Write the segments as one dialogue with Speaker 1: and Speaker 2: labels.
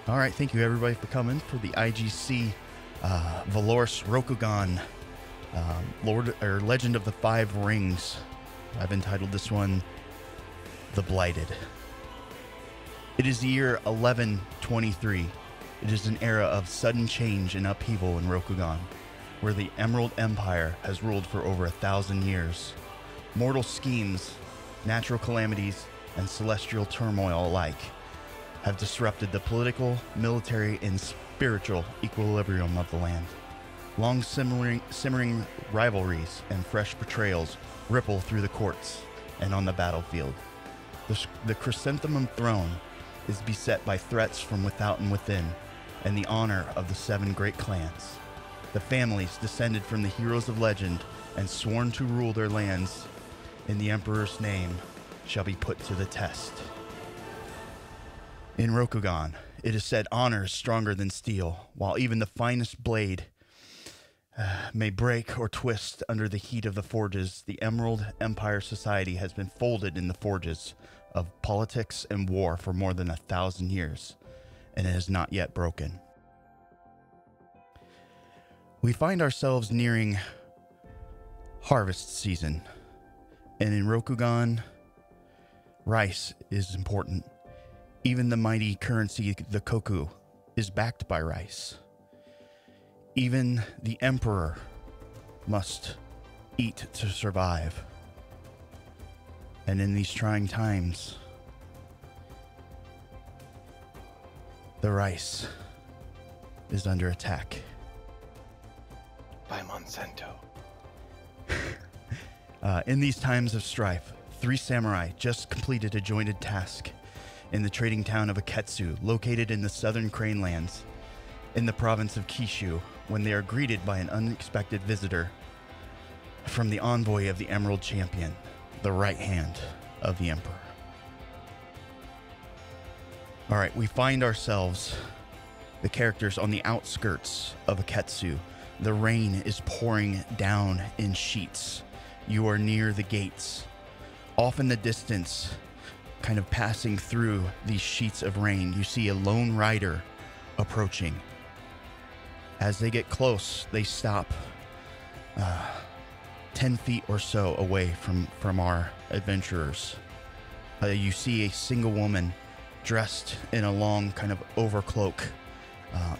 Speaker 1: All right, thank you everybody for coming for the IGC Valoris Rokugan Legend of the Five Rings. I've entitled this one The Blighted. It is the year 1123. It is an era of sudden change and upheaval in Rokugan, where the Emerald Empire has ruled for over 1,000 years. Mortal schemes, natural calamities, and celestial turmoil alike have disrupted the political, military, and spiritual equilibrium of the land. Long simmering rivalries and fresh betrayals ripple through the courts and on the battlefield. The chrysanthemum throne is beset by threats from without and within, and the honor of the 7 great clans. The families descended from the heroes of legend and sworn to rule their lands in the Emperor's name shall be put to the test. In Rokugan, it is said honor is stronger than steel, while even the finest blade may break or twist under the heat of the forges. The Emerald Empire society has been folded in the forges of politics and war for more than 1,000 years, and it has not yet broken. We find ourselves nearing harvest season, and in Rokugan, rice is important. Even the mighty currency, the koku, is backed by rice. Even the emperor must eat to survive. And in these trying times, the rice is under attack.
Speaker 2: By Monsanto.
Speaker 1: In these times of strife, 3 samurai just completed a jointed task in the trading town of Aketsu, located in the southern Crane Lands, in the province of Kishu, when they are greeted by an unexpected visitor from the envoy of the Emerald Champion, the right hand of the Emperor. All right, we find ourselves, the characters, on the outskirts of Aketsu. The rain is pouring down in sheets. You are near the gates. Off in the distance, kind of passing through these sheets of rain, you see a lone rider approaching. As they get close, they stop 10 feet or so away from our adventurers. You see a single woman dressed in a long kind of overcloak.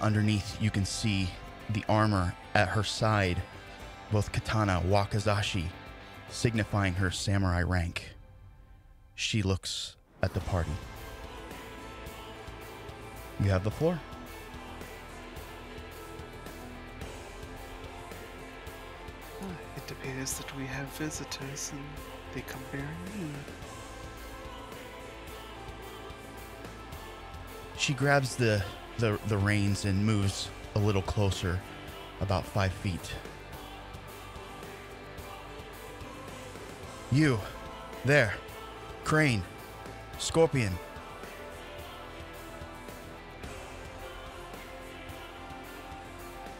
Speaker 1: Underneath, you can see the armor at her side, both katana, wakizashi, signifying her samurai rank. She looks at the party. You have the floor.
Speaker 3: It appears that we have visitors and they come bearing news.
Speaker 1: She grabs the reins and moves a little closer, about 5 feet. You, there, Crane, Scorpion.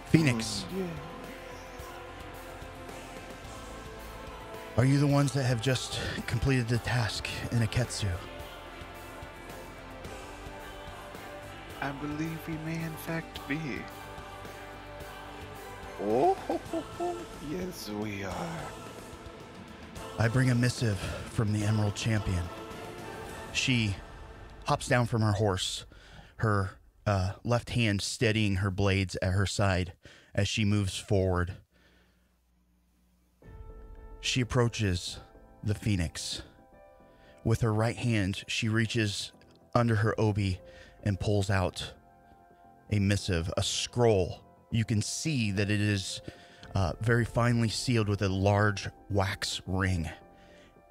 Speaker 1: Phoenix.
Speaker 3: Yeah.
Speaker 1: Are you the ones that have just completed the task in Aketsu?
Speaker 3: I believe we may in fact be.
Speaker 2: Oh, yes, we are.
Speaker 1: I bring a missive from the Emerald Champion. She hops down from her horse, her left hand steadying her blades at her side as she moves forward. She approaches the Phoenix. With her right hand, she reaches under her obi and pulls out a missive, a scroll. You can see that it is very finely sealed with a large wax ring,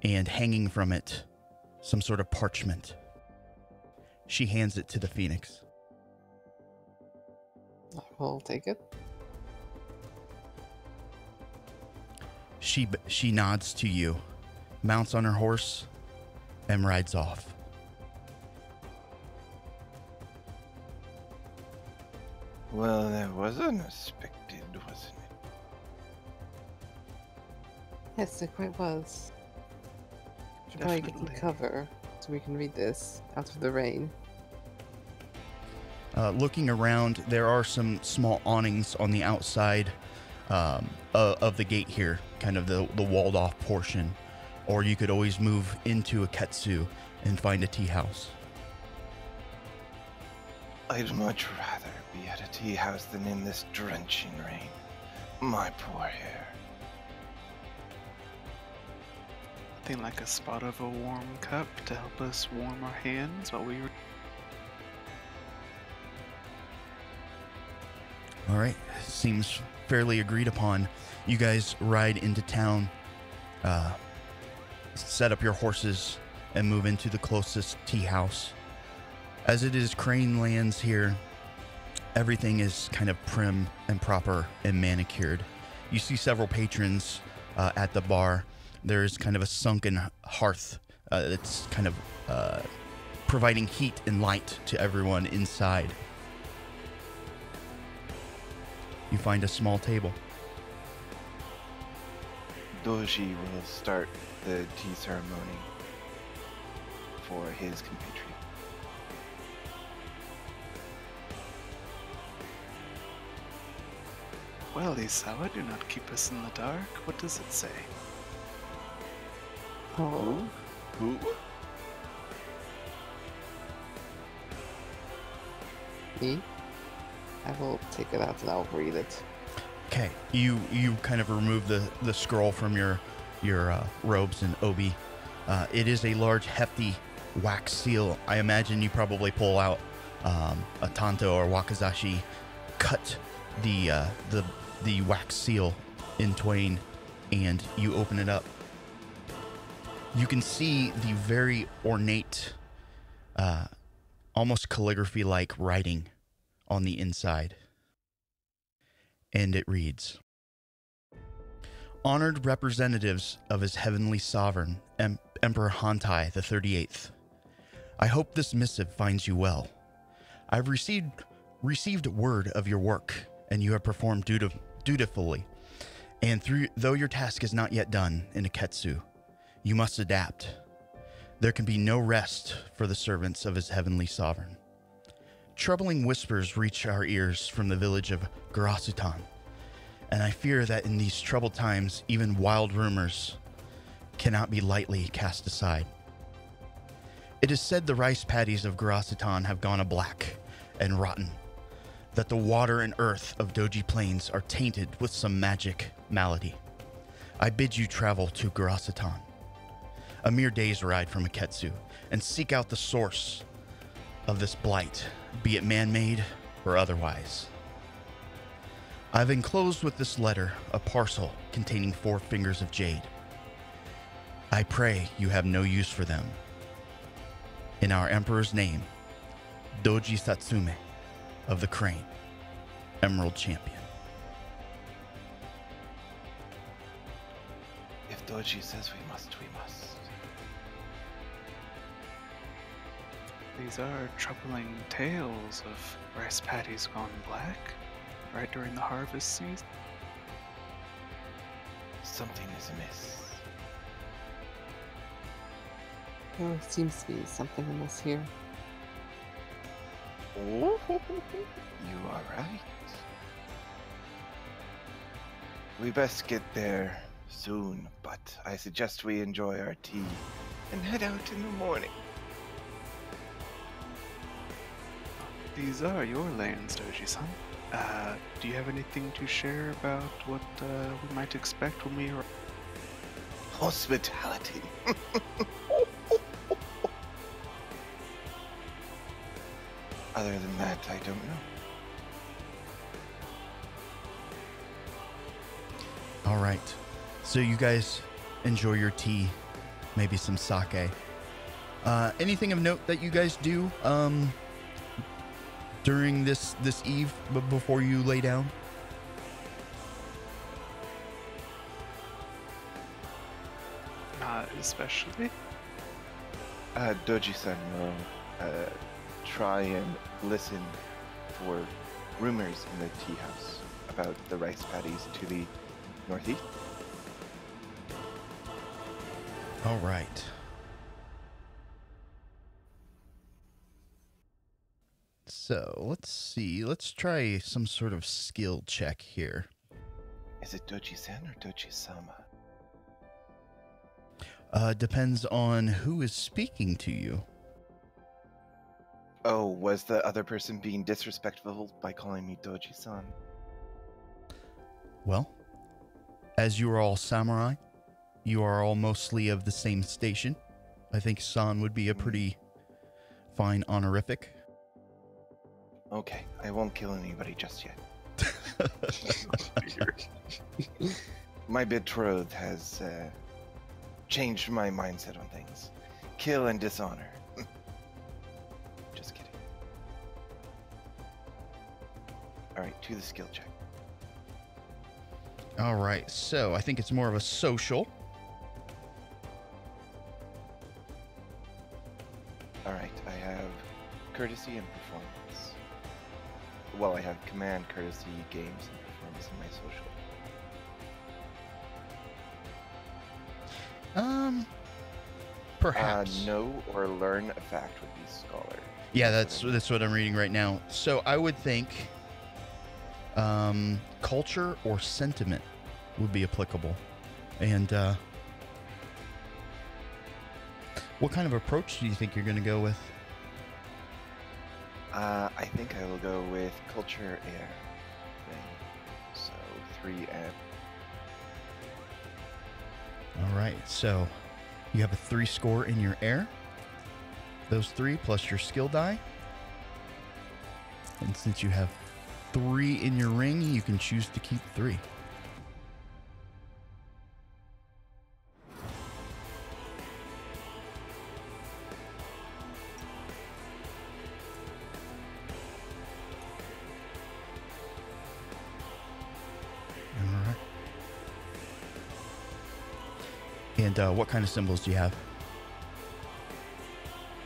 Speaker 1: and hanging from it, some sort of parchment. She hands it to the Phoenix.
Speaker 4: I will take it.
Speaker 1: She nods to you, mounts on her horse, and rides off.
Speaker 2: Well, that was unexpected, wasn't it?
Speaker 4: Yes, it quite was. Should probably get some
Speaker 3: Definitely.
Speaker 4: cover so we can read this out of the rain.
Speaker 1: Looking around, there are some small awnings on the outside of the gate here, kind of the walled off portion. Or you could always move into a ketsu and find a tea house.
Speaker 2: I'd much rather be at a tea house than in this drenching rain. My poor hair.
Speaker 3: Nothing like a spot of a warm cup to help us warm our hands while we...
Speaker 1: All right, seems fairly agreed upon. You guys ride into town, set up your horses, and move into the closest tea house. As it is Crane lands here, everything is kind of prim and proper and manicured. You see several patrons at the bar. There's kind of a sunken hearth that's kind of providing heat and light to everyone inside. You find a small table.
Speaker 2: Doji will start the tea ceremony for his compatriot.
Speaker 3: Well, Isawa, do not keep us in the dark. What does it say?
Speaker 4: Oh,
Speaker 2: Who?
Speaker 4: me? I will take it out and I'll read it.
Speaker 1: Okay, you kind of remove the scroll from your robes and obi. It is a large, hefty wax seal. I imagine you probably pull out a tanto or wakizashi, cut the wax seal in twain, and you open it up. You can see the very ornate, almost calligraphy-like writing on the inside. And it reads, "Honored representatives of His Heavenly Sovereign, Emperor Hantai the 38th. I hope this missive finds you well. I've received word of your work, and you have performed dutifully. And though your task is not yet done in Aketsu, you must adapt. There can be no rest for the servants of His Heavenly Sovereign. Troubling whispers reach our ears from the village of Garasutan, and I fear that in these troubled times, even wild rumors cannot be lightly cast aside. It is said the rice paddies of Garasutan have gone black and rotten, that the water and earth of Doji Plains are tainted with some magic malady. I bid you travel to Garasutan, a mere day's ride from Aketsu, and seek out the source of this blight, be it man-made or otherwise. I've enclosed with this letter a parcel containing 4 fingers of jade. I pray you have no use for them. In our Emperor's name, Doji Satsume of the Crane, Emerald Champion."
Speaker 2: If Doji says we must, we must.
Speaker 3: These are troubling tales of rice paddies gone black, right during the harvest season.
Speaker 2: Something is amiss.
Speaker 4: There seems to be something in this here.
Speaker 2: You are right. We best get there soon, but I suggest we enjoy our tea and head out in the morning.
Speaker 3: These are your lands, Doji-san. Do you have anything to share about what we might expect when we arrive?
Speaker 2: Hospitality. Other than that, I don't know.
Speaker 1: All right. So you guys enjoy your tea, maybe some sake. Anything of note that you guys do during this eve before you lay down?
Speaker 3: Not especially.
Speaker 2: Doji-san will try and listen for rumors in the tea house about the rice paddies to the northeast.
Speaker 1: All right. So, let's see. Let's try some sort of skill check here.
Speaker 2: Is it Doji-san or Doji-sama?
Speaker 1: Depends on who is speaking to you.
Speaker 2: Oh, was the other person being disrespectful by calling me Doji-san?
Speaker 1: Well, as you are all samurai, you are all mostly of the same station. I think san would be a pretty fine honorific.
Speaker 2: Okay, I won't kill anybody just yet. My betrothed has changed my mindset on things. Kill and dishonor. Just kidding. Alright, to the skill check.
Speaker 1: All right, so I think it's more of a social.
Speaker 2: Alright, I have courtesy and performance. Well, I have command, courtesy, games, and performance in my social.
Speaker 1: Perhaps.
Speaker 2: Know or learn a fact would be scholar.
Speaker 1: Yeah, that's what I'm reading right now. So I would think culture or sentiment would be applicable. And what kind of approach do you think you're going to go with?
Speaker 2: I think I will go with culture air thing. So 3M.
Speaker 1: All right, so you have a 3 score in your air. Those 3 plus your skill die. And since you have 3 in your ring, you can choose to keep 3. All right. And what kind of symbols do you have?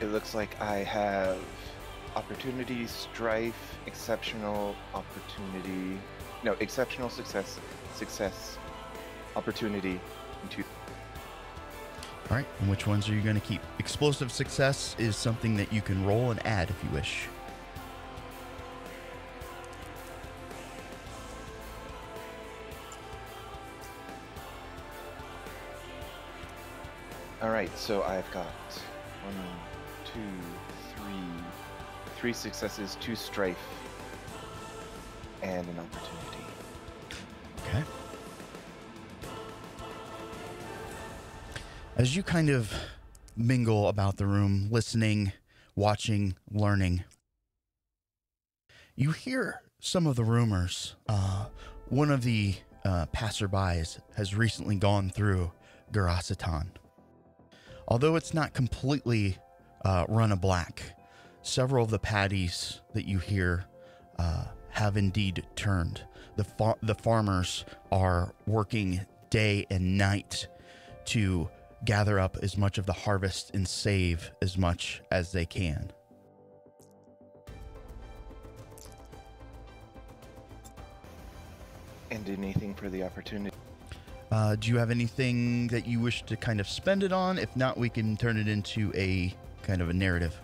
Speaker 2: It looks like I have opportunity, strife, exceptional opportunity. No, exceptional success, opportunity, and 2.
Speaker 1: All right, and which ones are you going to keep? Explosive success is something that you can roll and add if you wish.
Speaker 2: All right, so I've got 1, 2, 3 successes, 2 strife, and an opportunity.
Speaker 1: Okay. As you kind of mingle about the room, listening, watching, learning, you hear some of the rumors. One of the passerbys has recently gone through Garasatan. Although it's not completely run a black, several of the patties that you hear have indeed turned. The farmers are working day and night to gather up as much of the harvest and save as much as they can.
Speaker 2: And anything for the opportunity?
Speaker 1: Do you have anything that you wish to kind of spend it on? If not, we can turn it into a kind of a narrative.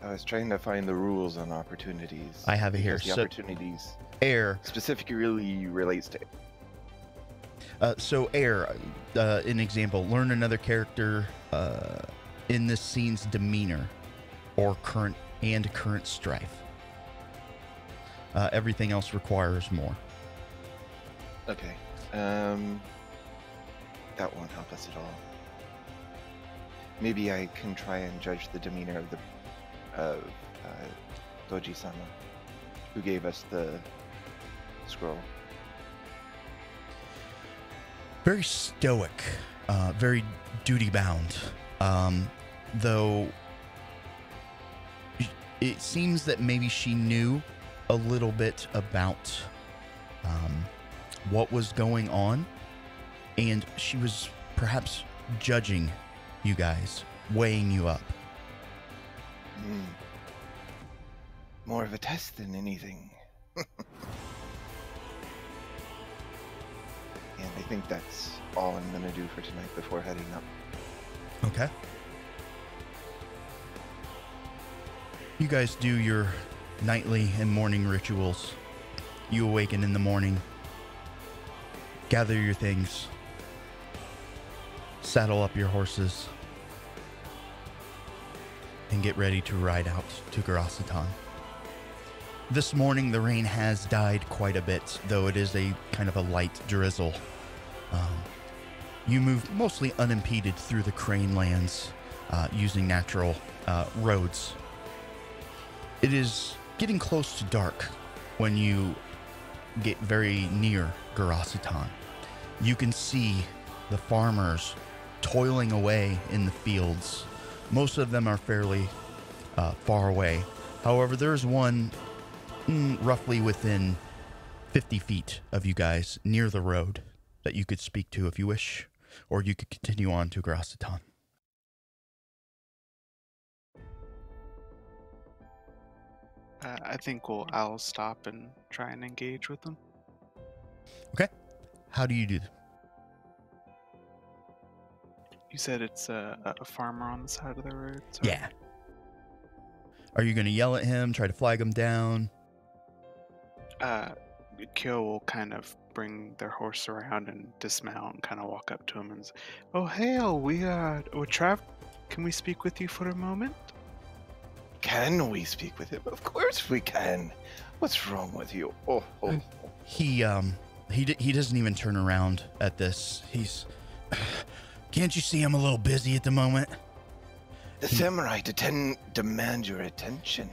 Speaker 2: I was trying to find the rules on opportunities.
Speaker 1: I have it here.
Speaker 2: The opportunities
Speaker 1: Air.
Speaker 2: specifically really relates to.
Speaker 1: So air, an example, learn another character in this scene's demeanor or current strife. Everything else requires more.
Speaker 2: Okay. That won't help us at all. Maybe I can try and judge the demeanor of Doji-sama, who gave us the scroll.
Speaker 1: Very stoic, very duty-bound, though it seems that maybe she knew a little bit about what was going on, and she was perhaps judging you guys, weighing you up.
Speaker 2: More of a test than anything. And I think that's all I'm going to do for tonight before heading up.
Speaker 1: Okay. You guys do your nightly and morning rituals. You awaken in the morning, gather your things, saddle up your horses, and get ready to ride out to Garasitan. This morning, the rain has died quite a bit, though it is a kind of a light drizzle. You move mostly unimpeded through the crane lands using natural roads. It is getting close to dark when you get very near Garasitan. You can see the farmers toiling away in the fields. Most of them are fairly far away. However, there's one roughly within 50 feet of you guys near the road that you could speak to if you wish, or you could continue on to Garasitan.
Speaker 3: I think I'll stop and try and engage with them.
Speaker 1: Okay. How do you do that?
Speaker 3: You said it's a farmer on the side of the road? Sorry.
Speaker 1: Yeah. Are you going to yell at him, try to flag him down?
Speaker 3: Kyo will kind of bring their horse around and dismount and kind of walk up to him and say, "Oh, hail, we're can we speak with you for a moment?"
Speaker 2: Can we speak with him? Of course we can. What's wrong with you? Oh.
Speaker 1: He doesn't even turn around at this. Can't you see I'm a little busy at the moment?
Speaker 2: The samurai demand your attention.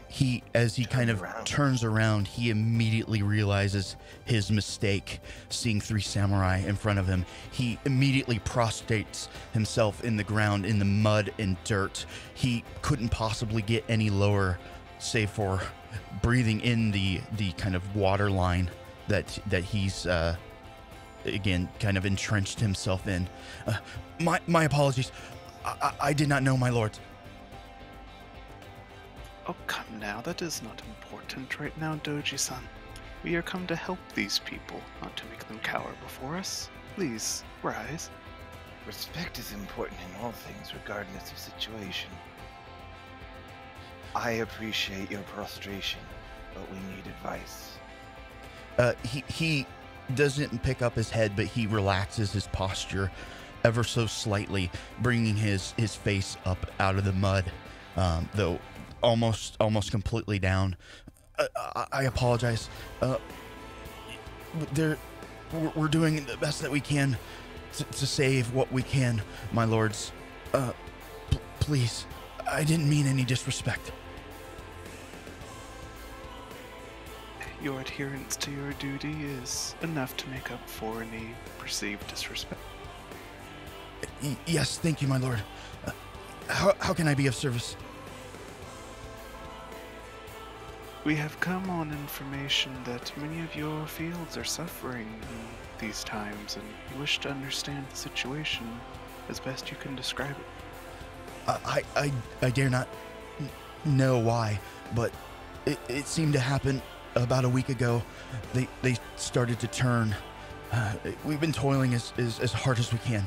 Speaker 1: As he kind of turns around, he immediately realizes his mistake, seeing 3 samurai in front of him. He immediately prostrates himself in the ground, in the mud and dirt. He couldn't possibly get any lower, save for breathing in the kind of water line that he's, again, kind of entrenched himself in. My apologies. I did not know, my lord.
Speaker 3: Oh, come now, that is not important right now, Doji-san. We are come to help these people, not to make them cower before us. Please, rise.
Speaker 2: Respect is important in all things, regardless of situation. I appreciate your prostration, but we need advice.
Speaker 1: He doesn't pick up his head, but he relaxes his posture ever so slightly, bringing his face up out of the mud, though almost completely down. I apologize. We're doing the best that we can to save what we can, my lords. Please, I didn't mean any disrespect.
Speaker 3: Your adherence to your duty is enough to make up for any perceived disrespect.
Speaker 1: Yes, thank you, my lord. How can I be of service?
Speaker 3: We have come on information that many of your fields are suffering in these times, and you wish to understand the situation as best you can describe it.
Speaker 1: I dare not know why, but it seemed to happen about a week ago. They started to turn. We've been toiling as hard as we can.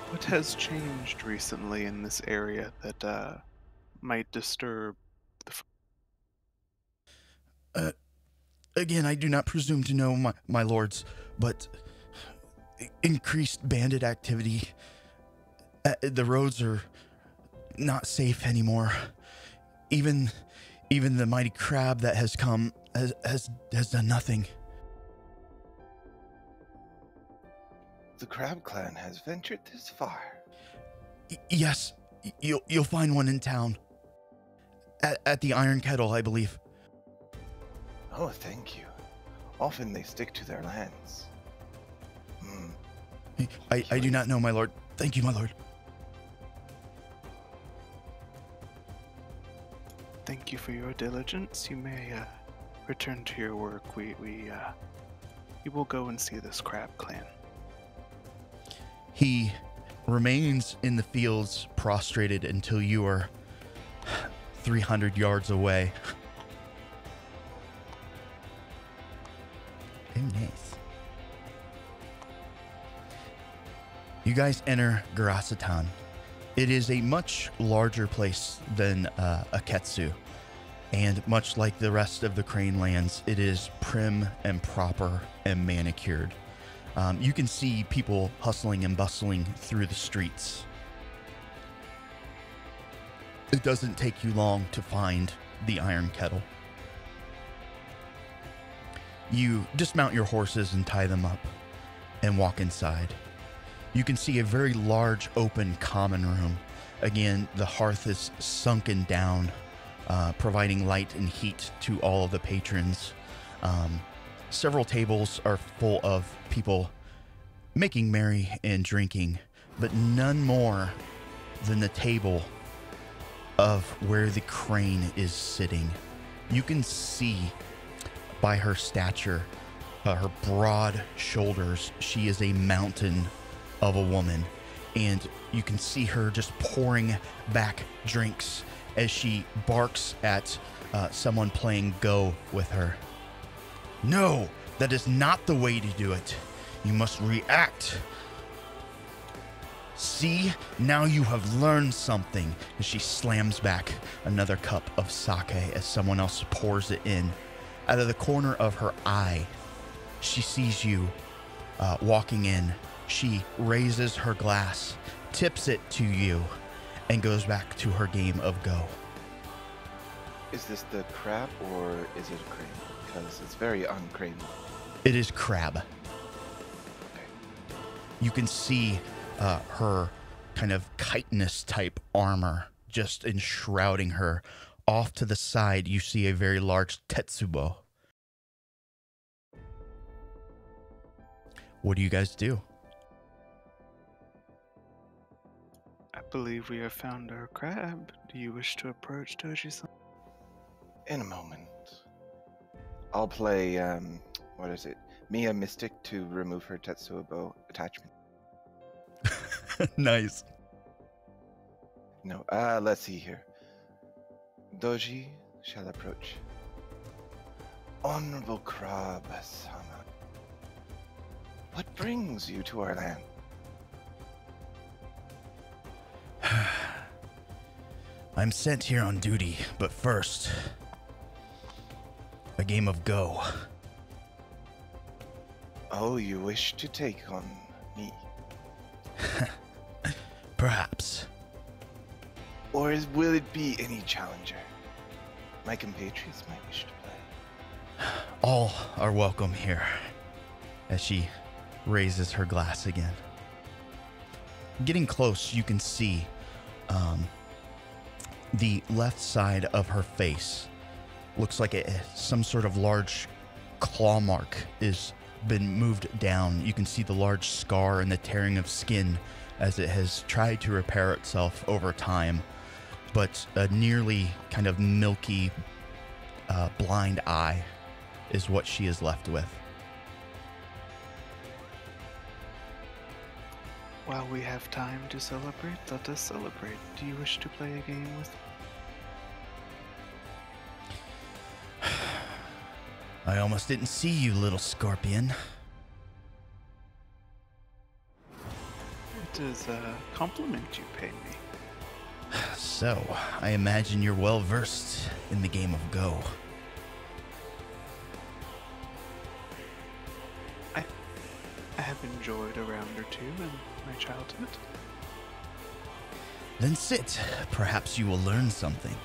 Speaker 3: What has changed recently in this area that might disturb the...
Speaker 1: Again, I do not presume to know, my lords, but increased bandit activity. The roads are not safe anymore. Even the mighty crab that has come has done nothing.
Speaker 2: The Crab Clan has ventured this far.
Speaker 1: Yes, you'll find one in town. At the Iron Kettle, I believe.
Speaker 2: Oh, thank you. Often they stick to their lands.
Speaker 1: I do not know, my lord. Thank you, my lord.
Speaker 3: Thank you for your diligence. You may return to your work. We will go and see this Crab Clan.
Speaker 1: He remains in the fields prostrated until you are 300 yards away. Oh, nice. You guys enter Garasatan. It is a much larger place than Aketsu, and much like the rest of the Crane Lands, it is prim and proper and manicured. You can see people hustling and bustling through the streets. It doesn't take you long to find the Iron Kettle. You dismount your horses and tie them up and walk inside. You can see a very large open common room. Again, the hearth is sunken down, providing light and heat to all of the patrons. Several tables are full of people making merry and drinking, but none more than the table of where the crane is sitting. You can see by her stature, her broad shoulders, she is a mountain of a woman, and you can see her just pouring back drinks as she barks at someone playing Go with her. No, that is not the way to do it. You must react. See, now you have learned something. As she slams back another cup of sake as someone else pours it in. Out of the corner of her eye, she sees you walking in. She raises her glass, tips it to you, and goes back to her game of Go.
Speaker 2: Is this the crab or is it a crane? Because it's very uncrane.
Speaker 1: It is crab.
Speaker 2: Okay.
Speaker 1: You can see her kind of chitinous type armor just enshrouding her. Off to the side, you see a very large tetsubo. What do you guys do?
Speaker 3: I believe we have found our crab. Do you wish to approach Doji-san?
Speaker 2: In a moment. I'll play, what is it? Mia Mystic to remove her Tetsubo attachment.
Speaker 1: Nice.
Speaker 2: No, let's see here. Doji shall approach. Honorable Crab-sama, what brings you to our land?
Speaker 1: I'm sent here on duty, but first, a game of Go.
Speaker 2: Oh, you wish to take on me?
Speaker 1: Perhaps.
Speaker 2: Or will it be any challenger? My compatriots might wish to play.
Speaker 1: All are welcome here. As she raises her glass again. Getting close, you can see the left side of her face. Looks like some sort of large claw mark is been moved down. You can see the large scar and the tearing of skin as it has tried to repair itself over time. But a nearly kind of milky blind eye is what she is left with.
Speaker 3: While we have time to celebrate, let us celebrate. Do you wish to play a game with me?
Speaker 1: I almost didn't see you, little scorpion.
Speaker 3: It is a compliment you pay me.
Speaker 1: So, I imagine you're well versed in the game of Go.
Speaker 3: I have enjoyed a round or two in my childhood.
Speaker 1: Then sit. Perhaps you will learn something.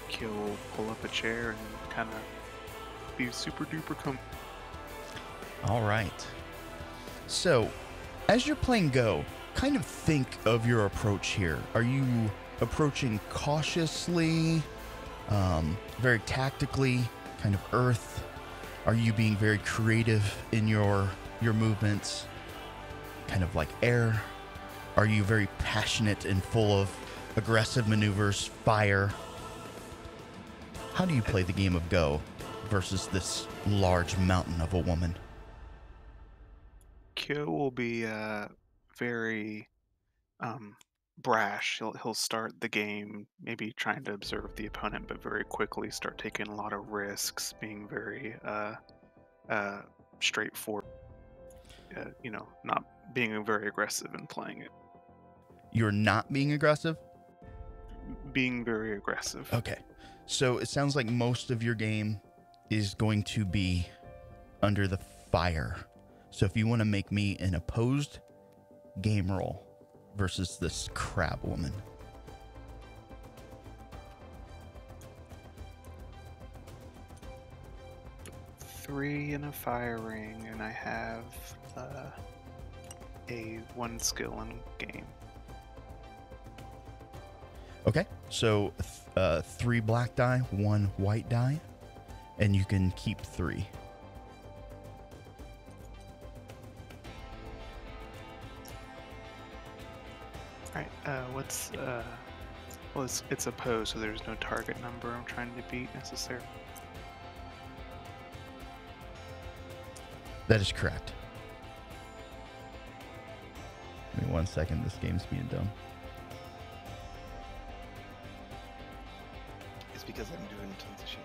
Speaker 3: Kyo will pull up a chair and kind of be super duper
Speaker 1: All right. So, as you're playing Go, kind of think of your approach here. Are you approaching cautiously, very tactically, kind of earth? Are you being very creative in your movements, kind of like air? Are you very passionate and full of aggressive maneuvers, fire? How do you play the game of Go versus this large mountain of a woman?
Speaker 3: Kyo will be very brash. He'll start the game maybe trying to observe the opponent, but very quickly start taking a lot of risks, being very straightforward. Not being very aggressive and playing it.
Speaker 1: You're not being aggressive?
Speaker 3: Being very aggressive.
Speaker 1: Okay. So it sounds like most of your game is going to be under the fire. So if you want to make me an opposed game roll versus this crab woman.
Speaker 3: Three in a fire ring, and I have a 1 skill in game.
Speaker 1: Okay. So 3 black die, 1 white die, and you can keep 3.
Speaker 3: Alright, well, it's opposed, so there's no target number I'm trying to beat necessarily.
Speaker 1: That is correct. Give me 1 second. This game's being dumb.
Speaker 2: It's because I'm doing tons of shit.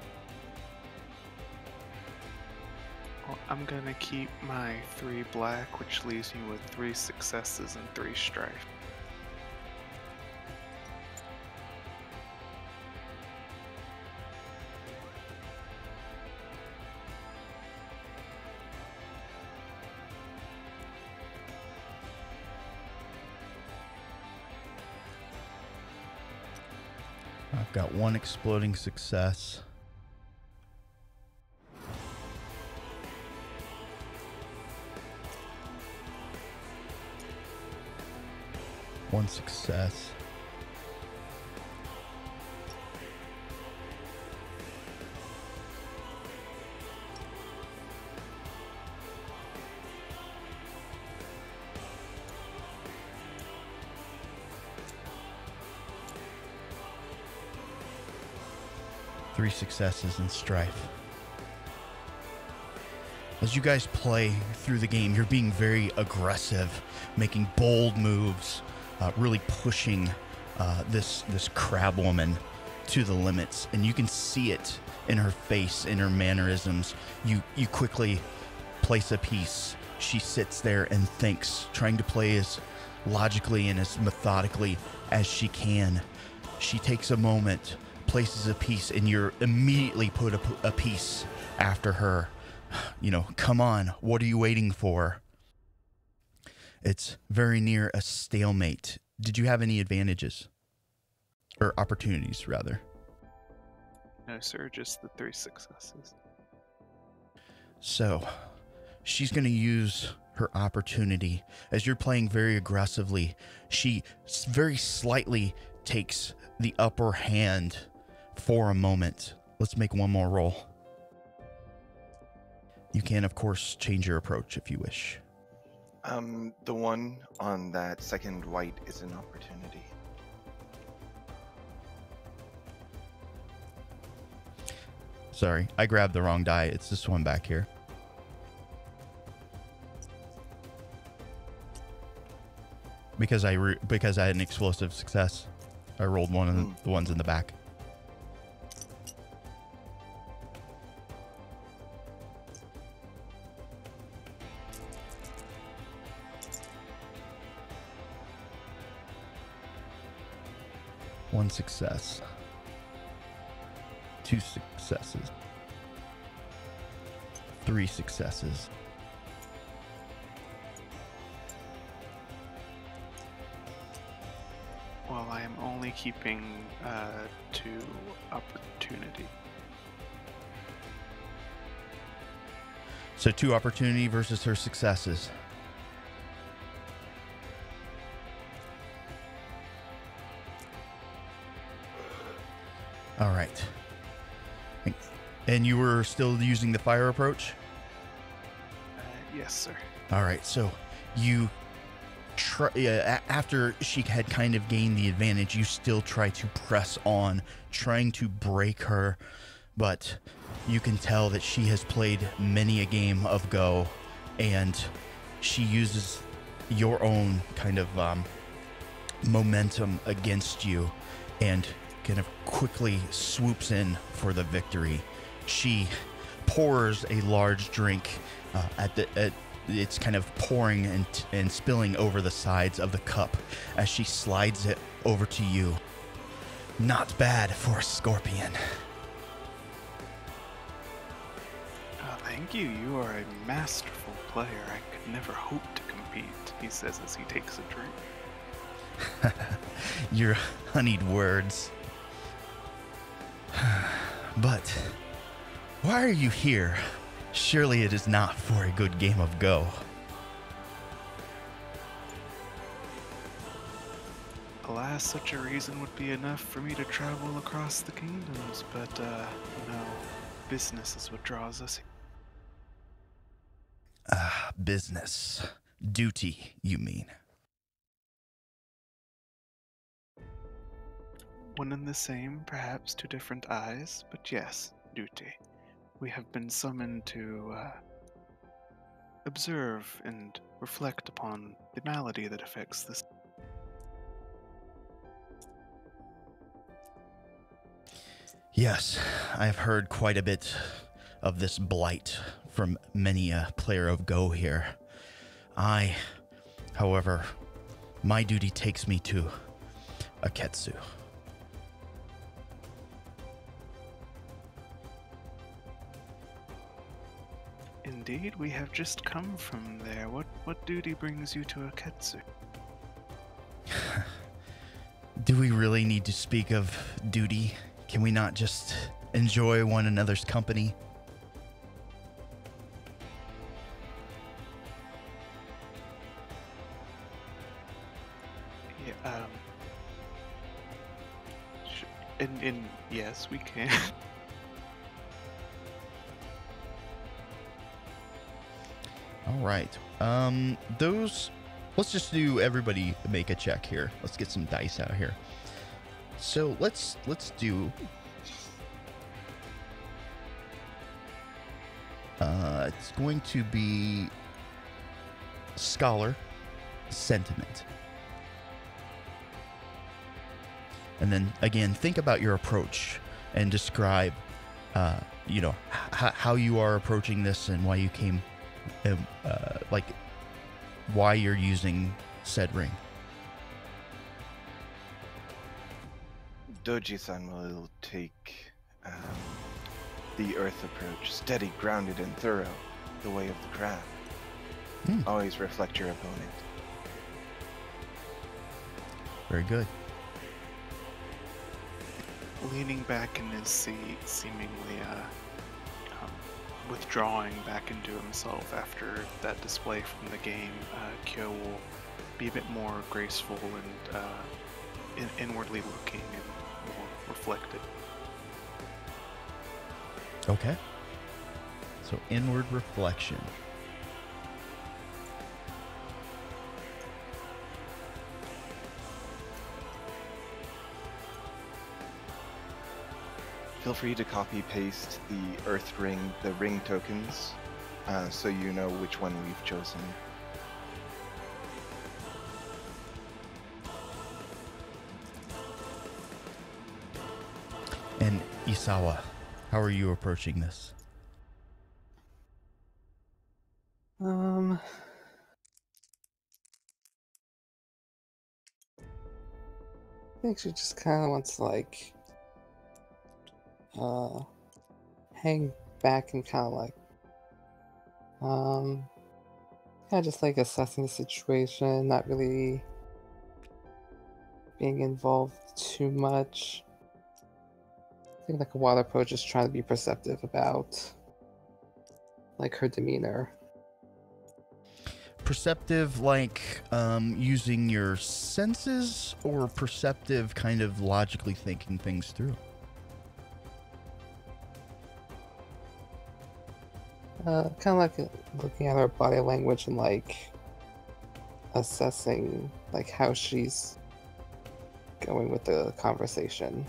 Speaker 3: Well, I'm gonna keep my 3 black, which leaves me with 3 successes and 3 strife.
Speaker 1: I've got 1 exploding success. One success. Three successes and strife. As you guys play through the game, you're being very aggressive, making bold moves, really pushing this crab woman to the limits, and you can see it in her face, in her mannerisms. You quickly place a piece. She sits there and thinks, trying to play as logically and as methodically as she can. She takes a moment, places a piece, and you're immediately put a piece after her. Come on, what are you waiting for? It's very near a stalemate. Did you have any advantages? Or opportunities, rather?
Speaker 3: No, sir, just the 3 successes.
Speaker 1: So, she's going to use her opportunity. As you're playing very aggressively, she very slightly takes the upper hand for a moment. Let's make one more roll. You can, of course, change your approach if you wish.
Speaker 2: The one on that second white is an opportunity.
Speaker 1: Sorry, I grabbed the wrong die. It's this one back here. Because I had an explosive success, I rolled one of the ones in the back. One success. 2 successes. 3 successes.
Speaker 3: Well, I am only keeping 2 opportunity.
Speaker 1: So 2 opportunity versus her successes. All right. And you were still using the fire approach?
Speaker 3: Yes, sir.
Speaker 1: All right. So you after she had kind of gained the advantage, you still try to press on, trying to break her, but you can tell that she has played many a game of Go, and she uses your own kind of momentum against you and kind of quickly swoops in for the victory. She pours a large drink It's kind of pouring and spilling over the sides of the cup as she slides it over to you. Not bad for a scorpion.
Speaker 3: Thank you. You are a masterful player. I could never hope to compete, he says as he takes a drink.
Speaker 1: Your honeyed words. But why are you here? Surely it is not for a good game of Go.
Speaker 3: Alas, such a reason would be enough for me to travel across the kingdoms, but, no, business is what draws us.
Speaker 1: Business. Duty, you mean?
Speaker 3: One and the same, perhaps to different eyes, but yes, duty. We have been summoned to observe and reflect upon the malady that affects this.
Speaker 1: Yes, I've heard quite a bit of this blight from many a player of Go here. However, my duty takes me to Aketsu.
Speaker 3: Indeed, we have just come from there. What duty brings you to Aketsu?
Speaker 1: Do we really need to speak of duty? Can we not just enjoy one another's company?
Speaker 3: Yeah, and yes, we can.
Speaker 1: All right. Let's just do everybody make a check here. Let's get some dice out here. So let's do it's going to be scholar sentiment. And then again, think about your approach and describe how you are approaching this and why you came why you're using said ring.
Speaker 2: Doji-san will take the earth approach, steady, grounded, and thorough, the way of the crab. Always reflect your opponent.
Speaker 1: Very good.
Speaker 3: Leaning back in his seat, seemingly withdrawing back into himself after that display from the game, Kyo will be a bit more graceful and inwardly looking and more reflected.
Speaker 1: Okay. So inward reflection.
Speaker 2: Feel free to copy paste the earth ring, the ring tokens, so you know which one we've chosen.
Speaker 1: And Isawa, how are you approaching this?
Speaker 4: I think she just kind of wants to hang back and kind of just assessing the situation, not really being involved too much. I think a water approach is trying to be perceptive about her demeanor.
Speaker 1: Perceptive, using your senses, or perceptive, kind of logically thinking things through?
Speaker 4: Kind of looking at her body language and assessing how she's going with the conversation.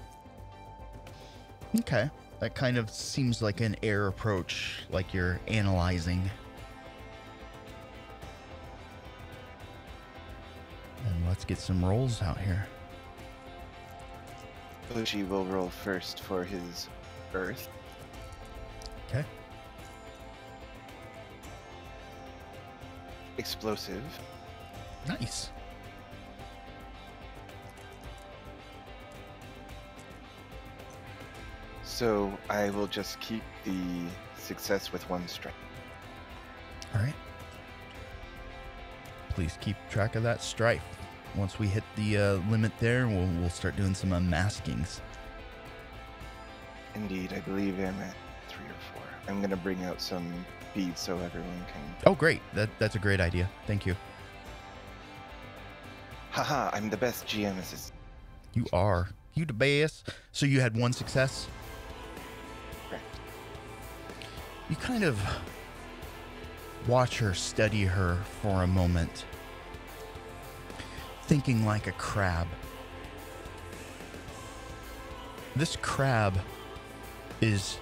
Speaker 1: Okay. That kind of seems like an air approach, like you're analyzing. And let's get some rolls out here.
Speaker 2: Doji will roll first for his earth.
Speaker 1: Okay.
Speaker 2: explosive.
Speaker 1: Nice.
Speaker 2: So I will just keep the success with 1 strike.
Speaker 1: All right. Please keep track of that strife. Once we hit the limit there, we'll start doing some unmaskings.
Speaker 2: Indeed, I believe I'm at 3 or 4. I'm going to bring out some beads so everyone can...
Speaker 1: Oh, great. That's a great idea. Thank you.
Speaker 2: Haha, I'm the best GM assistant.
Speaker 1: You are. You the best. So you had 1 success?
Speaker 2: Correct.
Speaker 1: You kind of watch her, study her for a moment, thinking like a crab. This crab is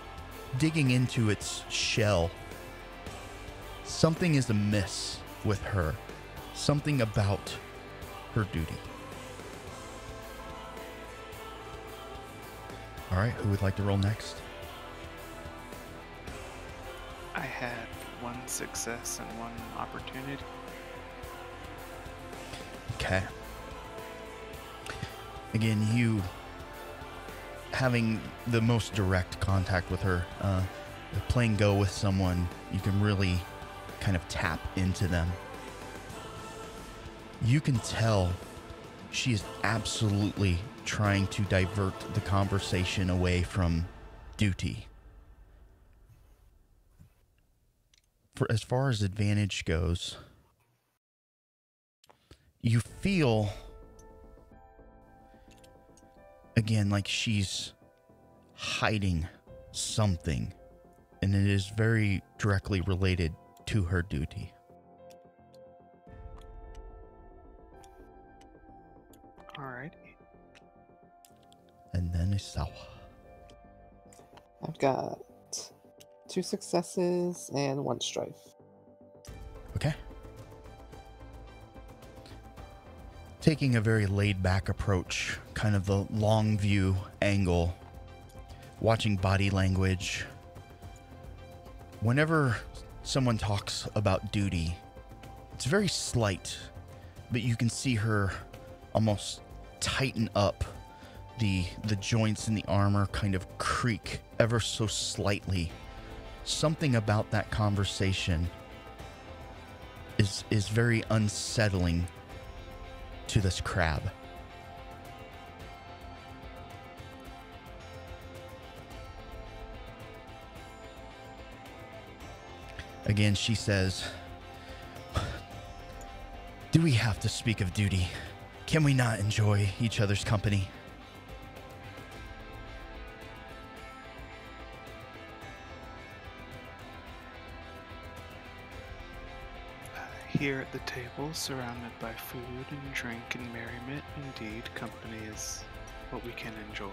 Speaker 1: digging into its shell. Something is amiss with her. Something about her duty. All right, who would like to roll next?
Speaker 3: I had 1 success and 1 opportunity.
Speaker 1: Okay. Again, you having the most direct contact with her, playing Go with someone, you can really kind of tap into them. You can tell she is absolutely trying to divert the conversation away from duty. For as far as advantage goes, you feel again like she's hiding something, and it is very directly related to her duty.
Speaker 3: Alrighty.
Speaker 1: And then Isawa.
Speaker 4: I've got 2 successes and 1 strife.
Speaker 1: Okay. Taking a very laid-back approach, kind of the long view angle, watching body language. Whenever someone talks about duty, it's very slight, but you can see her almost tighten up. The joints in the armor kind of creak ever so slightly. Something about that conversation is very unsettling to this crab. Again, she says, "Do we have to speak of duty? Can we not enjoy each other's company?"
Speaker 3: Here at the table, surrounded by food and drink and merriment, indeed, company is what we can enjoy.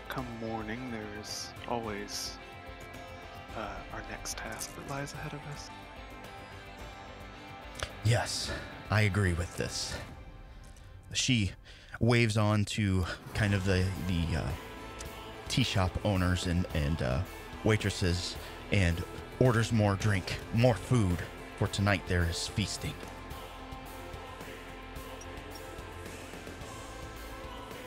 Speaker 3: Come morning, there is always our next task that lies ahead of us.
Speaker 1: Yes, I agree with this. She waves on to kind of the tea shop owners and waitresses and orders more drink, more food. For tonight there is feasting.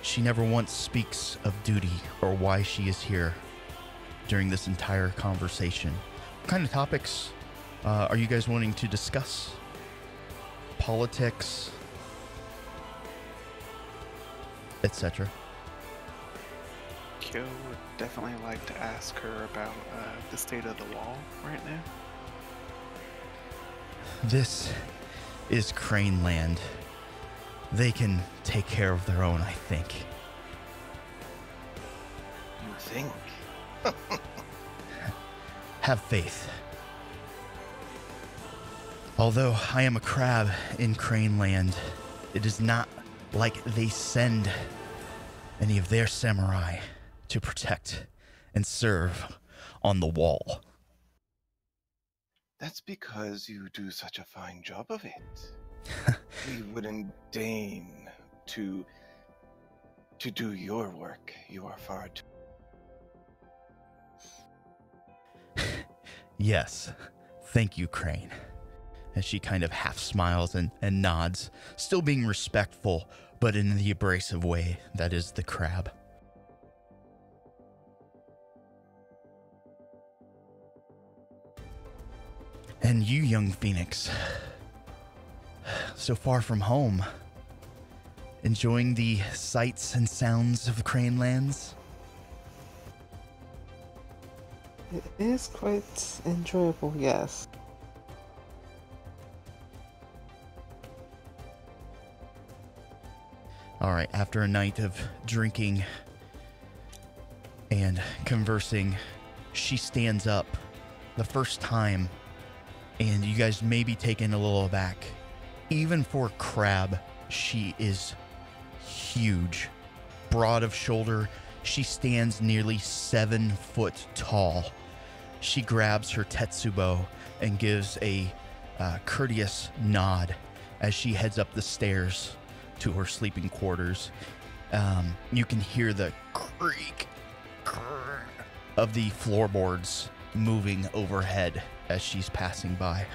Speaker 1: She never once speaks of duty or why she is here during this entire conversation. What kind of topics are you guys wanting to discuss? Politics, etc.
Speaker 3: Kyo would definitely like to ask her about the state of the wall right now.
Speaker 1: This is Crane Land. They can take care of their own, I think.
Speaker 2: You think?
Speaker 1: Have faith. Although I am a crab in Crane Land, it is not like they send any of their samurai to protect and serve on the wall.
Speaker 2: That's because you do such a fine job of it. We wouldn't deign to do your work. You are far too...
Speaker 1: Yes, thank you, Crane. as she kind of half smiles and nods, still being respectful, but in the abrasive way that is the crab. And you, young Phoenix, so far from home, enjoying the sights and sounds of Crane Lands?
Speaker 4: It is quite enjoyable, yes.
Speaker 1: All right, after a night of drinking and conversing, she stands up the first time, and you guys may be taken a little aback. Even for crab, she is huge. Broad of shoulder, she stands nearly 7 foot tall. She grabs her Tetsubo and gives a courteous nod as she heads up the stairs to her sleeping quarters. You can hear the creak of the floorboards moving overhead as she's passing by.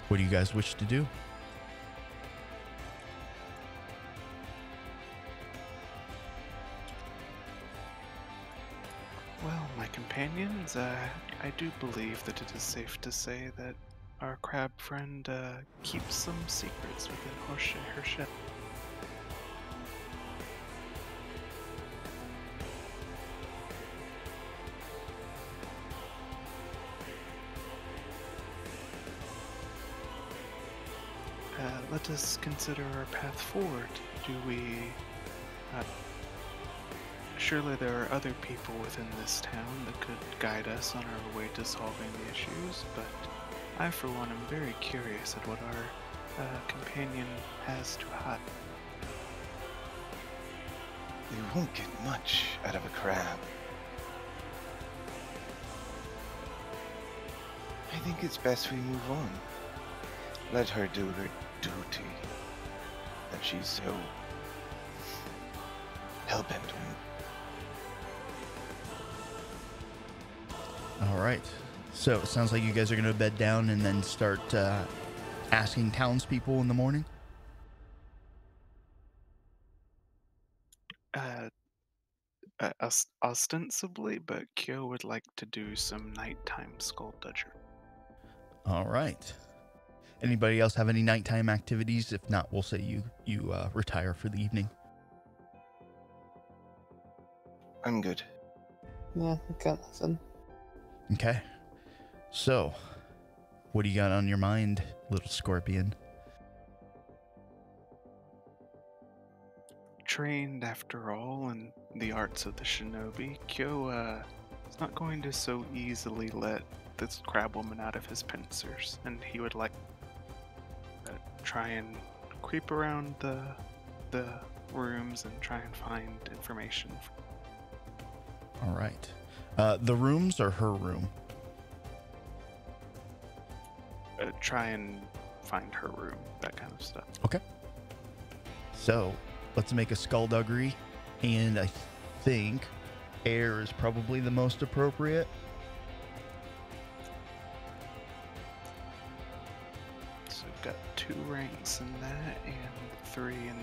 Speaker 1: What do you guys wish to do?
Speaker 3: Well, my companions, I do believe that it is safe to say that our crab friend keeps some secrets within her shell. Let us consider our path forward. Do we... surely there are other people within this town that could guide us on our way to solving the issues, but I, for one, am very curious at what our companion has to hide.
Speaker 2: You won't get much out of a crab. I think it's best we move on. Let her do her duty that she's so hell-bent on.
Speaker 1: All right. So it sounds like you guys are going to bed down and then start asking townspeople in the morning.
Speaker 3: Ostensibly, but Kyo would like to do some nighttime skullduggery.
Speaker 1: All right. Anybody else have any nighttime activities? If not, we'll say you retire for the evening.
Speaker 2: I'm good.
Speaker 4: Yeah, got nothing.
Speaker 1: Okay. So, what do you got on your mind, little scorpion?
Speaker 3: Trained, after all, in the arts of the shinobi, Kyo is not going to so easily let this crab woman out of his pincers, and he would like to try and creep around the rooms and try and find information.
Speaker 1: All right. The rooms or her room?
Speaker 3: Try and find her room, that kind of stuff.
Speaker 1: Okay. So, let's make a skullduggery, and I think air is probably the most appropriate.
Speaker 3: So we've got 2 ranks in that and 3 in air.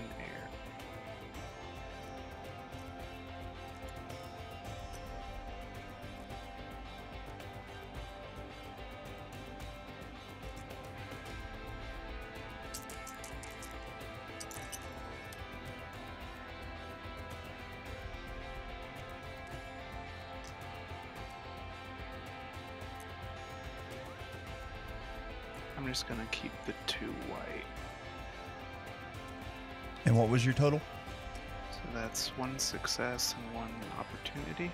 Speaker 3: I'm just gonna keep the 2 white.
Speaker 1: And what was your total?
Speaker 3: So that's 1 success and 1 opportunity.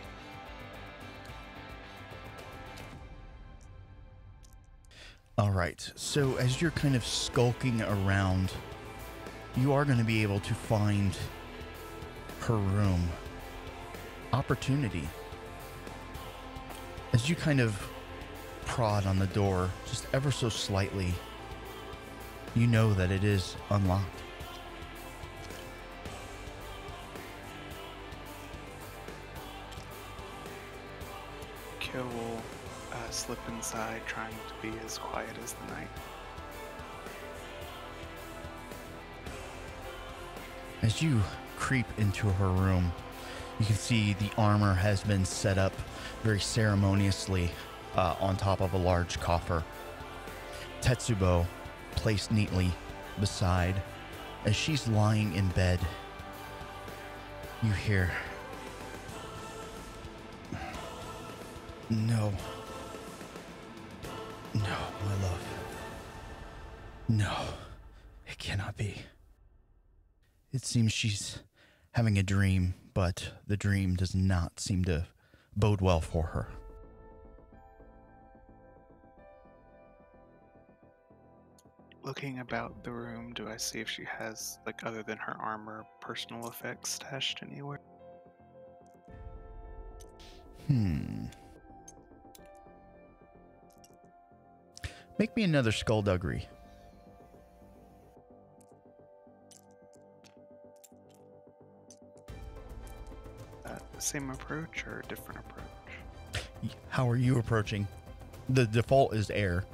Speaker 1: All right. So as you're kind of skulking around, you are going to be able to find her room. Opportunity. As you kind of prod on the door just ever so slightly, you know that it is unlocked.
Speaker 3: Kyo Kyo will slip inside, trying to be as quiet as the night.
Speaker 1: As you creep into her room, you can see the armor has been set up very ceremoniously on top of a large coffer. Tetsubo placed neatly beside. As she's lying in bed, you hear, "No. No, my love. No, it cannot be." It seems she's having a dream, but the dream does not seem to bode well for her.
Speaker 3: Looking about the room, do I see if she has, like, other than her armor, personal effects stashed anywhere?
Speaker 1: Make me another skullduggery.
Speaker 3: Same approach or a different approach?
Speaker 1: How are you approaching? The default is air.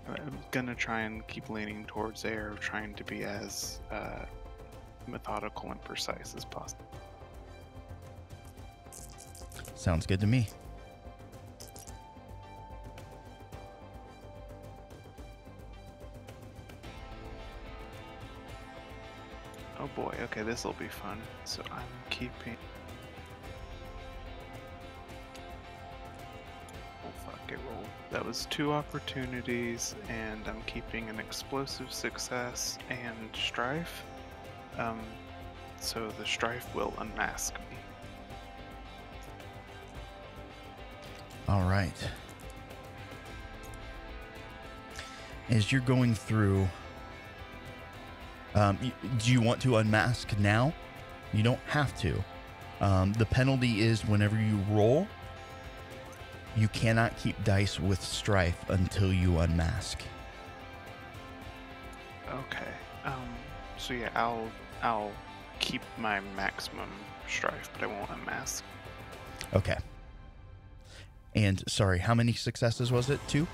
Speaker 3: I'm gonna try and keep leaning towards air, trying to be as methodical and precise as possible.
Speaker 1: Sounds good to me.
Speaker 3: Oh boy, okay, this will be fun. So I'm keeping... Oh fuck, it rolled. That was 2 opportunities, and I'm keeping an explosive success and strife. So the strife will unmask me.
Speaker 1: All right. As you're going through... do you want to unmask now? You don't have to. The penalty is whenever you roll, you cannot keep dice with strife until you unmask.
Speaker 3: Okay. So yeah, I'll keep my maximum strife, but I won't unmask.
Speaker 1: Okay. And sorry, how many successes was it? 2?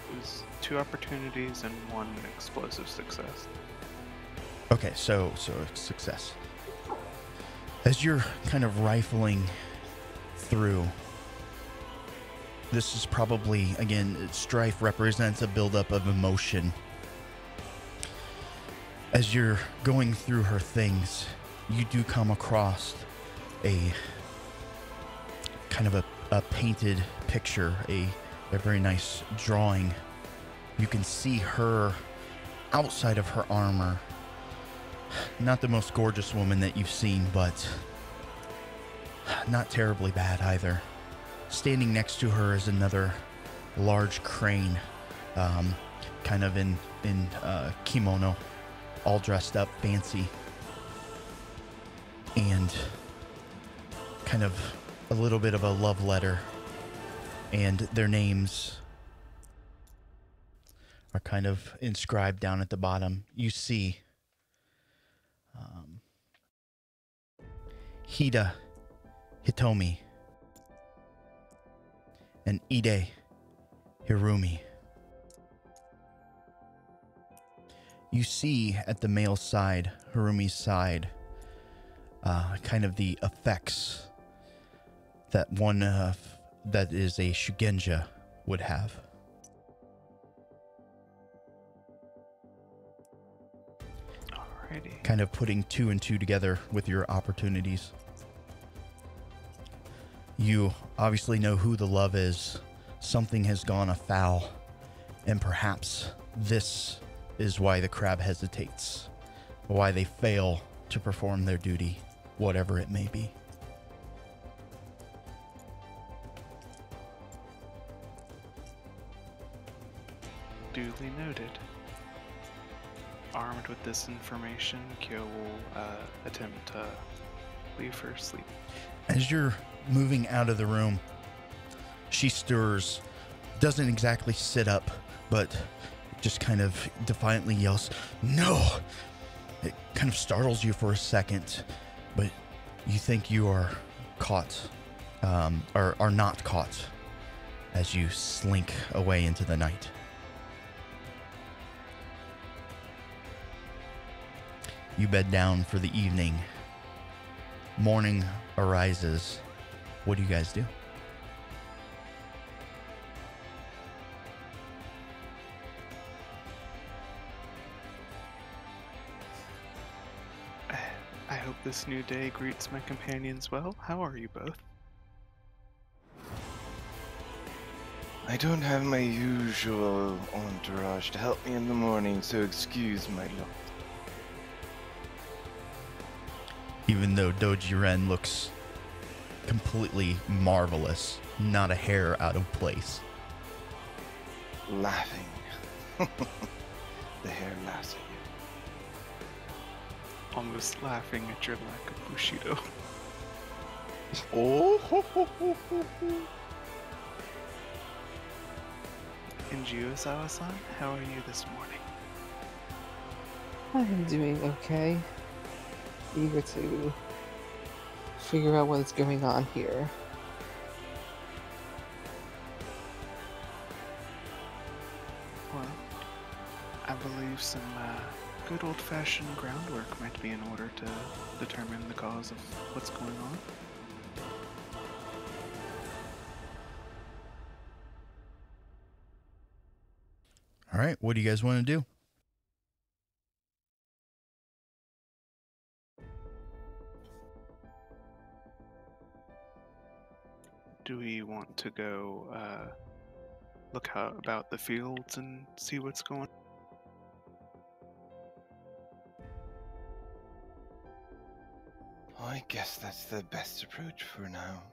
Speaker 3: It was 2 opportunities and 1 explosive success.
Speaker 1: Okay, so success. As you're kind of rifling through, this is probably, again, strife represents a buildup of emotion. As you're going through her things, you do come across a kind of a painted picture, a very nice drawing. You can see her outside of her armor. Not the most gorgeous woman that you've seen, but not terribly bad either. Standing next to her is another large crane, kind of in kimono, all dressed up fancy, and kind of a little bit of a love letter, and their names are kind of inscribed down at the bottom. You see Hida Hitomi and Ide Hirumi. You see at the male side, Hirumi's side, kind of the effects that one that is a Shugenja would have.
Speaker 3: Alrighty.
Speaker 1: Kind of putting 2 and 2 together with your opportunities. You obviously know who the love is. Something has gone afoul, and perhaps this is why the crab hesitates, why they fail to perform their duty, whatever it may be.
Speaker 3: Duly noted. Armed with this information, Kyo will attempt to leave her asleep.
Speaker 1: As you're moving out of the room, she stirs, doesn't exactly sit up, but just kind of defiantly yells, "No!" It kind of startles you for a second, but you think you are caught, or are not caught as you slink away into the night. You bed down for the evening. Morning arises. What do you guys do?
Speaker 3: I hope this new day greets my companions well. How are you both?
Speaker 2: I don't have my usual entourage to help me in the morning, so excuse my lord.
Speaker 1: Even though Doji Ren looks completely marvelous, not a hair out of place.
Speaker 2: Laughing. The hair laughs at you.
Speaker 3: Almost laughing at your lack of Bushido.
Speaker 2: Oh, ho, ho, ho, ho, ho.
Speaker 3: And Jiyozawa-san, how are you this morning?
Speaker 4: I am doing okay. Eager to figure out what is going on here.
Speaker 3: Well, I believe some good old-fashioned groundwork might be in order to determine the cause of what's going on.
Speaker 1: All right, what do you guys want to do?
Speaker 3: Do we want to go look about the fields and see what's going on?
Speaker 2: I guess that's the best approach for now.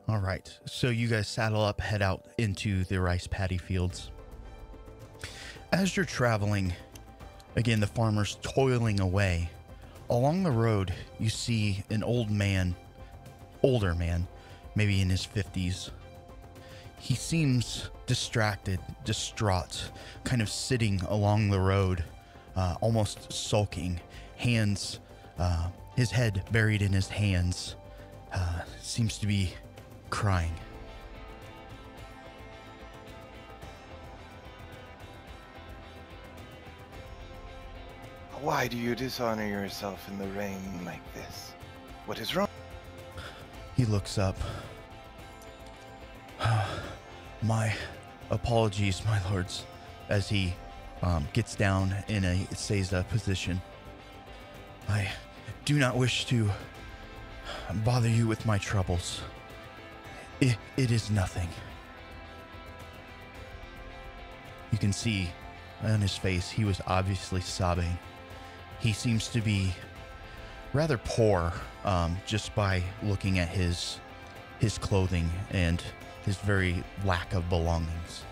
Speaker 1: All right, so you guys saddle up, head out into the rice paddy fields. As you're traveling, again, the farmer's toiling away. Along the road, you see an older man, maybe in his 50s. He seems distracted, distraught, kind of sitting along the road, almost sulking, his head buried in his hands, seems to be crying.
Speaker 2: Why do you dishonor yourself in the rain like this? What is wrong?
Speaker 1: He looks up. My apologies, my lords, as he gets down in a seiza position. I do not wish to bother you with my troubles. It is nothing. You can see on his face he was obviously sobbing. He seems to be rather poor, just by looking at his clothing and his very lack of belongings.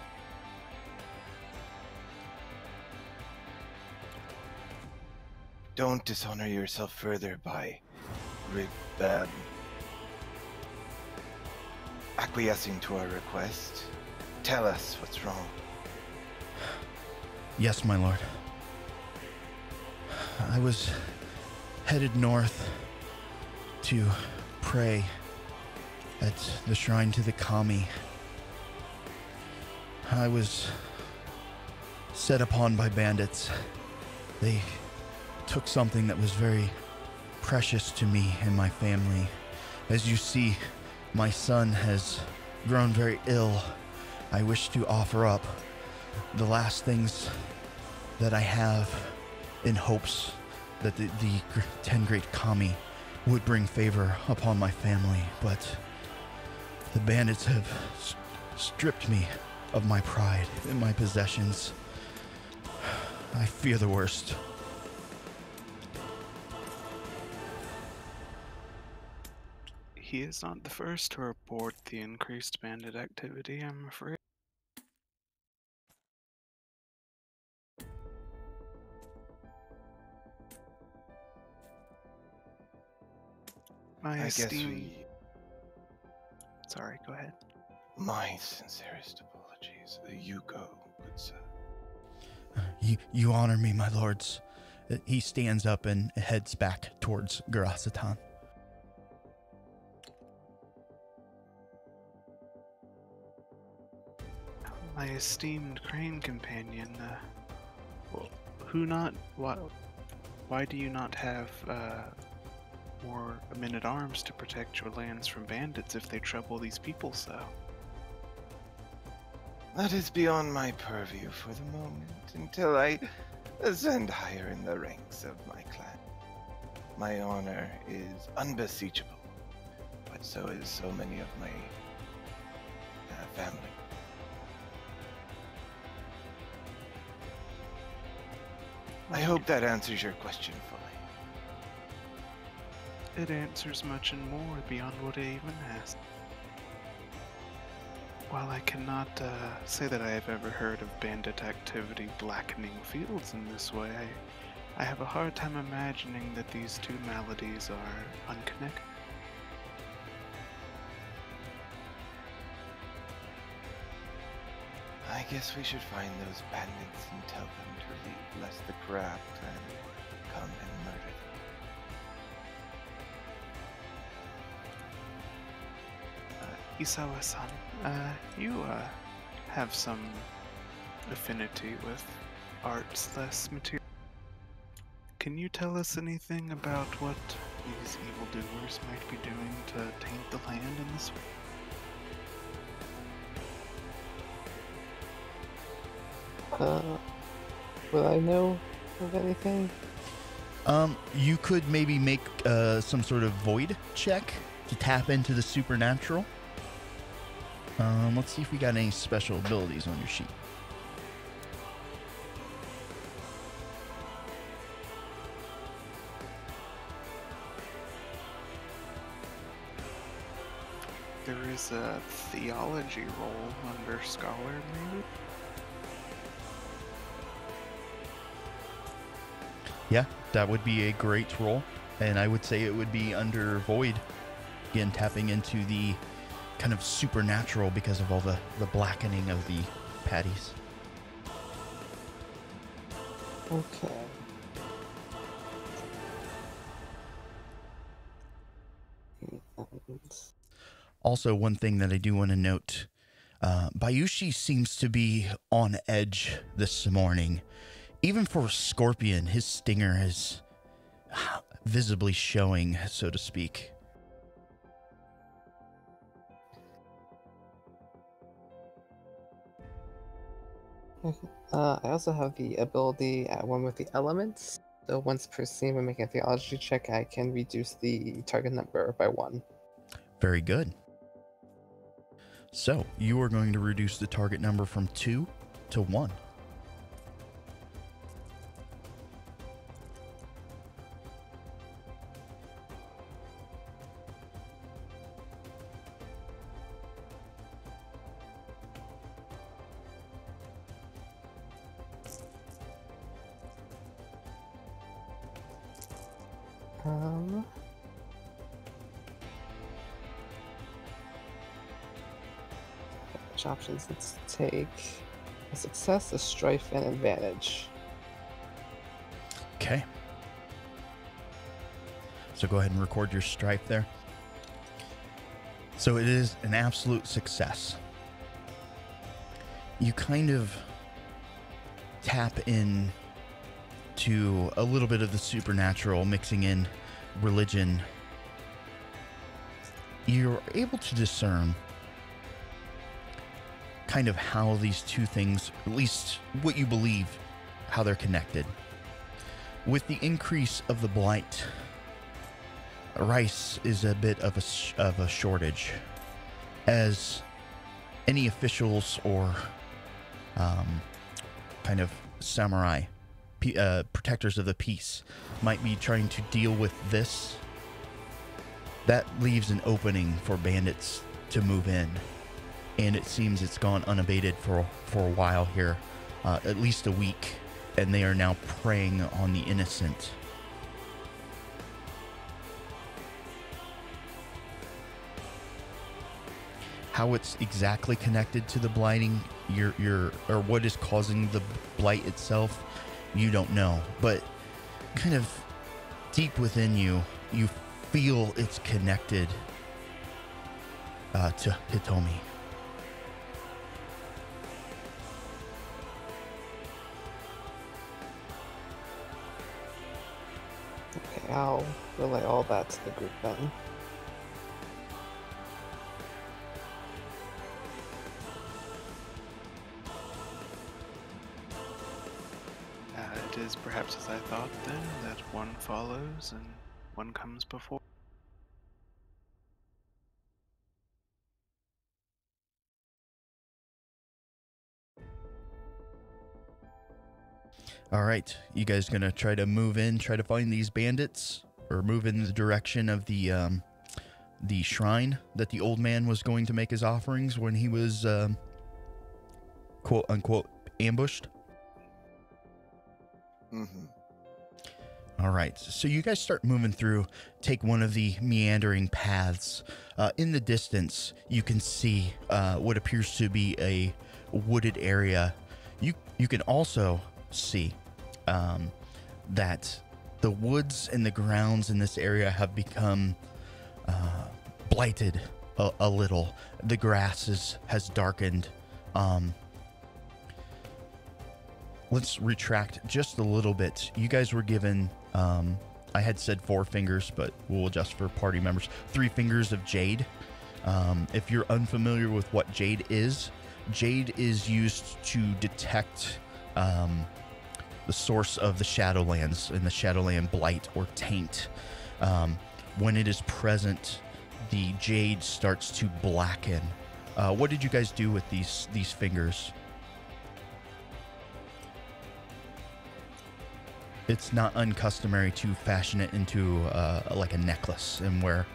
Speaker 2: Don't dishonor yourself further by acquiescing to our request. Tell us what's wrong.
Speaker 1: Yes, my lord. I was headed north to pray at the shrine to the kami. I was set upon by bandits. They took something that was very precious to me and my family. As you see, my son has grown very ill. I wish to offer up the last things that I have in hopes that the 10 great kami would bring favor upon my family, but the bandits have stripped me of my pride and my possessions. I fear the worst.
Speaker 3: He is not the first to report the increased bandit activity, I'm afraid.
Speaker 2: I guess we...
Speaker 3: Sorry, go ahead.
Speaker 2: My sincerest apologies. You go, good sir.
Speaker 1: You honor me, my lords, He stands up and heads back towards Garasatan.
Speaker 3: My esteemed crane companion, why do you not have more men-at-arms to protect your lands from bandits if they trouble these people so?
Speaker 2: That is beyond my purview for the moment, until I ascend higher in the ranks of my clan. My honor is unbeseechable, but so is so many of my family. I hope that answers your question fully.
Speaker 3: It answers much and more beyond what I even asked. While I cannot say that I have ever heard of bandit activity blackening fields in this way, I have a hard time imagining that these two maladies are unconnected.
Speaker 2: I guess we should find those bandits and tell them to leave, lest the corrupt and come and murder them.
Speaker 3: Isawa-san, you have some affinity with art/material. Can you tell us anything about what these evildoers might be doing to taint the land in this way?
Speaker 4: Would I know of anything?
Speaker 1: You could maybe make some sort of void check to tap into the supernatural. Let's see if we got any special abilities on your sheet.
Speaker 3: There is a theology role under scholar, maybe?
Speaker 1: Yeah, that would be a great roll, and I would say it would be under void. Again, tapping into the kind of supernatural because of all the blackening of the patties.
Speaker 4: Okay.
Speaker 1: Also, one thing that I do want to note, Bayushi seems to be on edge this morning. Even for Scorpion, his stinger is visibly showing, so to speak.
Speaker 4: I also have the ability at one with the elements. So once per scene when making a theology check, I can reduce the target number by 1.
Speaker 1: Very good. So, you are going to reduce the target number from 2 to 1.
Speaker 4: Which options? Let's take a success, a strife, and advantage.
Speaker 1: Okay. So go ahead and record your strife there. So it is an absolute success. You kind of tap in to a little bit of the supernatural, mixing in religion. You're able to discern kind of how these two things, at least what you believe, how they're connected. With the increase of the blight, rice is a bit of a shortage, as any officials or kind of samurai, protectors of the peace, might be trying to deal with this. That leaves an opening for bandits to move in, and it seems it's gone unabated for a while here, at least a week, and they are now preying on the innocent. How it's exactly connected to the blighting, or what is causing the blight itself, you don't know. But kind of deep within you, you feel it's connected to Hitomi.
Speaker 4: Okay, I'll relay all that to the group then.
Speaker 3: It is perhaps as I thought then, that one follows and one comes before.
Speaker 1: All right, you guys gonna try to move in, try to find these bandits, or move in the direction of the shrine that the old man was going to make his offerings when he was quote unquote ambushed?
Speaker 2: Mm-hmm.
Speaker 1: All right, so you guys start moving through, take one of the meandering paths. In the distance, you can see what appears to be a wooded area. You can also see that the woods and the grounds in this area have become blighted a little. The grass has darkened. Let's retract just a little bit. You guys were given, I had said 4 fingers, but we'll adjust for party members, 3 fingers of jade. If you're unfamiliar with what jade is used to detect the source of the Shadowlands and the Shadowland blight or taint. When it is present, the jade starts to blacken. What did you guys do with these fingers? It's not uncustomary to fashion it into like a necklace and wear.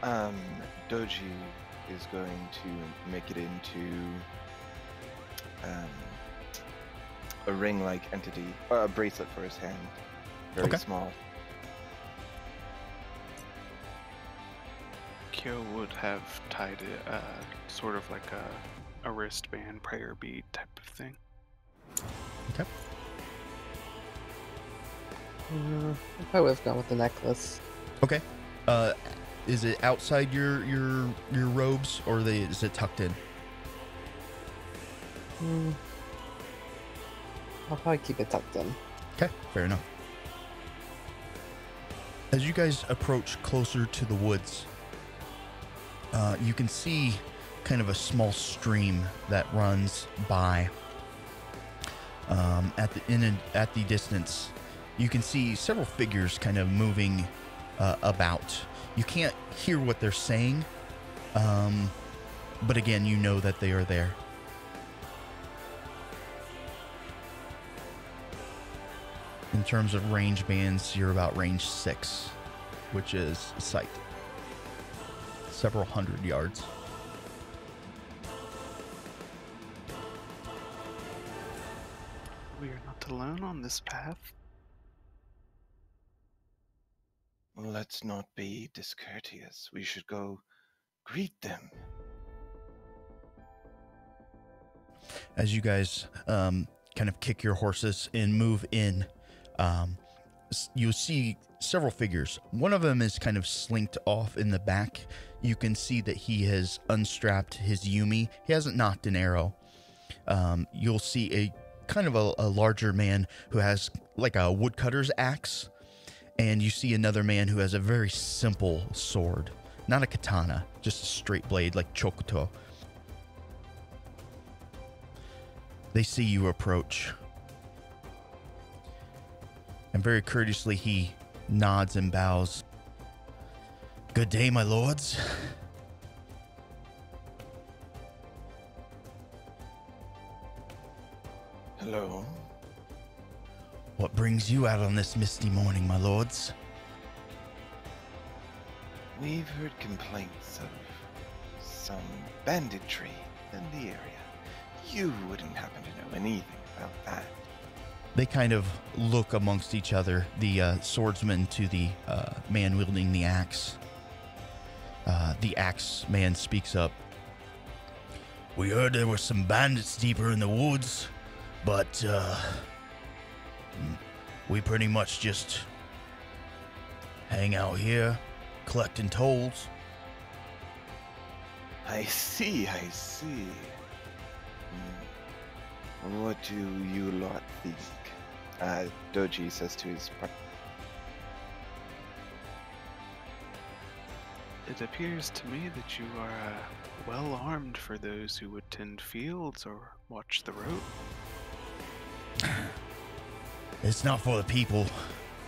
Speaker 2: Doji is going to make it into a ring-like entity, a bracelet for his hand, very
Speaker 1: Okay.
Speaker 2: small.
Speaker 3: Kyo would have tied it, sort of like a wristband prayer bead type of thing.
Speaker 1: Okay.
Speaker 4: I probably would have gone with the necklace.
Speaker 1: Okay. Is it outside your robes, or is it tucked in?
Speaker 4: I'll probably keep it tucked in.
Speaker 1: Okay, fair enough. As you guys approach closer to the woods, you can see kind of a small stream that runs by. At the distance, you can see several figures kind of moving about. You can't hear what they're saying, but again, you know that they are there. In terms of range bands, you're about range 6, which is sight. Several hundred yards.
Speaker 3: We are not alone on this path.
Speaker 2: Let's not be discourteous. We should go greet them.
Speaker 1: As you guys kind of kick your horses and move in, you see several figures. One of them is kind of slinked off in the back. You can see that he has unstrapped his Yumi. He hasn't knocked an arrow. You'll see a kind of a larger man who has like a woodcutter's axe. And you see another man who has a very simple sword. Not a katana, just a straight blade like Chokuto. They see you approach. And very courteously, he nods and bows. Good day, my lords.
Speaker 2: Hello.
Speaker 1: What brings you out on this misty morning, my lords?
Speaker 2: We've heard complaints of some banditry in the area. You wouldn't happen to know anything about that.
Speaker 1: They kind of look amongst each other, the swordsman to the man wielding the axe. The axe man speaks up. We heard there were some bandits deeper in the woods, but We pretty much just hang out here, collecting tolls.
Speaker 2: I see. What do you lot think? Doji says to his partner.
Speaker 3: It appears to me that you are well armed for those who would tend fields or watch the road.
Speaker 1: It's not for the people,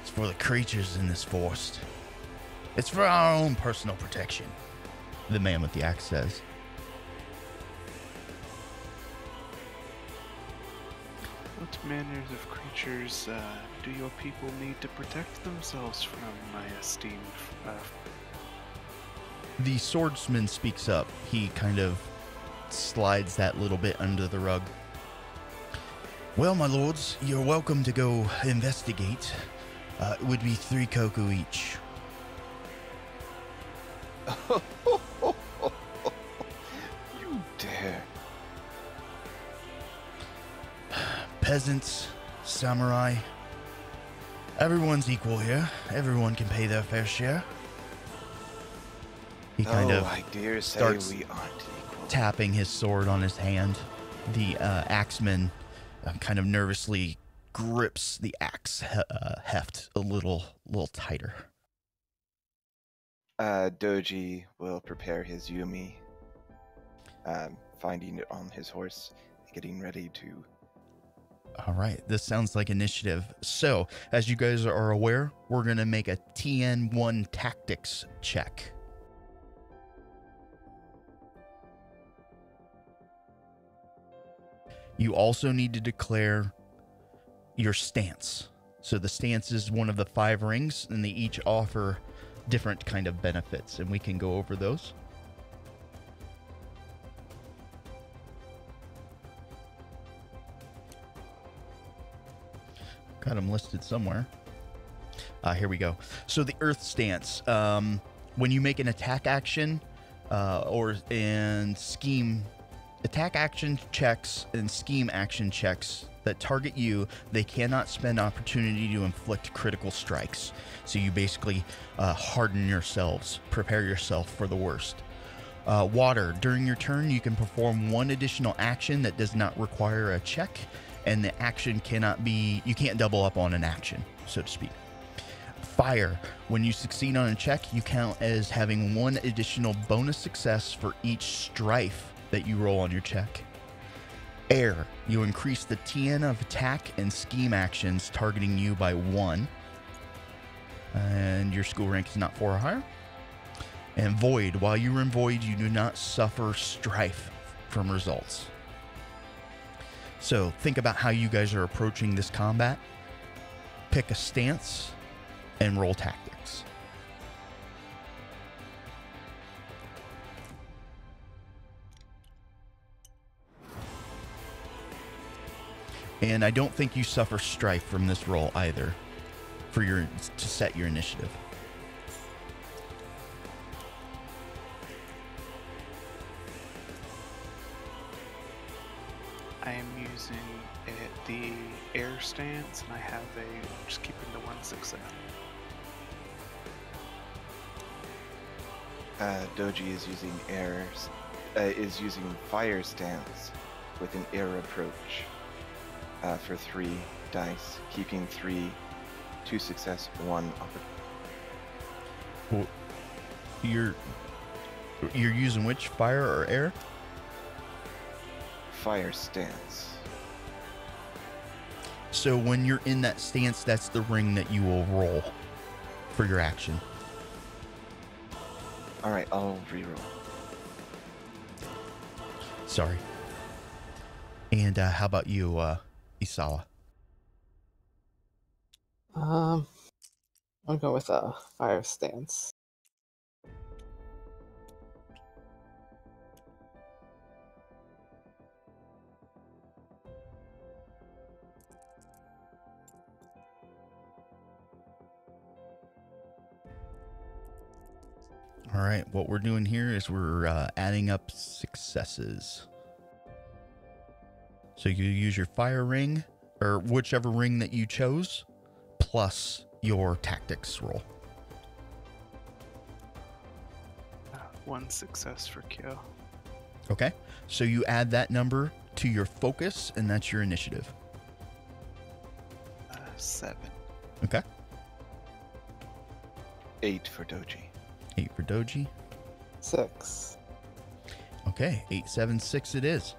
Speaker 1: it's for the creatures in this forest. It's for our own personal protection, the man with the axe says.
Speaker 3: What manners of creatures do your people need to protect themselves from, my esteemed
Speaker 1: The swordsman speaks up. He kind of slides that little bit under the rug. Well, my lords, you're welcome to go investigate. It would be 3 koku each.
Speaker 2: You dare.
Speaker 1: Peasants, samurai, everyone's equal here. Everyone can pay their fair share. He kind of
Speaker 2: I dare say
Speaker 1: starts
Speaker 2: we aren't equal.
Speaker 1: tapping his sword on his hand. The axeman kind of nervously grips the axe heft a little tighter.
Speaker 2: Doji will prepare his Yumi, finding it on his horse, getting ready to.
Speaker 1: All right, this sounds like initiative. So, as you guys are aware, we're going to make a TN1 tactics check. You also need to declare your stance. So the stance is one of the 5 rings, and they each offer different kind of benefits, and we can go over those. Got them listed somewhere. Here we go. So the earth stance. When you make an attack action and scheme attack action checks and scheme action checks that target you, they cannot spend opportunity to inflict critical strikes. So you basically harden yourselves, prepare yourself for the worst. Water. During your turn, you can perform 1 additional action that does not require a check, and the action cannot be, you can't double up on an action, so to speak. Fire. When you succeed on a check, you count as having 1 additional bonus success for each strife that you roll on your check. Air. You increase the TN of attack and scheme actions targeting you by 1. And your school rank is not 4 or higher. And void. While you are in void, you do not suffer strife from results. So think about how you guys are approaching this combat. Pick a stance and roll tactics. And I don't think you suffer strife from this roll either, to set your initiative.
Speaker 3: I am using the air stance, and I have just keeping the 1 success.
Speaker 2: Doji is using fire stance with an air approach for 3 dice, keeping 3, 2 success, 1 opportunity.
Speaker 1: Well, you're using which, fire or air?
Speaker 2: Fire stance.
Speaker 1: So when you're in that stance, that's the ring that you will roll for your action.
Speaker 2: Alright, I'll reroll.
Speaker 1: Sorry. And how about you, Isawa?
Speaker 4: I'll go with a fire stance.
Speaker 1: All right, what we're doing here is we're adding up successes. So you use your fire ring, or whichever ring that you chose, plus your tactics roll.
Speaker 3: 1 success for Kyo.
Speaker 1: Okay, so you add that number to your focus, and that's your initiative.
Speaker 3: 7.
Speaker 1: Okay.
Speaker 2: 8 for Doji.
Speaker 1: 8 for Doji.
Speaker 4: 6.
Speaker 1: Okay, 8, 7, 6 it is.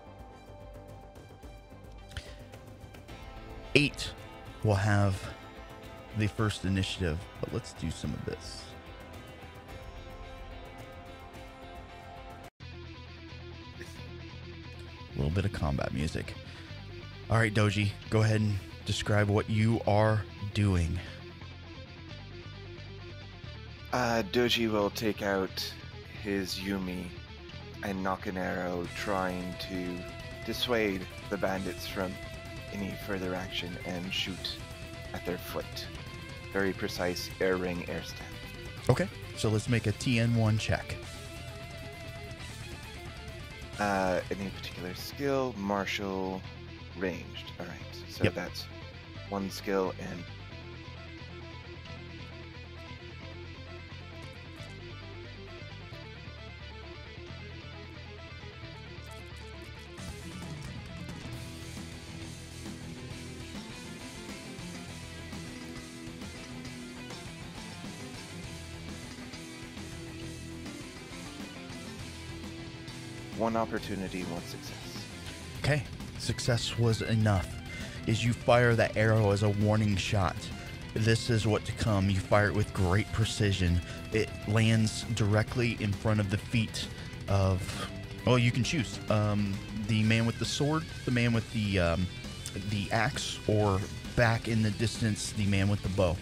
Speaker 1: 8 will have the first initiative, but let's do some of this. A little bit of combat music. All right, Doji, go ahead and describe what you are doing.
Speaker 2: Doji will take out his Yumi and knock an arrow, trying to dissuade the bandits from any further action and shoot at their foot. Very precise air ring, air stab.
Speaker 1: Okay, so let's make a TN1 check.
Speaker 2: Any particular skill, martial, ranged. All right, so
Speaker 1: Yep.
Speaker 2: that's one skill and one opportunity, one success.
Speaker 1: Okay, success was enough. As you fire that arrow as a warning shot, this is what to come. You fire it with great precision. It lands directly in front of the feet of, well, you can choose. The man with the sword, the man with the axe, or back in the distance, the man with the bow.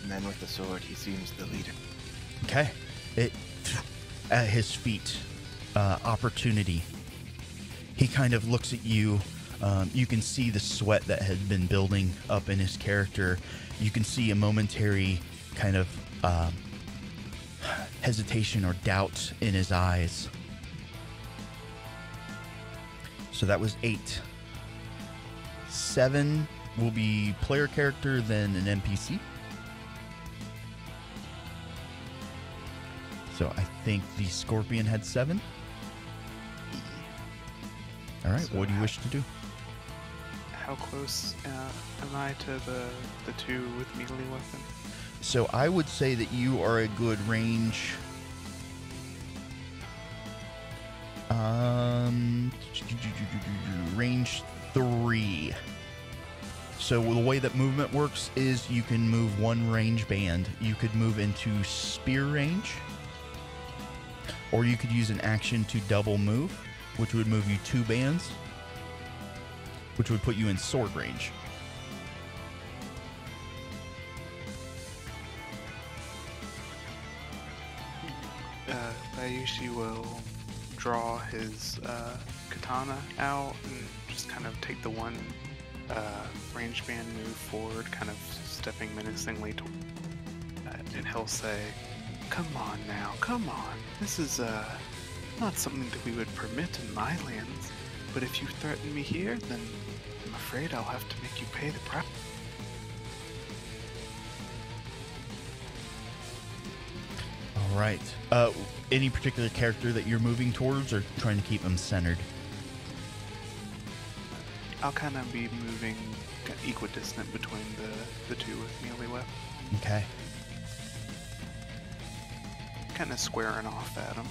Speaker 2: Man with the sword, he seems the leader.
Speaker 1: Okay. It at his feet, opportunity. He kind of looks at you. You can see the sweat that had been building up in his character. You can see a momentary kind of hesitation or doubt in his eyes. So that was 8. 7 will be player character, then an NPC. So I think the Scorpion had 7. All right,
Speaker 3: So
Speaker 1: what do you wish to do?
Speaker 3: How close am I to the two with melee weapon?
Speaker 1: So I would say that you are a good range. Range 3. So the way that movement works is you can move one range band. You could move into spear range, or you could use an action to double move, which would move you 2 bands, which would put you in sword range.
Speaker 3: Bayushi will draw his katana out and just kind of take the one range band move forward, kind of stepping menacingly to and he'll say, "Come on now, come on. This is not something that we would permit in my lands, but if you threaten me here, then I'm afraid I'll have to make you pay the price."
Speaker 1: All right. Any particular character that you're moving towards, or trying to keep them centered?
Speaker 3: I'll kind of be moving equidistant between the two with melee weapon,
Speaker 1: Okay.
Speaker 3: kind of squaring off at him.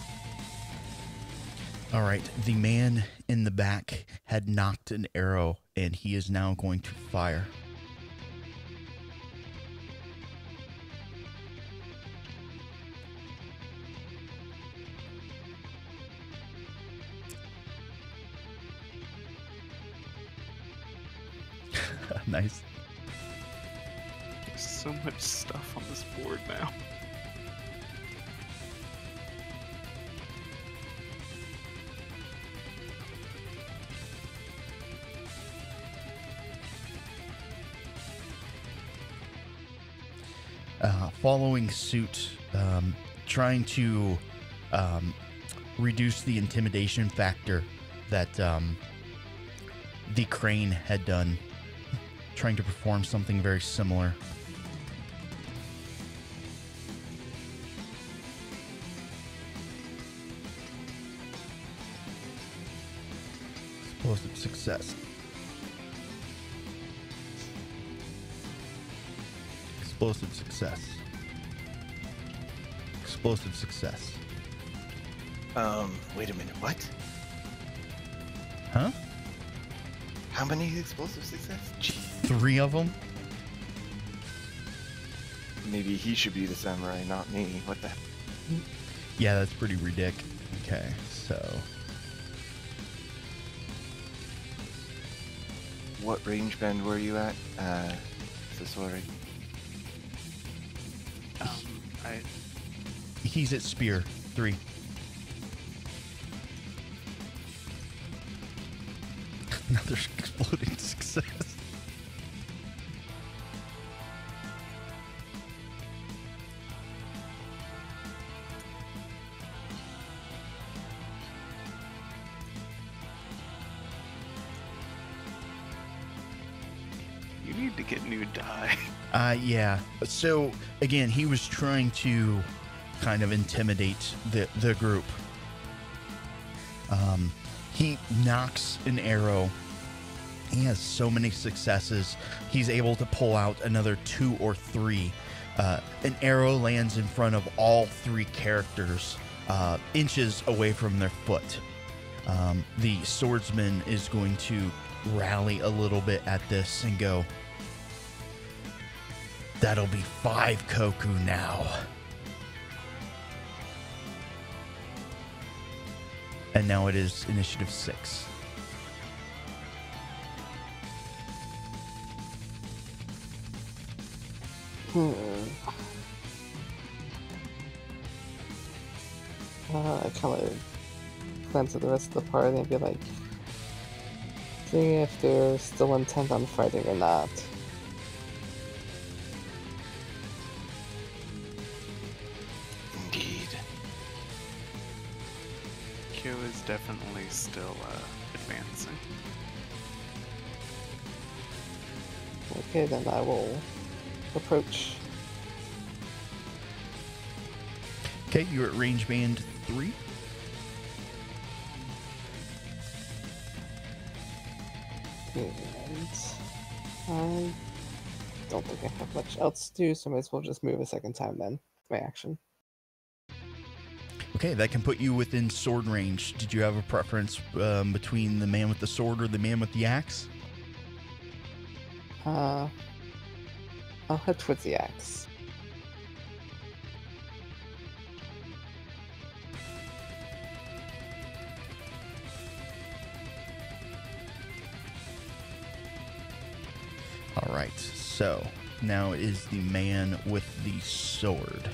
Speaker 1: All right. The man in the back had knocked an arrow, and he is now going to fire. Nice.
Speaker 3: There's so much stuff on this board now.
Speaker 1: Following suit, trying to reduce the intimidation factor that the crane had done, trying to perform something very similar. Explosive success. Explosive success. Explosive success.
Speaker 2: Wait a minute, what?
Speaker 1: Huh?
Speaker 2: How many explosive success? Gee,
Speaker 1: 3 of them?
Speaker 2: maybe he should be the samurai, not me. What the heck?
Speaker 1: Yeah, that's pretty ridiculous. Okay, so...
Speaker 2: What range band were you at? So sorry.
Speaker 1: He's at spear 3. Another exploding success.
Speaker 3: You need to get new dye.
Speaker 1: Yeah. So again, he was trying to kind of intimidate the group. He knocks an arrow. He has so many successes. He's able to pull out another 2 or 3. An arrow lands in front of all 3 characters, inches away from their foot. The swordsman is going to rally a little bit at this and go, "That'll be 5 Koku now." And now it is initiative 6.
Speaker 4: I kind of glance at the rest of the party and be like, seeing if they're still intent on fighting or not.
Speaker 2: Indeed.
Speaker 3: Q is definitely still advancing.
Speaker 4: Okay, then I will approach.
Speaker 1: Okay, you're at range band 3.
Speaker 4: And I don't think I have much else to do, so I might as well just move a second time then. My action.
Speaker 1: Okay, that can put you within sword range. Did you have a preference between the man with the sword or the man with the axe?
Speaker 4: I'll head towards the axe.
Speaker 1: All right, so now is the man with the sword.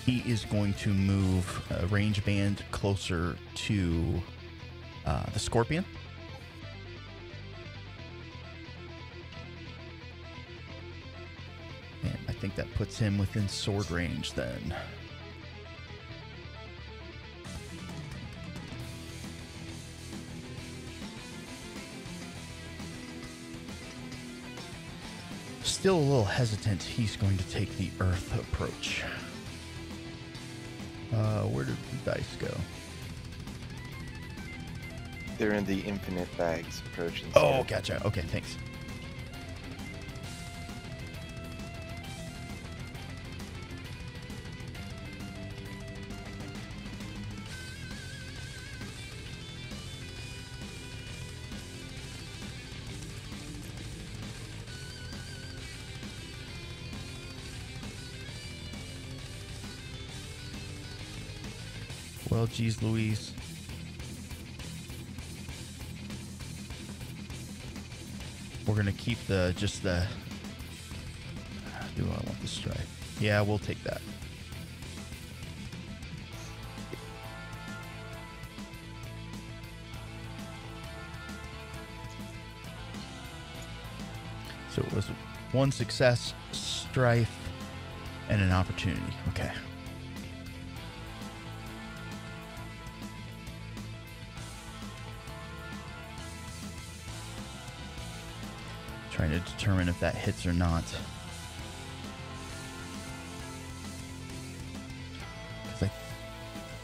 Speaker 1: He is going to move a range band closer to the scorpion. And I think that puts him within sword range then. Still a little hesitant, he's going to take the earth approach. Where did the dice go?
Speaker 2: They're in the infinite bags approach.
Speaker 1: Oh, gotcha. Okay, thanks. Well, geez Louise. We're gonna keep just the. Do I want the strife? Yeah, we'll take that. So it was 1 success, strife, and an opportunity. Okay. Trying to determine if that hits or not. Because I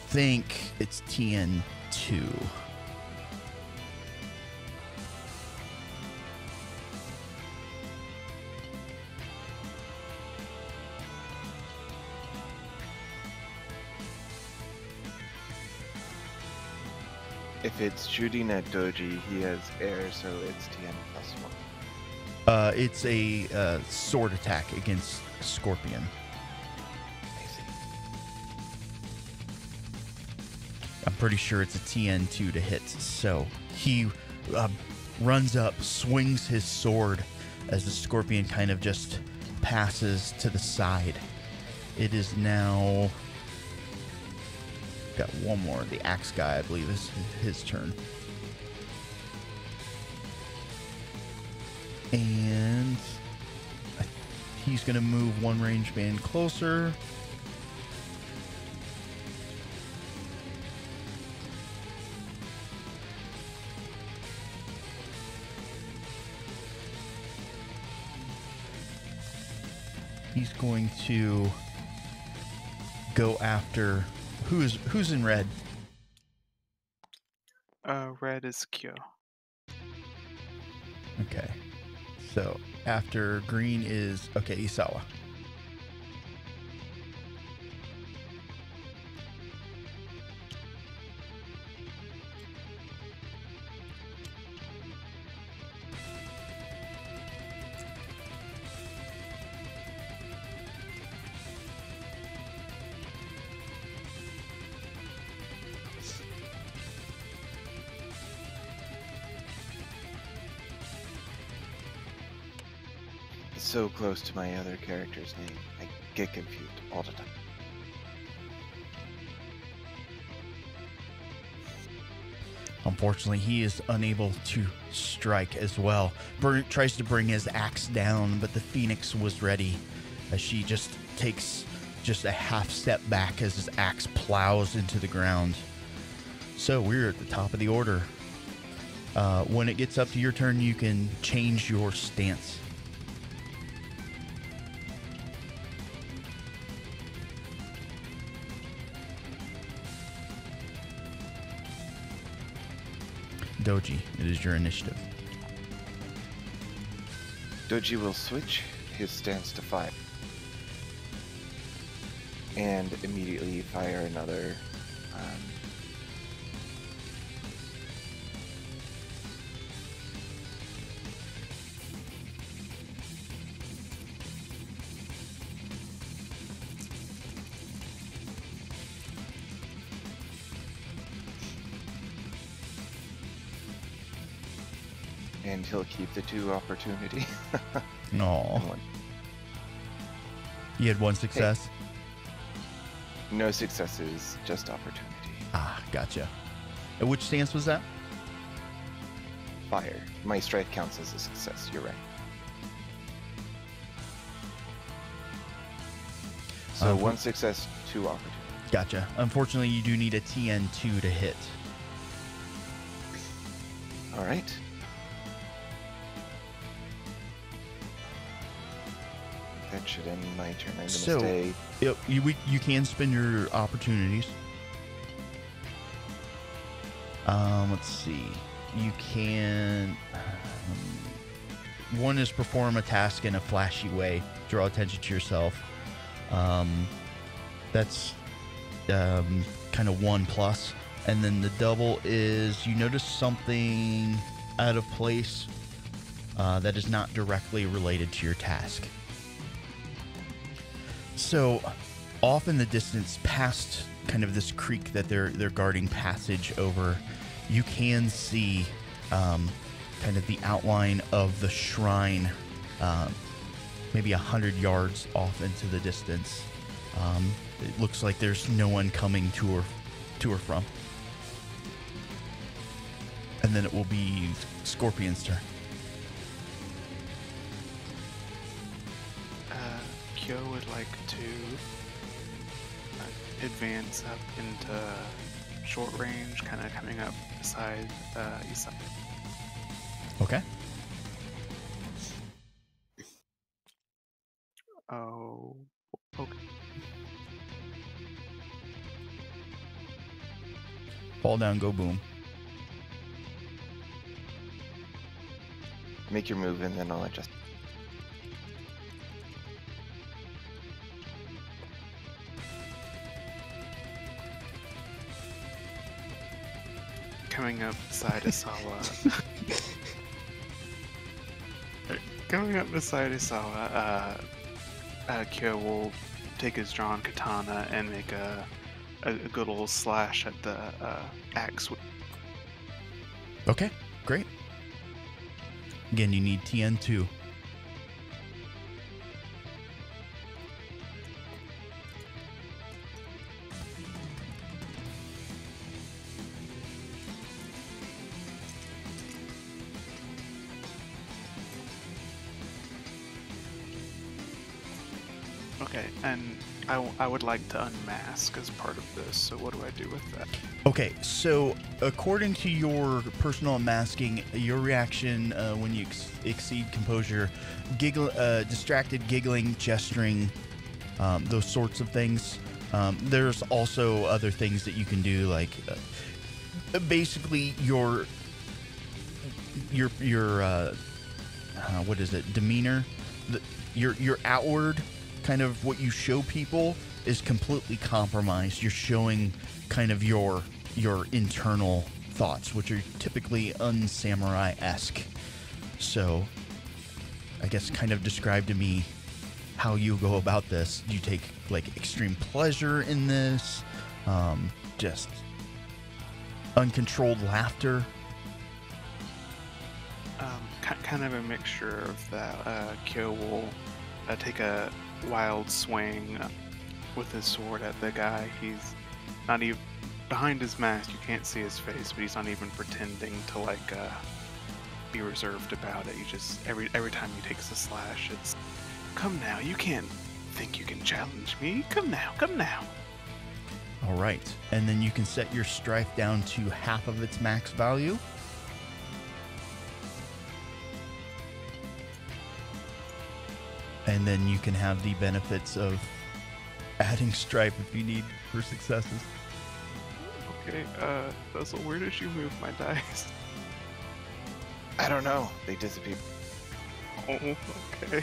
Speaker 1: think it's TN2.
Speaker 2: If it's shooting at Doji, he has air, so it's TN +1.
Speaker 1: It's a sword attack against Scorpion.
Speaker 2: I see.
Speaker 1: I'm pretty sure it's a TN2 to hit. So he runs up, swings his sword as the Scorpion kind of just passes to the side. It is now... Got one more. The axe guy, I believe, is his turn. And he's going to move one range band closer. He's going to go after... Who's in red?
Speaker 3: Red is Kyo.
Speaker 1: Okay. So after green is... Okay, Isawa.
Speaker 2: So close to my other character's name, I get confused all the time.
Speaker 1: Unfortunately, he is unable to strike as well. Bert tries to bring his axe down, but the Phoenix was ready as she just takes just a half step back as his axe plows into the ground. So we're at the top of the order. When it gets up to your turn, you can change your stance. Doji, it is your initiative.
Speaker 2: Doji will switch his stance to fire. And immediately fire another and he'll keep the 2 opportunity.
Speaker 1: No. You had one success?
Speaker 2: No successes, just opportunity.
Speaker 1: Ah, gotcha. And which stance was that?
Speaker 2: Fire. My strike counts as a success, you're right. So 1 success, 2 opportunity.
Speaker 1: Gotcha. Unfortunately, you do need a TN2 to hit.
Speaker 2: Alright. That should end my turn. I'm going to stay.
Speaker 1: You can spend your opportunities. Let's see. You can... one is perform a task in a flashy way. Draw attention to yourself. That's kind of 1+. And then the double is you notice something out of place that is not directly related to your task. So, off in the distance, past kind of this creek that they're guarding passage over, you can see kind of the outline of the shrine, maybe 100 yards off into the distance. It looks like there's no one coming to or from. And then it will be Scorpion's turn.
Speaker 3: Kyo would like to advance up into short range, kind of coming up beside Isa.
Speaker 1: Okay.
Speaker 3: Oh, okay.
Speaker 1: Fall down, go boom.
Speaker 2: Make your move and then I'll adjust.
Speaker 3: Coming up beside Isawa. Coming up beside Isawa, Kyo will take his drawn katana and make a good old slash at the axe.
Speaker 1: Okay, great. Again, you need TN2.
Speaker 3: Okay, and I would like to unmask as part of this, so what do I do with that?
Speaker 1: Okay, so according to your personal unmasking, your reaction when you exceed composure, distracted, giggling, gesturing, those sorts of things. There's also other things that you can do, like basically your what is it? Demeanor, your outward kind of what you show people is completely compromised. You're showing kind of your internal thoughts, which are typically unsamurai-esque. So, I guess kind of describe to me how you go about this. Do you take like extreme pleasure in this? Just uncontrolled laughter?
Speaker 3: Kind of a mixture of that. Kyo will take a wild swing with his sword at the guy. He's not even behind his mask. You can't see his face, but he's not even pretending to like be reserved about it. You just every time he takes a slash, it's come now. You can't think you can challenge me. Come now.
Speaker 1: All right, and then you can set your strife down to half of its max value. And then you can have the benefits of adding strife if you need for successes.
Speaker 3: Okay, Fuzzle, where did you move my dice?
Speaker 2: I don't know. They disappeared.
Speaker 3: Oh, okay.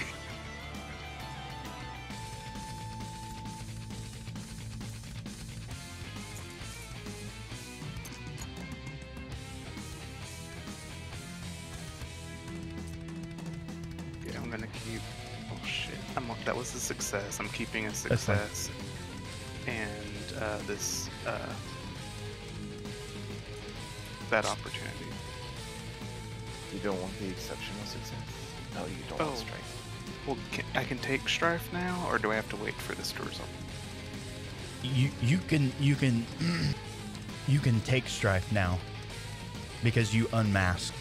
Speaker 3: Okay, I'm gonna keep. Oh shit! That was a success. I'm keeping a success, and this that opportunity.
Speaker 2: You don't want the exceptional success? No, you don't want strife.
Speaker 3: Well, I can take strife now, or do I have to wait for this to resolve?
Speaker 1: You can you can take strife now because you unmasked.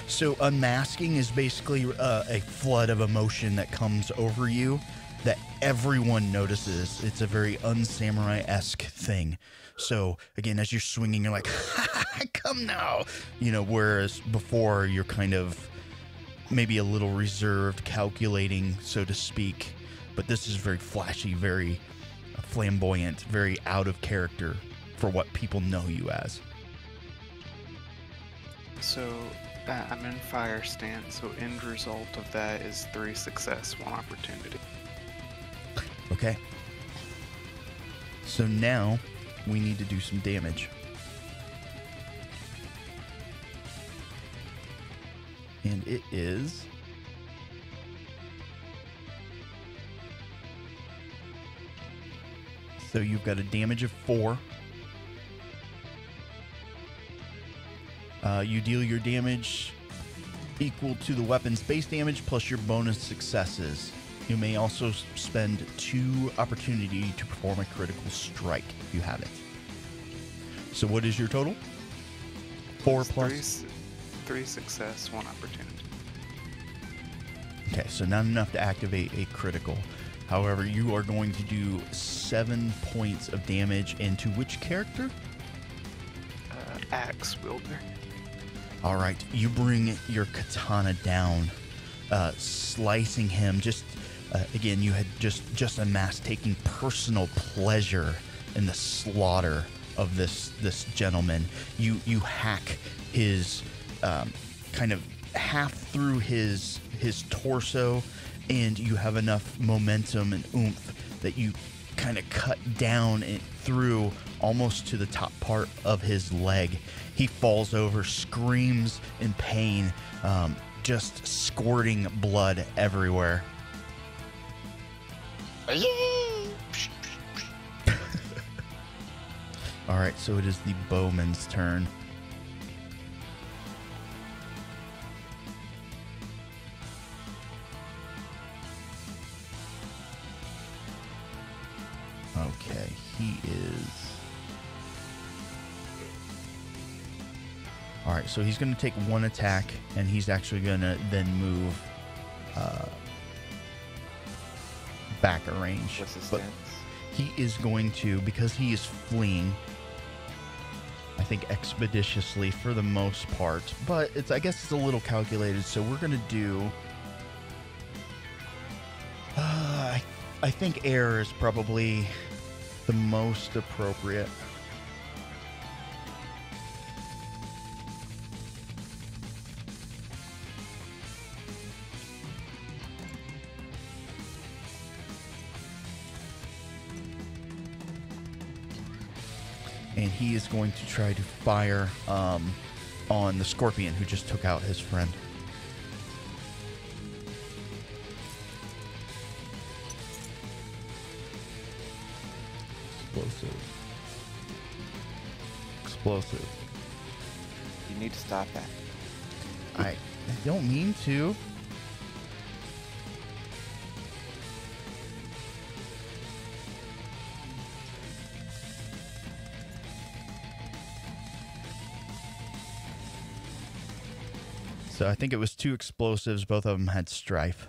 Speaker 1: So unmasking is basically a flood of emotion that comes over you that everyone notices. It's a very unsamurai-esque thing. So again, as you're swinging, you're like, come now, whereas before you're kind of maybe a little reserved, calculating, so to speak. But this is very flashy, very flamboyant, very out of character for what people know you as.
Speaker 3: So I'm in fire stance, so end result of that is 3 success, 1 opportunity.
Speaker 1: Okay. So now we need to do some damage. And it is... So you've got a damage of 4. You deal your damage equal to the weapon's base damage plus your bonus successes. You may also spend 2 opportunity to perform a critical strike if you have it. So what is your total? 4 plus...
Speaker 3: 3 success, 1 opportunity.
Speaker 1: Okay, so not enough to activate a critical. However, you are going to do 7 points of damage into which character?
Speaker 3: Axe wielder.
Speaker 1: All right, you bring your katana down, slicing him just Again, you had just amassed taking personal pleasure in the slaughter of this gentleman. You hack his kind of half through his torso, and you have enough momentum and oomph that you kind of cut down and through almost to the top part of his leg. He falls over, screams in pain, just squirting blood everywhere. All right, so it is the bowman's turn. Okay, he is... All right, so he's going to take one attack, and he's actually going to then move back a range.
Speaker 2: What's his
Speaker 1: But
Speaker 2: stance?
Speaker 1: he is going to, because he is fleeing, I think expeditiously for the most part, but I guess it's a little calculated, so we're going to do... I think air is probably the most appropriate. And he is going to try to fire on the scorpion who just took out his friend. Explosive.
Speaker 2: You need to stop that.
Speaker 1: I don't mean to. So I think it was 2 explosives. Both of them had strife.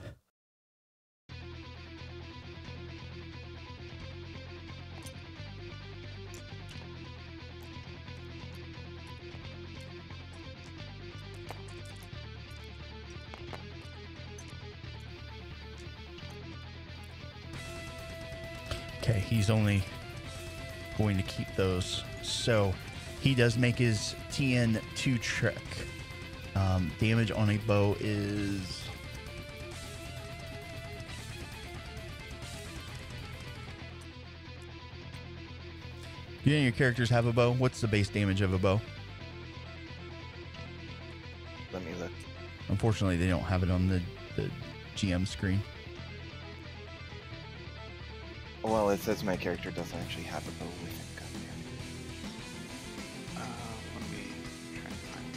Speaker 1: Okay, he's only going to keep those. So he does make his TN2 trick. Damage on a bow is... Do any of your characters have a bow? What's the base damage of a bow?
Speaker 2: Let me look.
Speaker 1: Unfortunately, they don't have it on the GM screen.
Speaker 2: Well, it says my character doesn't actually have a bow with him. Goddamn.
Speaker 3: Let me try and find it.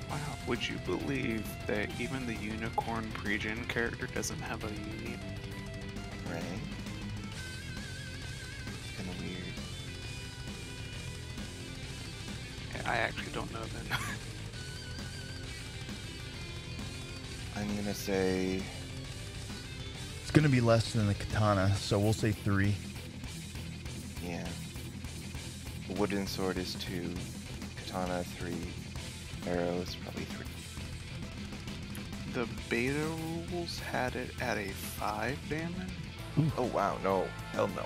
Speaker 3: Wow, would you believe that even the unicorn pre-gen character doesn't have a unique?
Speaker 2: Right? Kind of weird.
Speaker 3: Yeah, I actually don't know then.
Speaker 2: I'm gonna say
Speaker 1: It's going to be less than the katana, so we'll say 3.
Speaker 2: yeah. Wooden sword is 2. Katana 3. Arrows probably 3.
Speaker 3: The beta rules had it at a 5 damage.
Speaker 2: Oh wow, no. Hell no.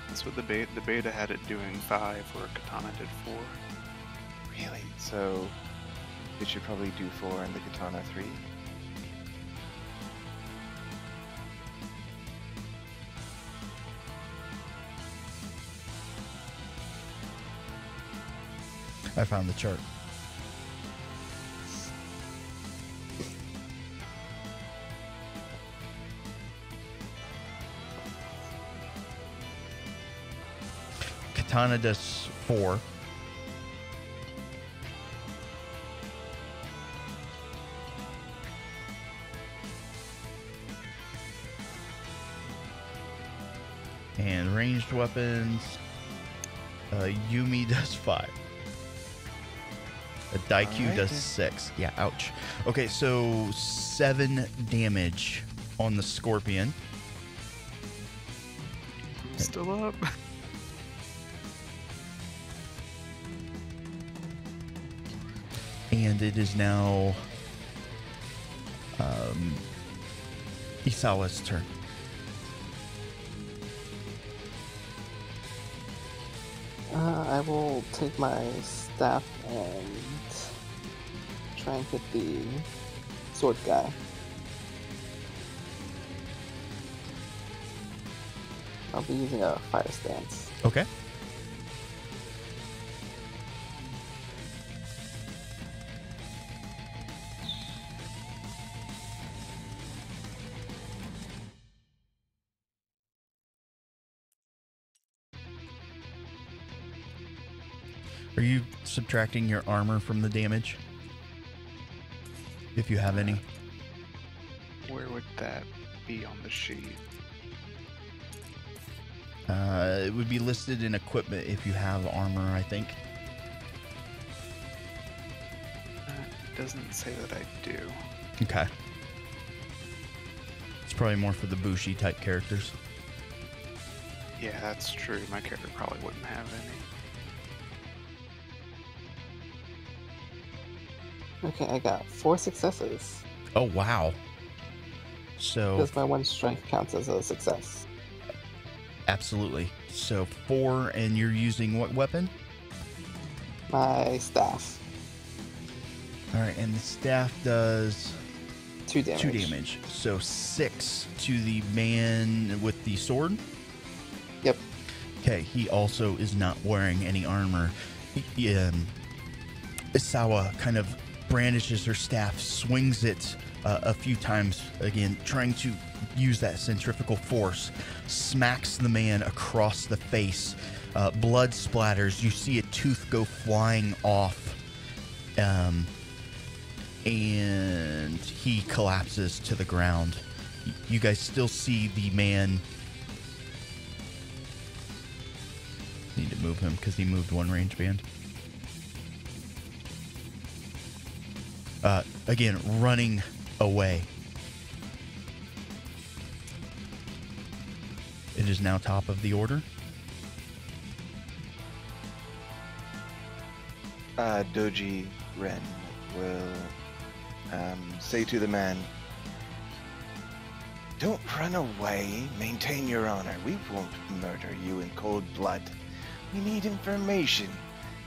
Speaker 3: That's what the beta had it doing 5, where katana did 4.
Speaker 2: Really? So it should probably do 4 and the katana 3.
Speaker 1: I found the chart. Katana does 4. And ranged weapons, Yumi does 5. IQ
Speaker 2: Alright
Speaker 1: does
Speaker 2: then.
Speaker 1: 6. Yeah, ouch. Okay, so 7 damage on the scorpion.
Speaker 3: I'm still up.
Speaker 1: And it is now Isawa's turn.
Speaker 4: I will take my staff and try and hit the sword guy. I'll be using a fire stance.
Speaker 1: Okay. Are you subtracting your armor from the damage? If you have any.
Speaker 3: Where would that be on the sheet?
Speaker 1: It would be listed in equipment if you have armor, I think.
Speaker 3: It doesn't say that I do.
Speaker 1: Okay. It's probably more for the Bushi type characters.
Speaker 3: Yeah, that's true. My character probably wouldn't have any.
Speaker 4: Okay, I got 4 successes.
Speaker 1: Oh, wow. So,
Speaker 4: Because my 1 strength counts as a success.
Speaker 1: absolutely. So 4, and you're using what weapon?
Speaker 4: My staff,
Speaker 1: All right, and the staff does
Speaker 4: 2 damage.
Speaker 1: 2 damage. So 6 to the man with the sword.
Speaker 4: Yep.
Speaker 1: Okay, he also is not wearing any armor. Isawa kind of brandishes her staff, swings it a few times, again, trying to use that centrifugal force, smacks the man across the face. Blood splatters. You see a tooth go flying off. And he collapses to the ground. You guys still see the man. Need to move him because he moved 1 range band. Again, running away. It is now top of the order.
Speaker 2: Doji Ren will say to the man, "Don't run away. Maintain your honor. We won't murder you in cold blood. We need information.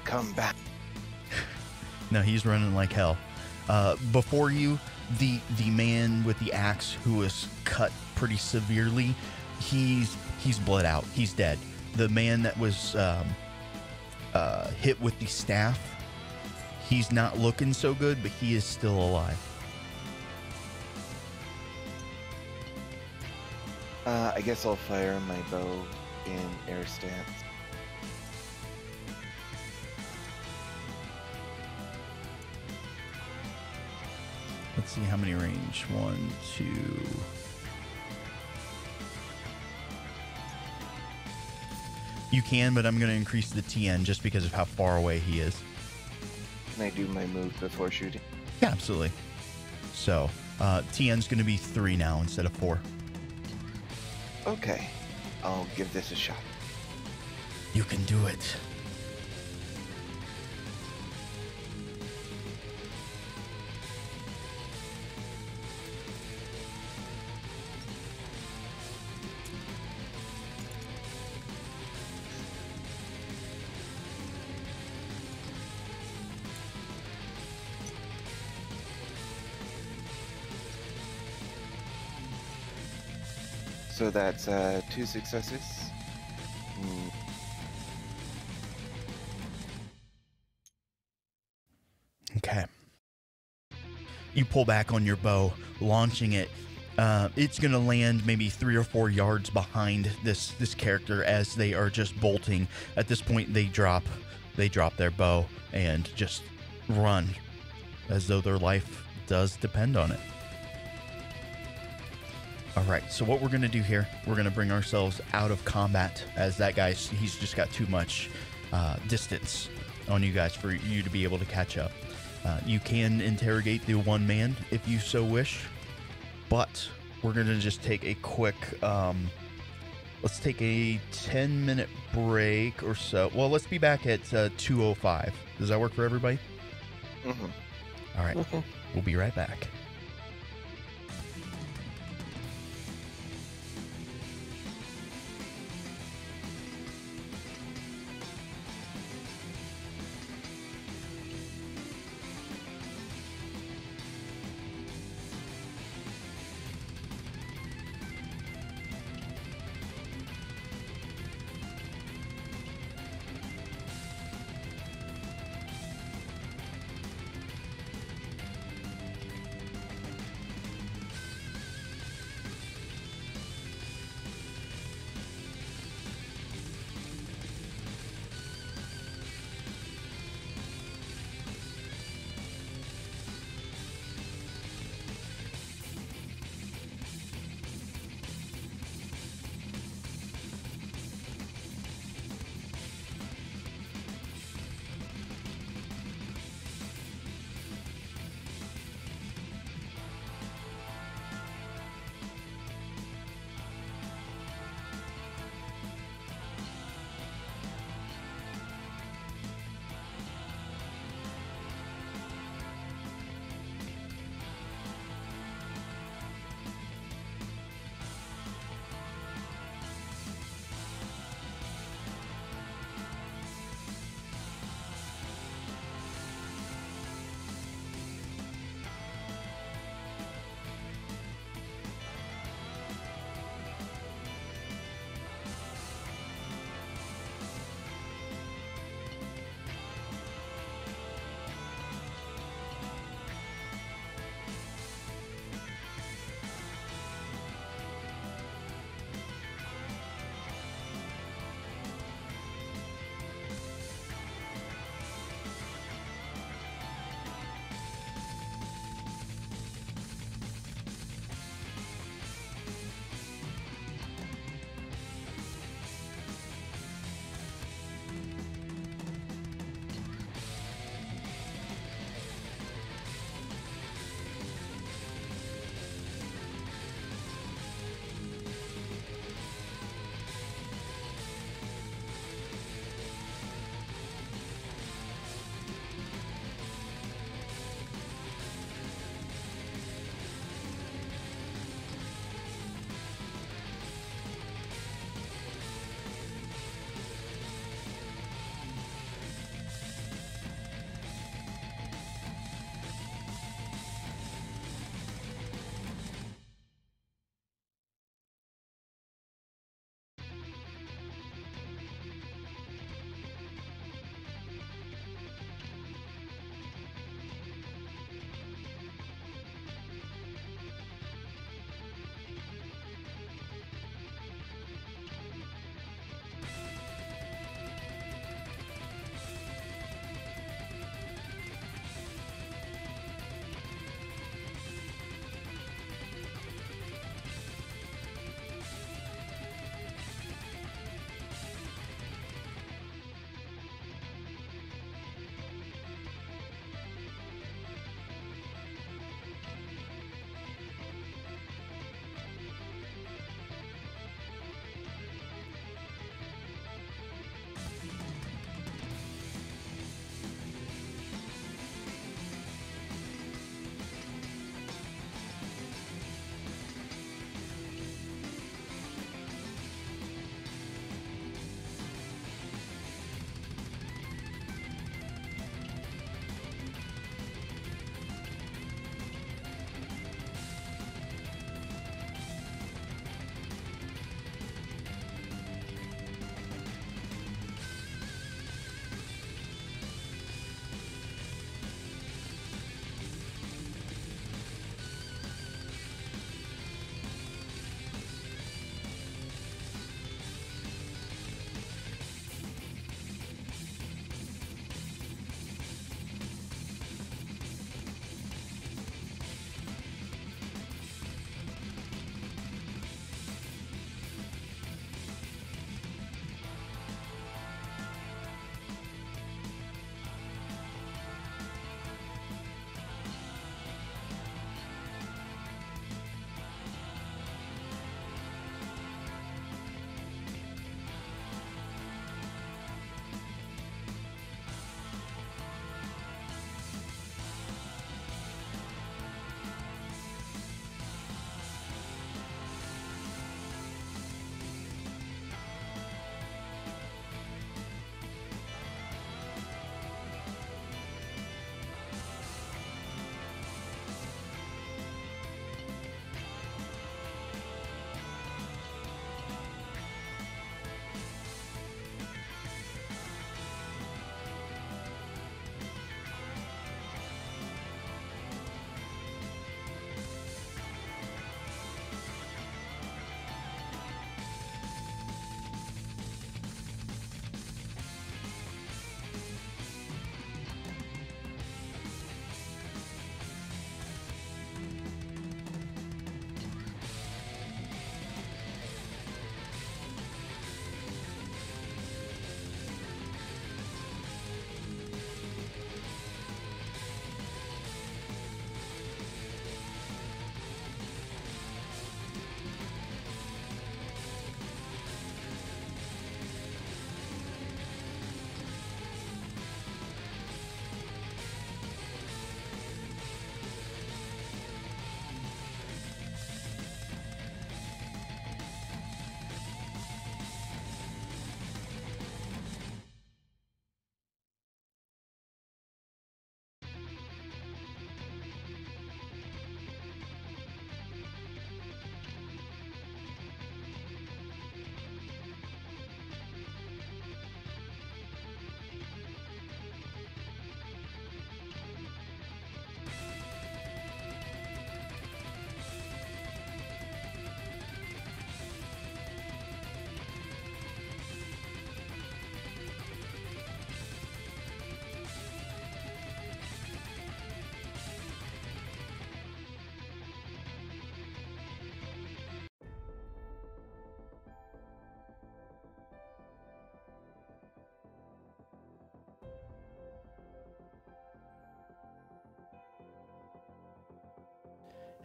Speaker 2: Come back."
Speaker 1: No, he's running like hell. Before you, the man with the axe who was cut pretty severely, he's bled out. He's dead. The man that was hit with the staff, he's not looking so good, but he is still alive.
Speaker 2: I guess I'll fire my bow in air stance.
Speaker 1: Let's see how many range. 1, 2. You can, but I'm going to increase the TN just because of how far away he is.
Speaker 2: Can I do my move before shooting?
Speaker 1: Yeah, absolutely. So, TN's going to be 3 now instead of 4.
Speaker 2: Okay, I'll give this a shot.
Speaker 1: You can do it.
Speaker 2: So that's 2 successes.
Speaker 1: Okay. You pull back on your bow, launching it. It's going to land maybe 3 or 4 yards behind this character as they are just bolting. At this point, they drop their bow and just run as though their life does depend on it. All right, so what we're going to do here, we're going to bring ourselves out of combat as that guy, he's just got too much distance on you guys for you to be able to catch up. You can interrogate the one man if you so wish, but we're going to just take a quick, let's take a 10-minute break or so. Well, let's be back at 2:05. Does that work for everybody?
Speaker 2: Mm-hmm.
Speaker 1: All right.
Speaker 4: Okay.
Speaker 1: We'll be right back.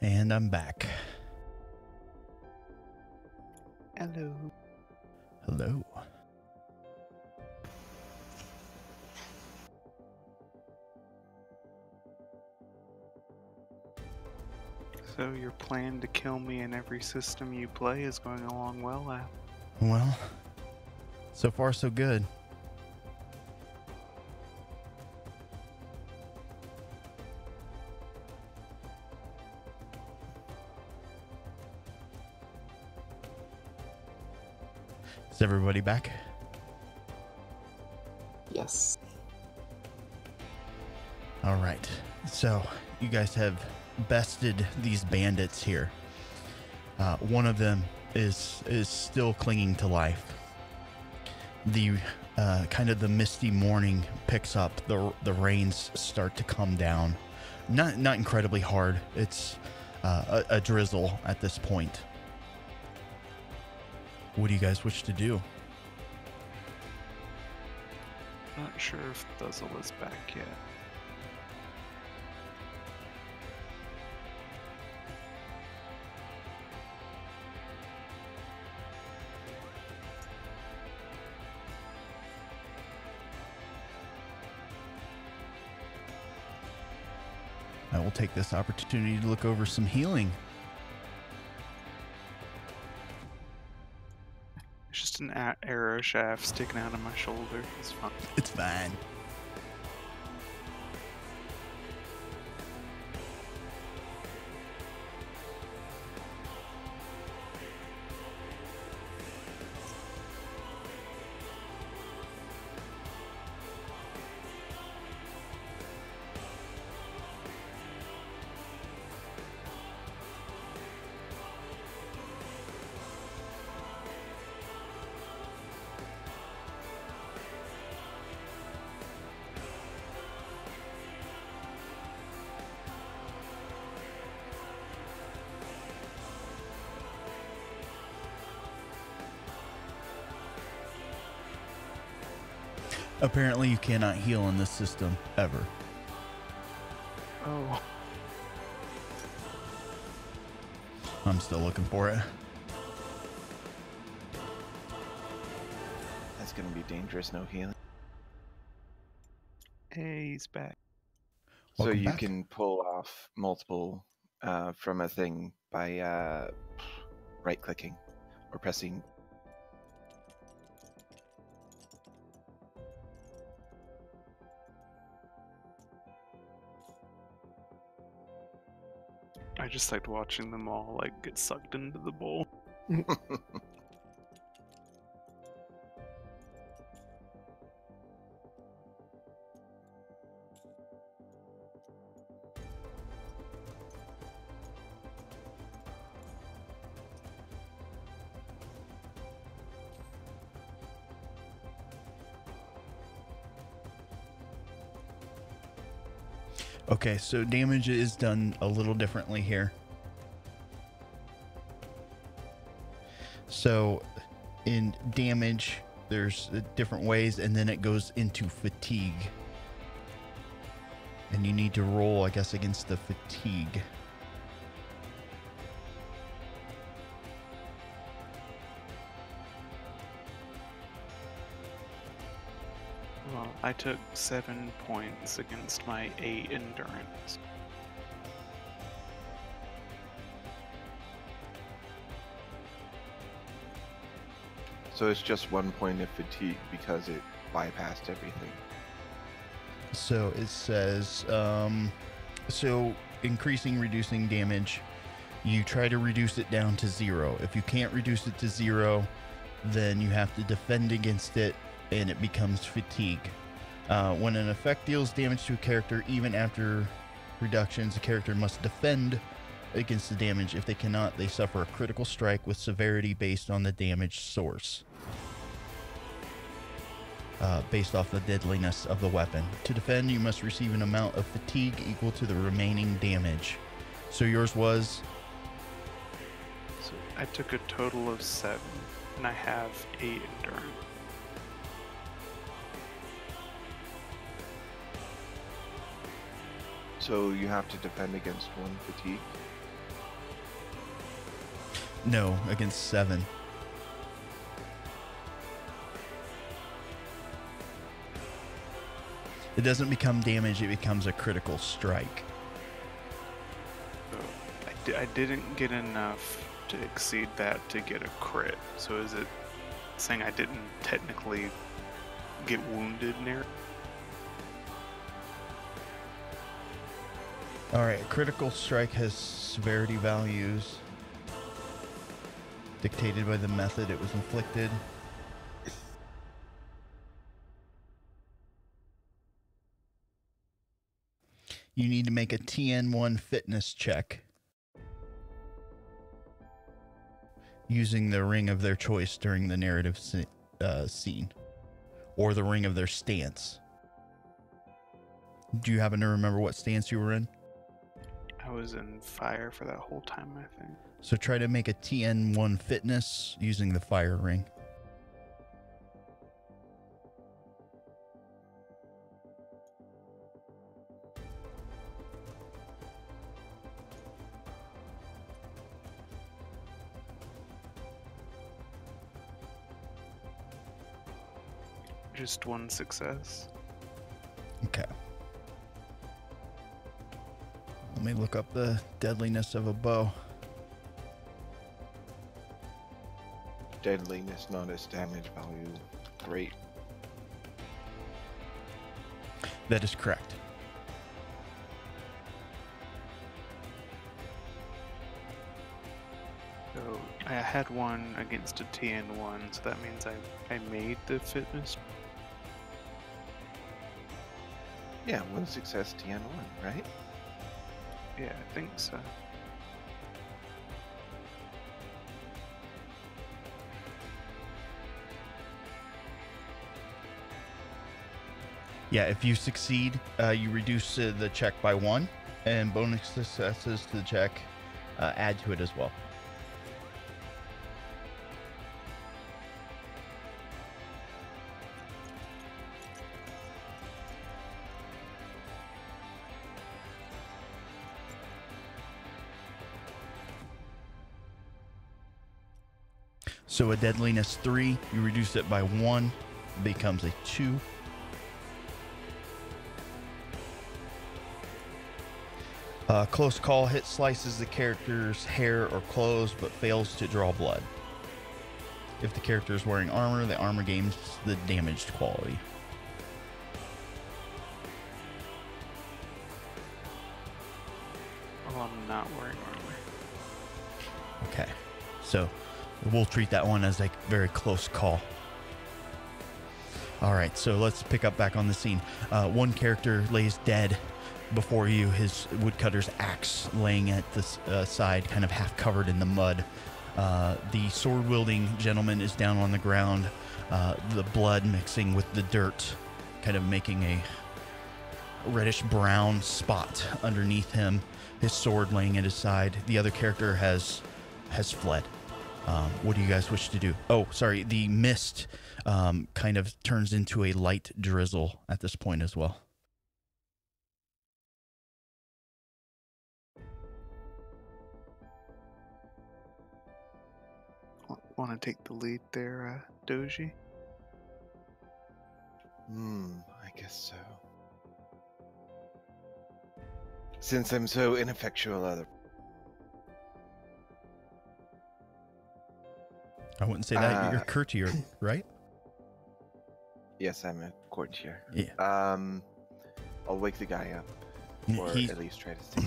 Speaker 1: And I'm back.
Speaker 3: Hello.
Speaker 1: Hello.
Speaker 3: So your plan to kill me in every system you play is going along well, Al?
Speaker 1: Well, so far so good. Is everybody back?
Speaker 4: Yes.
Speaker 1: All right. So you guys have bested these bandits here. One of them is still clinging to life. The kind of the misty morning picks up. The rains start to come down. Not incredibly hard. It's a drizzle at this point. What do you guys wish to do?
Speaker 3: Not sure if Thuzzle is back yet.
Speaker 1: I will take this opportunity to look over some healing.
Speaker 3: It's just an arrow shaft sticking out of my shoulder. It's fine.
Speaker 1: It's fine. Apparently you cannot heal in this system, ever.
Speaker 3: Oh.
Speaker 1: I'm still looking for it.
Speaker 2: That's going to be dangerous, no healing.
Speaker 3: Hey, he's back.
Speaker 2: So
Speaker 1: Welcome
Speaker 2: you
Speaker 1: back.
Speaker 2: can pull off multiple from a thing by right-clicking or pressing.
Speaker 3: I just liked watching them all like get sucked into the bowl.
Speaker 1: Okay, so damage is done a little differently here. So in damage, there's different ways, and then it goes into fatigue. And you need to roll, I guess, against the fatigue.
Speaker 3: Well, I took 7 points against my 8 endurance.
Speaker 2: So it's just 1 point of fatigue because it bypassed everything.
Speaker 1: So it says, so increasing, reducing damage, you try to reduce it down to 0. If you can't reduce it to 0, then you have to defend against it, and it becomes fatigue. When an effect deals damage to a character, even after reductions, the character must defend against the damage. If they cannot, they suffer a critical strike with severity based on the damage source. Based off the deadliness of the weapon. To defend, you must receive an amount of fatigue equal to the remaining damage. So yours was?
Speaker 3: So I took a total of 7, and I have 8 endurance.
Speaker 2: So you have to defend against 1 fatigue.
Speaker 1: No, against 7. It doesn't become damage, it becomes a critical strike.
Speaker 3: So I didn't get enough to exceed that to get a crit. So is it saying I didn't technically get wounded near?
Speaker 1: Alright, a critical strike has severity values dictated by the method it was inflicted. You need to make a TN1 fitness check using the ring of their choice during the narrative scene, or the ring of their stance. Do you happen to remember what stance you were in?
Speaker 3: I was in fire for that whole time, I think.
Speaker 1: So try to make a TN1 fitness using the fire ring.
Speaker 3: Just one success.
Speaker 1: Okay. Let me look up the deadliness of a bow.
Speaker 2: Deadliness, not its damage value. Great.
Speaker 1: That is correct.
Speaker 3: So I had one against a TN1, so that means I made the fitness.
Speaker 2: Yeah, one success TN1, right?
Speaker 3: Yeah, I think so.
Speaker 1: Yeah, if you succeed, you reduce the check by 1, and bonus successes to the check add to it as well. So a deadliness 3, you reduce it by 1, becomes a 2. Close call hit slices the character's hair or clothes, but fails to draw blood. If the character is wearing armor, the armor gains the damaged quality.
Speaker 3: Well, I'm not wearing armor.
Speaker 1: Okay, so we'll treat that one as a very close call. All right, so let's pick up back on the scene. One character lays dead before you, his woodcutter's axe laying at the side, kind of half covered in the mud. The sword-wielding gentleman is down on the ground, the blood mixing with the dirt, kind of making a reddish-brown spot underneath him, his sword laying at his side. The other character has fled. What do you guys wish to do? Oh, sorry, the mist kind of turns into a light drizzle at this point as well.
Speaker 3: Want to take the lead there, Doji?
Speaker 2: I guess so. Since I'm so ineffectual,
Speaker 1: I wouldn't say that. You're courtier, right?
Speaker 2: Yes, I'm a courtier.
Speaker 1: Yeah.
Speaker 2: I'll wake the guy up, or at least try to stay.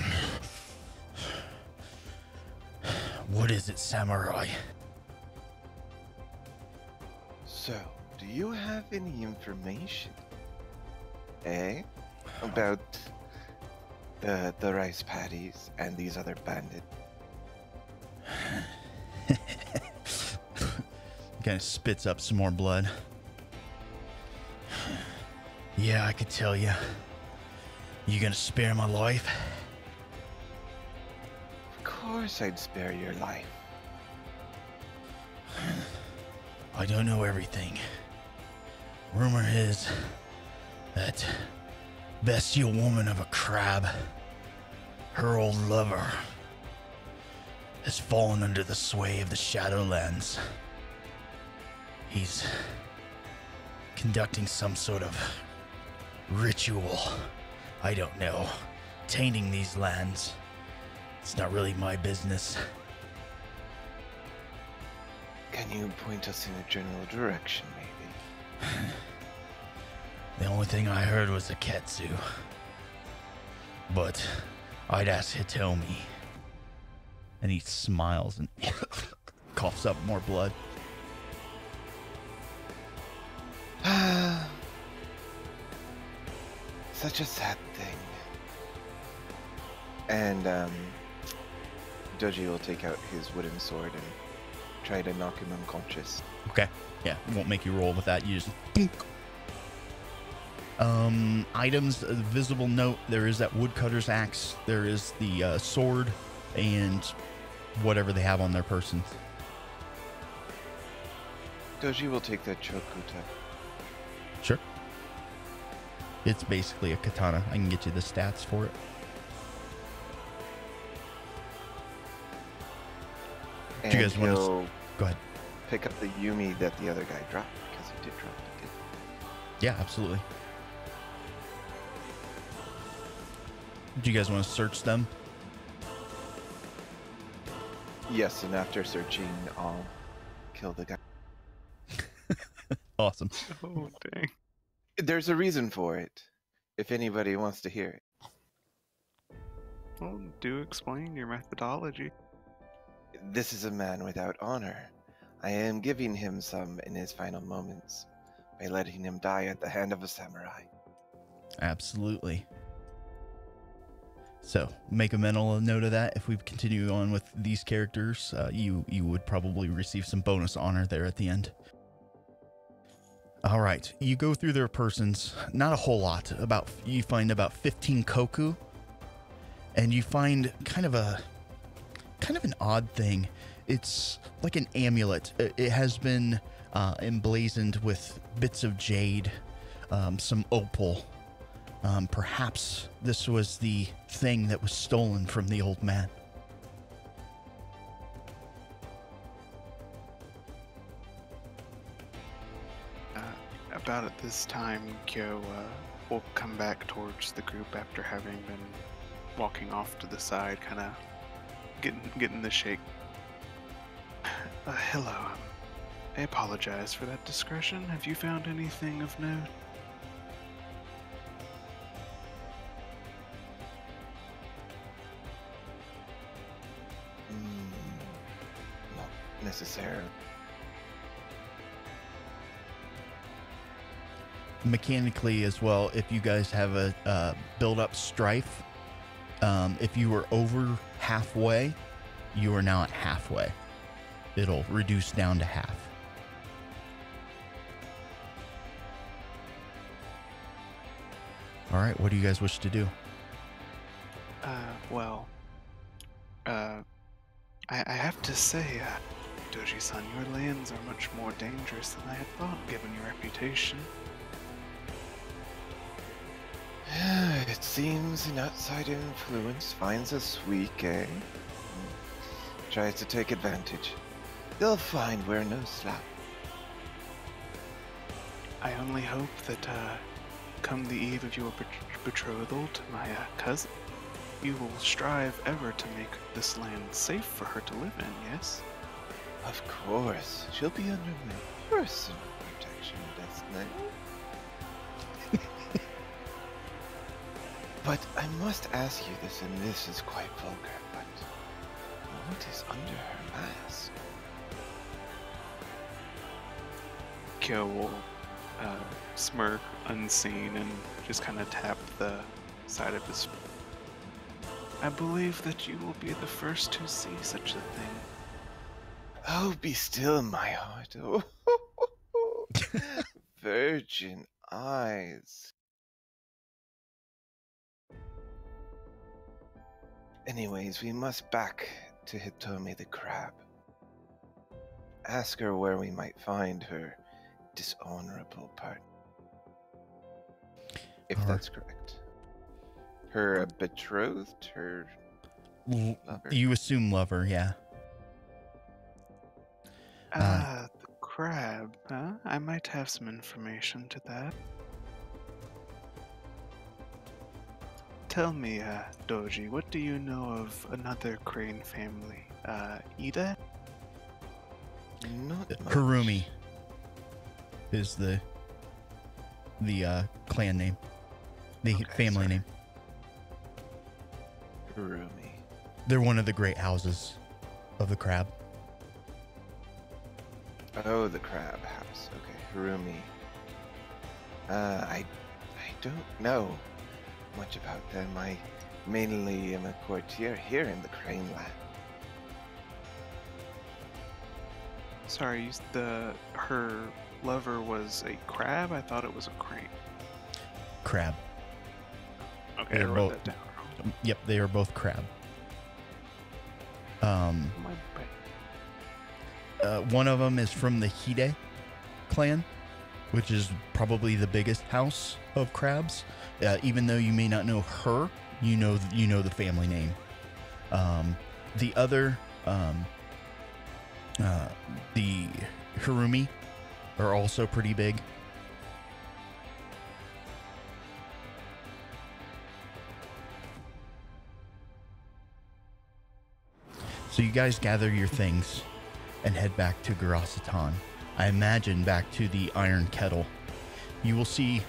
Speaker 1: What is it, samurai?
Speaker 2: So, do you have any information, about the rice paddies and these other bandits?
Speaker 1: Kind of spits up some more blood. Yeah, I could tell you. You gonna spare my life?
Speaker 2: Of course I'd spare your life.
Speaker 1: I don't know everything. Rumor is that bestial woman of a crab, her old lover, has fallen under the sway of the Shadowlands. He's conducting some sort of ritual. I don't know. Tainting these lands. It's not really my business.
Speaker 2: Can you point us in a general direction, maybe?
Speaker 1: The only thing I heard was a Ketsu. But I'd ask Hitomi. And he smiles and coughs up more blood.
Speaker 2: Such a sad thing. And Doji will take out his wooden sword and try to knock him unconscious.
Speaker 1: Okay. Yeah, it won't make you roll with that. You just... items, visible note, there is that woodcutter's axe, there is the sword, and whatever they have on their persons.
Speaker 2: Doji will take the chokuta.
Speaker 1: Sure. It's basically a katana. I can get you the stats for it.
Speaker 2: And
Speaker 1: Do you guys want to...
Speaker 2: he'll
Speaker 1: Go ahead.
Speaker 2: pick up the Yumi that the other guy dropped, because he did drop it, didn't
Speaker 1: Yeah, absolutely. Do you guys want to search them?
Speaker 2: he? Yes, and after searching, I'll kill the guy.
Speaker 1: Awesome.
Speaker 3: Oh, dang.
Speaker 2: There's a reason for it, if anybody wants to hear it.
Speaker 3: Well, do explain your methodology.
Speaker 2: This is a man without honor. I am giving him some in his final moments by letting him die at the hand of a samurai.
Speaker 1: Absolutely. So, make a mental note of that. If we continue on with these characters, you would probably receive some bonus honor there at the end. All right, you go through their persons, not a whole lot. You find about 15 koku, and you find kind of an odd thing. It's like an amulet. It has been emblazoned with bits of jade, some opal. Perhaps this was the thing that was stolen from the old man.
Speaker 3: About at this time, Kyo will come back towards the group after having been walking off to the side, kind of getting the shake. Hello. I apologize for that discretion. Have you found anything of note?
Speaker 2: Not necessarily.
Speaker 1: Mechanically as well, if you guys have a build-up strife, if you were over halfway, you are now at halfway. It'll reduce down to half. All right, what do you guys wish to do?
Speaker 3: I have to say, Doji-san, your lands are much more dangerous than I had thought, given your reputation.
Speaker 2: It seems an outside influence finds us weak, eh? Tries to take advantage. They'll find we're no slouch.
Speaker 3: I only hope that, come the eve of your betrothal to my cousin, you will strive ever to make this land safe for her to live in, yes?
Speaker 2: Of course. She'll be under my personal protection, Destiny. But I must ask you this, and this is quite vulgar, but what is under her mask?
Speaker 3: Kyo will smirk unseen and just kind of tap the side of his. I believe that you will be the first to see such a thing.
Speaker 2: Oh, be still, my heart. Oh, virgin eyes. Anyways, we must back to Hitomi the crab. Ask her where we might find her dishonorable partner. If
Speaker 1: Alright.
Speaker 2: that's correct. Her betrothed? Her lover?
Speaker 1: You assume lover, yeah.
Speaker 3: The crab, huh? I might have some information to that. Tell me, Doji, what do you know of another crane family? Ida?
Speaker 2: Not much.
Speaker 1: Harumi is the clan name, the
Speaker 3: Okay,
Speaker 1: family
Speaker 3: sorry.
Speaker 1: name.
Speaker 2: Harumi.
Speaker 1: They're one of the great houses of the crab.
Speaker 2: Oh, the crab house. Okay, Harumi. I don't know much about them. I mainly am a courtier here in the Crane Land.
Speaker 3: Sorry, her lover was a crab? I thought it was a crane.
Speaker 1: Crab.
Speaker 3: Okay, I
Speaker 1: They're
Speaker 3: wrote
Speaker 1: both-
Speaker 3: that down.
Speaker 1: Yep, they are both crab.
Speaker 3: My bad.
Speaker 1: One of them is from the Hide clan, which is probably the biggest house of crabs. Even though you may not know her, you know the family name. The other, the Harumi, are also pretty big. So you guys gather your things and head back to Garasitan. I imagine back to the Iron Kettle. You will see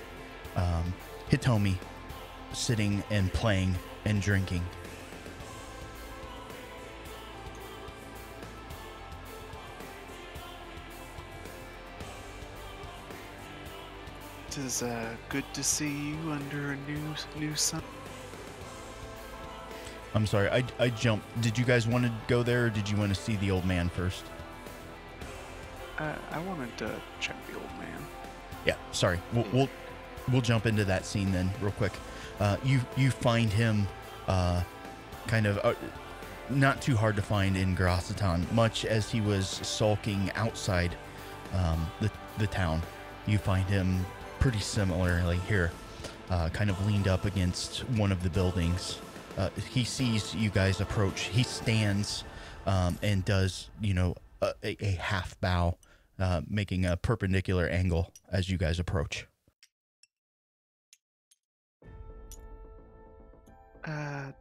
Speaker 1: Hitomi sitting and playing and drinking.
Speaker 3: It is good to see you under a new sun.
Speaker 1: I'm sorry, I jumped. Did you guys want to go there, or did you want to see the old man first?
Speaker 3: I wanted to check the old man.
Speaker 1: Yeah, sorry. We'll jump into that scene then, real quick. You find him, kind of not too hard to find in Garasitan, much as he was sulking outside the town. You find him pretty similarly here, kind of leaned up against one of the buildings. He sees you guys approach. He stands and does, a half bow, making a perpendicular angle as you guys approach.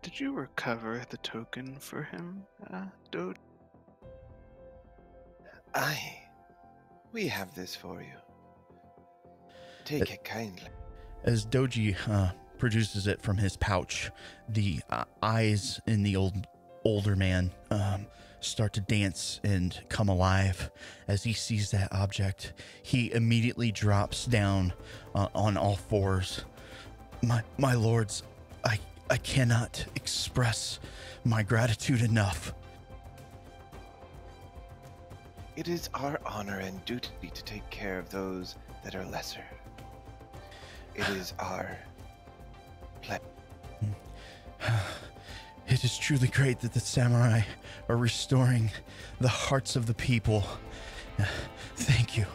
Speaker 3: Did you recover the token for him, Dode?
Speaker 2: Aye, we have this for you. Take it kindly.
Speaker 1: As Doji produces it from his pouch, the eyes in the older man start to dance and come alive. As he sees that object, he immediately drops down on all fours. My lords, I cannot express my gratitude enough.
Speaker 2: It is our honor and duty to take care of those that are lesser. It is our pleasure.
Speaker 1: It is truly great that the samurai are restoring the hearts of the people. Thank you.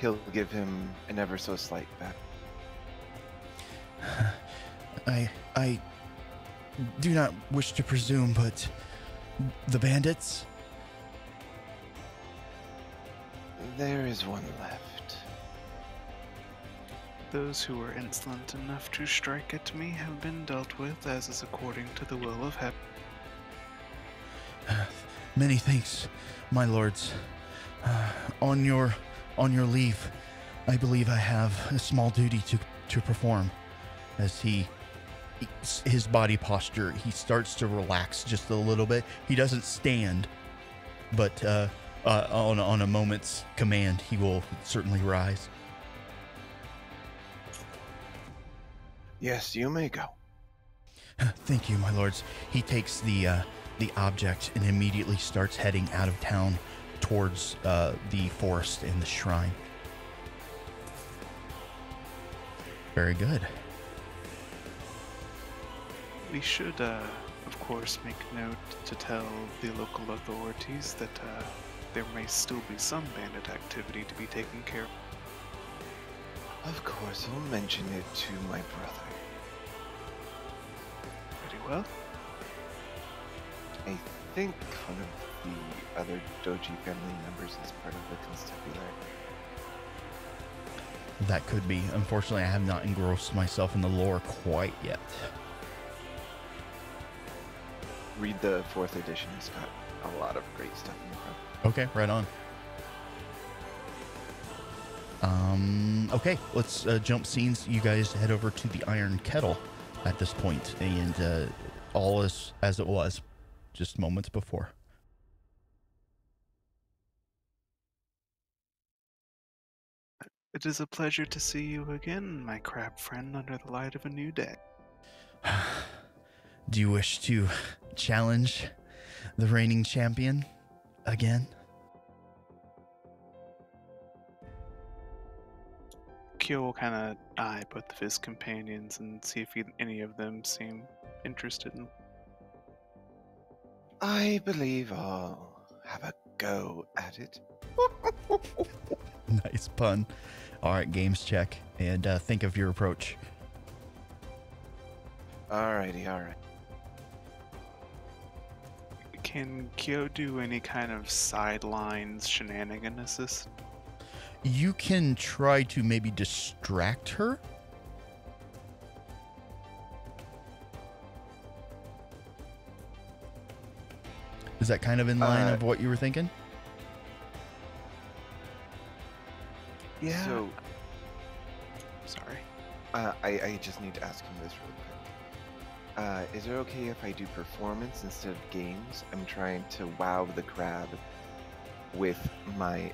Speaker 2: He'll give him an ever so slight back.
Speaker 1: I do not wish to presume, but the bandits?
Speaker 2: There is one left.
Speaker 3: Those who were insolent enough to strike at me have been dealt with, as is according to the will of heaven.
Speaker 1: Many thanks, my lords. On your leave, I believe I have a small duty to perform. As his body posture, he starts to relax just a little bit. He doesn't stand, but on a moment's command, he will certainly rise.
Speaker 2: Yes, you may go.
Speaker 1: Thank you, my lords. He takes the object and immediately starts heading out of town towards the forest and the shrine. Very good.
Speaker 3: We should, of course, make note to tell the local authorities that there may still be some bandit activity to be taken care of.
Speaker 2: Of course, I'll mention it to my brother.
Speaker 3: Very well.
Speaker 2: I think one of the other Doji family members as part of the constabulary?
Speaker 1: That could be. Unfortunately, I have not engrossed myself in the lore quite yet.
Speaker 2: Read the 4th edition. It's got a lot of great stuff in the front.
Speaker 1: Okay, right on. Okay, let's jump scenes. You guys head over to the Iron Kettle at this point, and all is as it was just moments before.
Speaker 3: It is a pleasure to see you again, my crab friend, under the light of a new day.
Speaker 1: Do you wish to challenge the reigning champion again?
Speaker 3: Kyo will kind of eye both of his companions and see if any of them seem interested in.
Speaker 2: I believe I'll have a go at it.
Speaker 1: Nice pun. All right, games check, and think of your approach.
Speaker 2: Alrighty, alright.
Speaker 3: Can Kyo do any kind of sidelines shenanigan-assist?
Speaker 1: You can try to maybe distract her. Is that kind of in line of what you were thinking?
Speaker 3: Yeah.
Speaker 2: So,
Speaker 3: Sorry.
Speaker 2: I just need to ask him this real quick. Is it okay if I do performance instead of games? I'm trying to wow the crab with my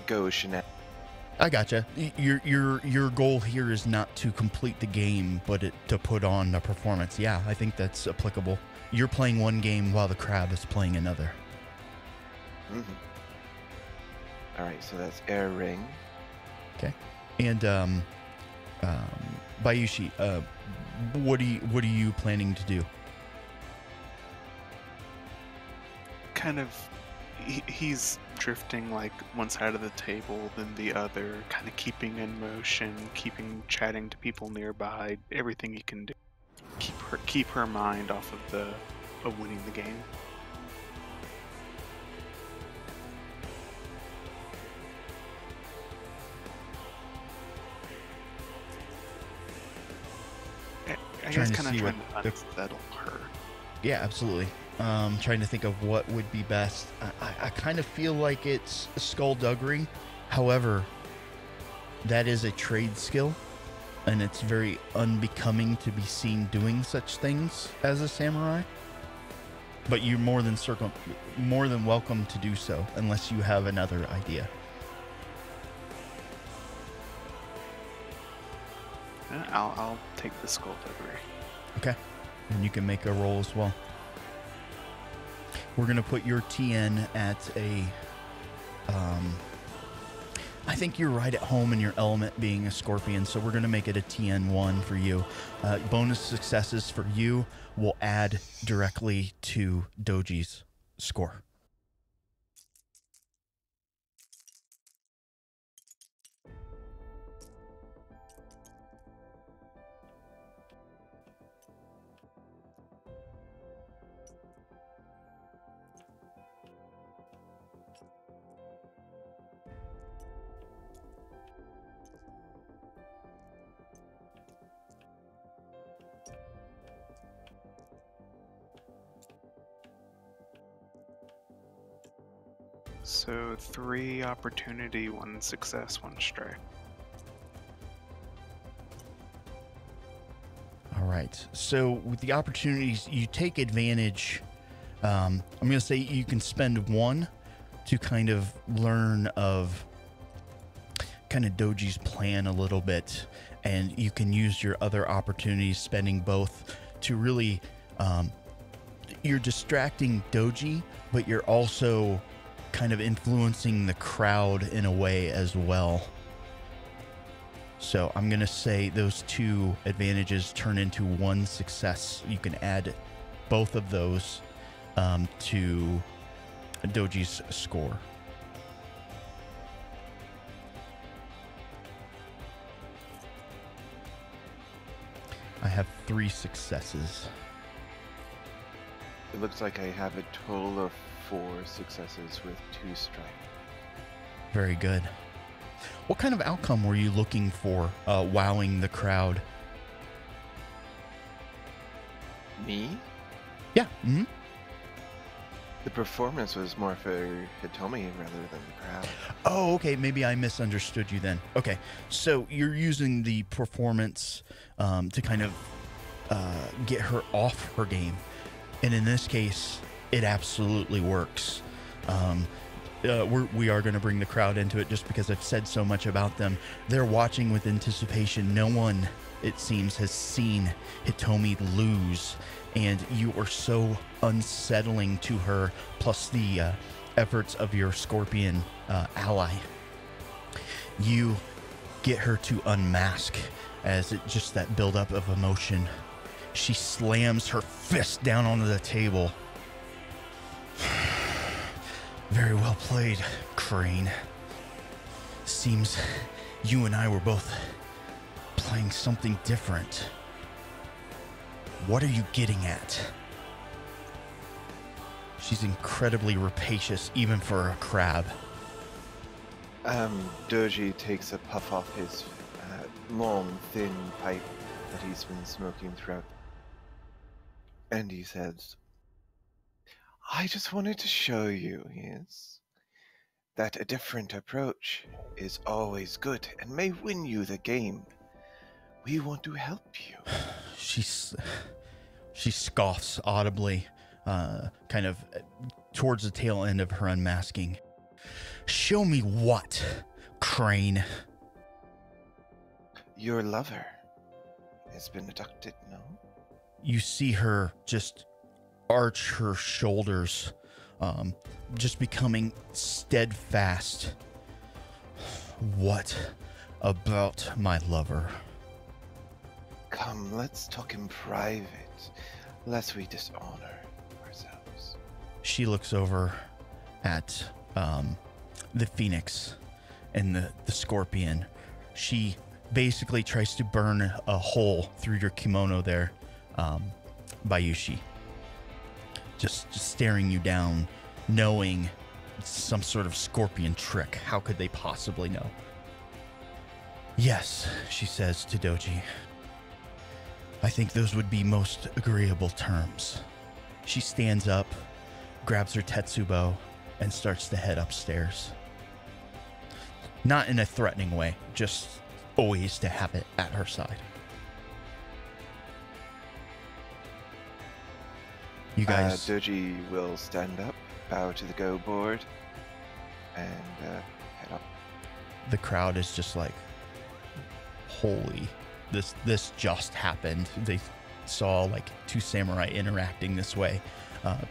Speaker 2: go shenanigans.
Speaker 1: I gotcha. Your goal here is not to complete the game, but to put on a performance. Yeah, I think that's applicable. You're playing one game while the crab is playing another.
Speaker 2: Alright, so that's air ring.
Speaker 1: Okay. And Bayushi, what are you planning to do?
Speaker 3: Kind of, he's drifting like one side of the table, then the other, kind of keeping in motion, chatting to people nearby, everything he can do. Keep her mind off of winning the game. I guess kind of trying to unsettle her.
Speaker 1: Yeah, absolutely. Trying to think of what would be best. I kind of feel like it's skullduggery. However, that is a trade skill, and it's very unbecoming to be seen doing such things as a samurai. But you're more than welcome to do so, unless you have another idea.
Speaker 3: I'll take the skullduggery.
Speaker 1: Okay, and you can make a roll as well. We're gonna put your TN at a. I think you're right at home in your element being a scorpion, so we're gonna make it a TN1 for you. Bonus successes for you will add directly to Doji's score.
Speaker 3: So 3 opportunity, 1 success, 1 strike.
Speaker 1: All right. So with the opportunities, you take advantage. I'm going to say you can spend 1 to kind of learn of kind of Doji's plan a little bit, and you can use your other opportunities, spending both to really. You're distracting Doji, but you're also kind of influencing the crowd in a way as well. So I'm going to say those 2 advantages turn into 1 success. You can add both of those to Doji's score. I have 3 successes.
Speaker 2: It looks like I have a total of 4 successes with 2 strike.
Speaker 1: Very good. What kind of outcome were you looking for, wowing the crowd?
Speaker 2: Me?
Speaker 1: Yeah. Mm-hmm.
Speaker 2: The performance was more for Hitomi rather than the crowd.
Speaker 1: Oh, okay. Maybe I misunderstood you then. Okay. So you're using the performance to kind of get her off her game. And in this case, it absolutely works. We are going to bring the crowd into it just because I've said so much about them. They're watching with anticipation. No one, it seems, has seen Hitomi lose. And you are so unsettling to her, plus the efforts of your scorpion ally. You get her to unmask as it just that buildup of emotion. She slams her fist down onto the table. Very well played, Crane. Seems you and I were both playing something different. What are you getting at? She's incredibly rapacious, even for a crab.
Speaker 2: Doji takes a puff off his long, thin pipe that he's been smoking throughout. And he says, I just wanted to show you, yes, that a different approach is always good and may win you the game. We want to help you.
Speaker 1: She scoffs audibly, kind of towards the tail end of her unmasking. Show me what, Crane?
Speaker 2: Your lover has been abducted, no?
Speaker 1: You see her just arch her shoulders, just becoming steadfast. What about my lover?
Speaker 2: Come, let's talk in private, lest we dishonor ourselves.
Speaker 1: She looks over at the Phoenix and the Scorpion. She basically tries to burn a hole through your kimono there, Bayushi. Just staring you down, knowing some sort of scorpion trick. How could they possibly know? Yes, she says to Doji. I think those would be most agreeable terms. She stands up, grabs her Tetsubo, and starts to head upstairs. Not in a threatening way, just always to have it at her side. You guys...
Speaker 2: Doji will stand up, bow to the go board, and head up.
Speaker 1: The crowd is just like, holy, this just happened. They saw like two samurai interacting this way.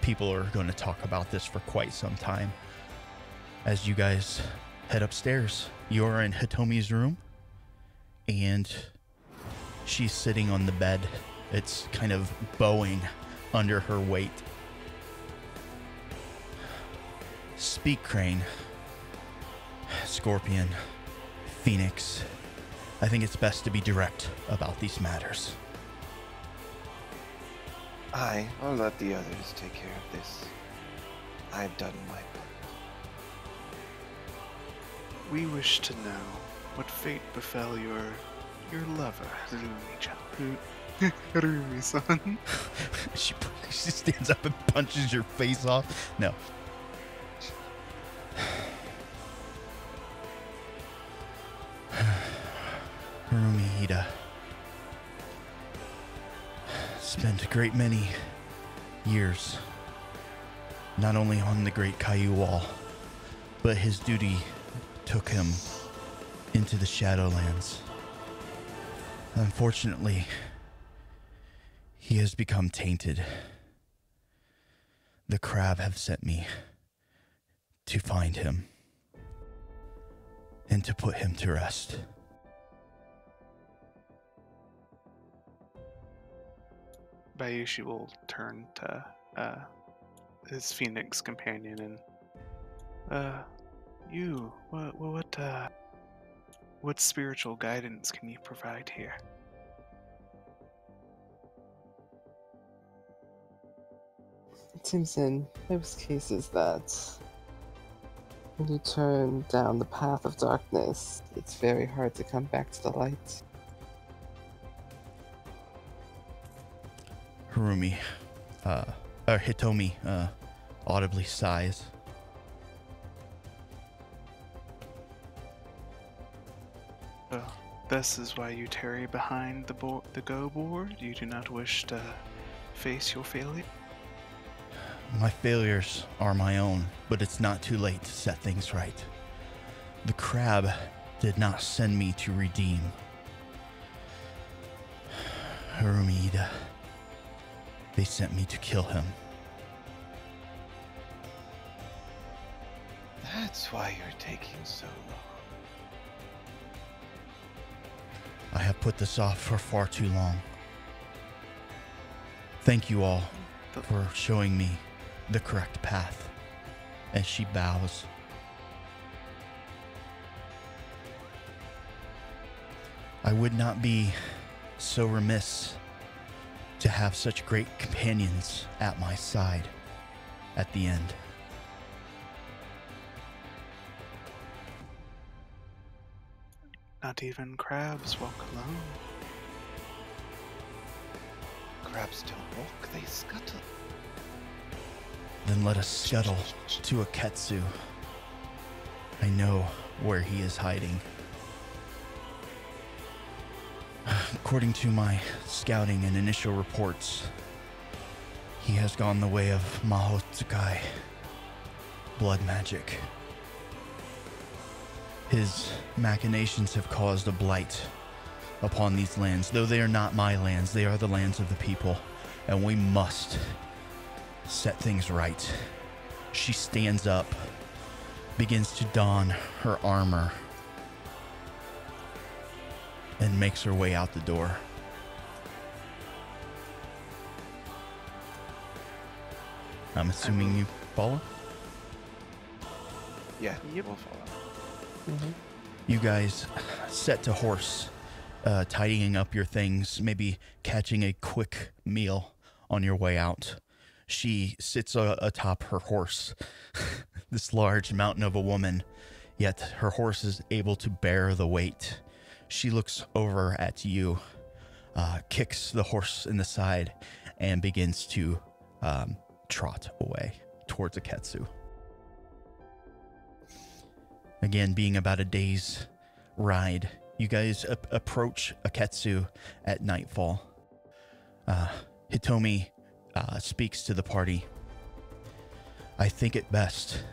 Speaker 1: People are going to talk about this for quite some time. As you guys head upstairs, you're in Hitomi's room, and she's sitting on the bed. It's kind of bowing under her weight. Speak, Crane, Scorpion, Phoenix. I think it's best to be direct about these matters.
Speaker 2: I'll let the others take care of this. I've done my part.
Speaker 3: We wish to know what fate befell your lover, Harumi-chan. Harumi-san.
Speaker 1: She stands up and punches your face off. No. Harumi Hida spent a great many years not only on the Great Caillou Wall, but his duty took him into the Shadowlands. Unfortunately, he has become tainted. The crab have sent me to find him and to put him to rest.
Speaker 3: Bayushi will turn to his Phoenix companion and, what spiritual guidance can you provide here?
Speaker 4: It seems in most cases that when you turn down the path of darkness, it's very hard to come back to the light.
Speaker 1: Harumi, or Hitomi, audibly sighs.
Speaker 3: Well, this is why you tarry behind the go board. You do not wish to face your failure.
Speaker 1: My failures are my own, but it's not too late to set things right. The crab did not send me to redeem. Harumi Ida. They sent me to kill him.
Speaker 2: That's why you're taking so long.
Speaker 1: I have put this off for far too long. Thank you all for showing me the correct path. As she bows. I would not be so remiss to have such great companions at my side at the end.
Speaker 3: Not even crabs walk alone.
Speaker 2: Crabs don't walk, they scuttle.
Speaker 1: Then let us scuttle to Aketsu. I know where he is hiding. According to my scouting and initial reports, he has gone the way of Mahotsukai, blood magic. His machinations have caused a blight upon these lands. Though they are not my lands, they are the lands of the people, and we must set things right. She stands up, begins to don her armor, and makes her way out the door. I'm assuming you follow?
Speaker 2: Yeah,
Speaker 3: Yep.
Speaker 2: we'll follow.
Speaker 1: You guys set to horse, tidying up your things, maybe catching a quick meal on your way out. She sits atop her horse, this large mountain of a woman, yet her horse is able to bear the weight. She looks over at you, kicks the horse in the side, and begins to trot away towards Aketsu. Again, being about a day's ride, you guys approach Aketsu at nightfall. Hitomi speaks to the party. I think it best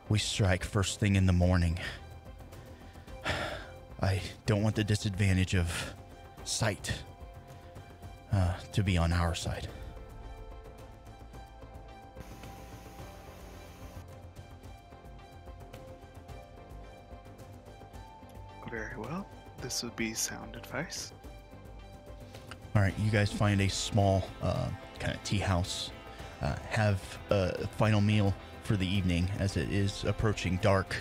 Speaker 1: we strike first thing in the morning. I don't want the disadvantage of sight to be on our side.
Speaker 3: Very well. This would be sound advice.
Speaker 1: All right, you guys find a small kind of tea house. Have a final meal for the evening as it is approaching dark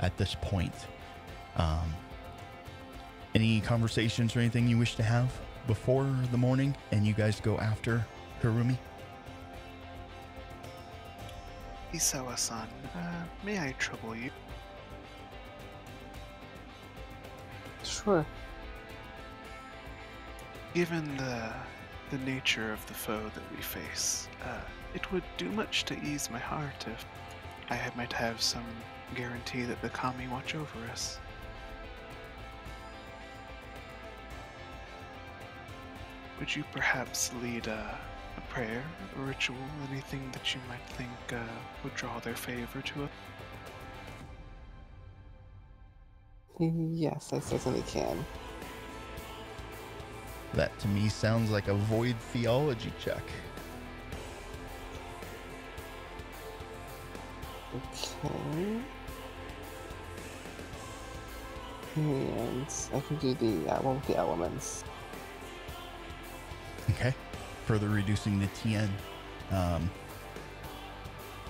Speaker 1: at this point. Any conversations or anything you wish to have before the morning and you guys go after Harumi?
Speaker 3: Isawa-san, may I trouble you?
Speaker 4: Sure.
Speaker 3: Given the nature of the foe that we face, it would do much to ease my heart if might have some guarantee that the kami watch over us. Would you perhaps lead a prayer, a ritual, anything that you might think would draw their favor to us?
Speaker 4: Yes, I certainly can.
Speaker 1: That to me sounds like a void theology check.
Speaker 4: Okay. And I can do the one with the elements.
Speaker 1: Okay. Further reducing the TN.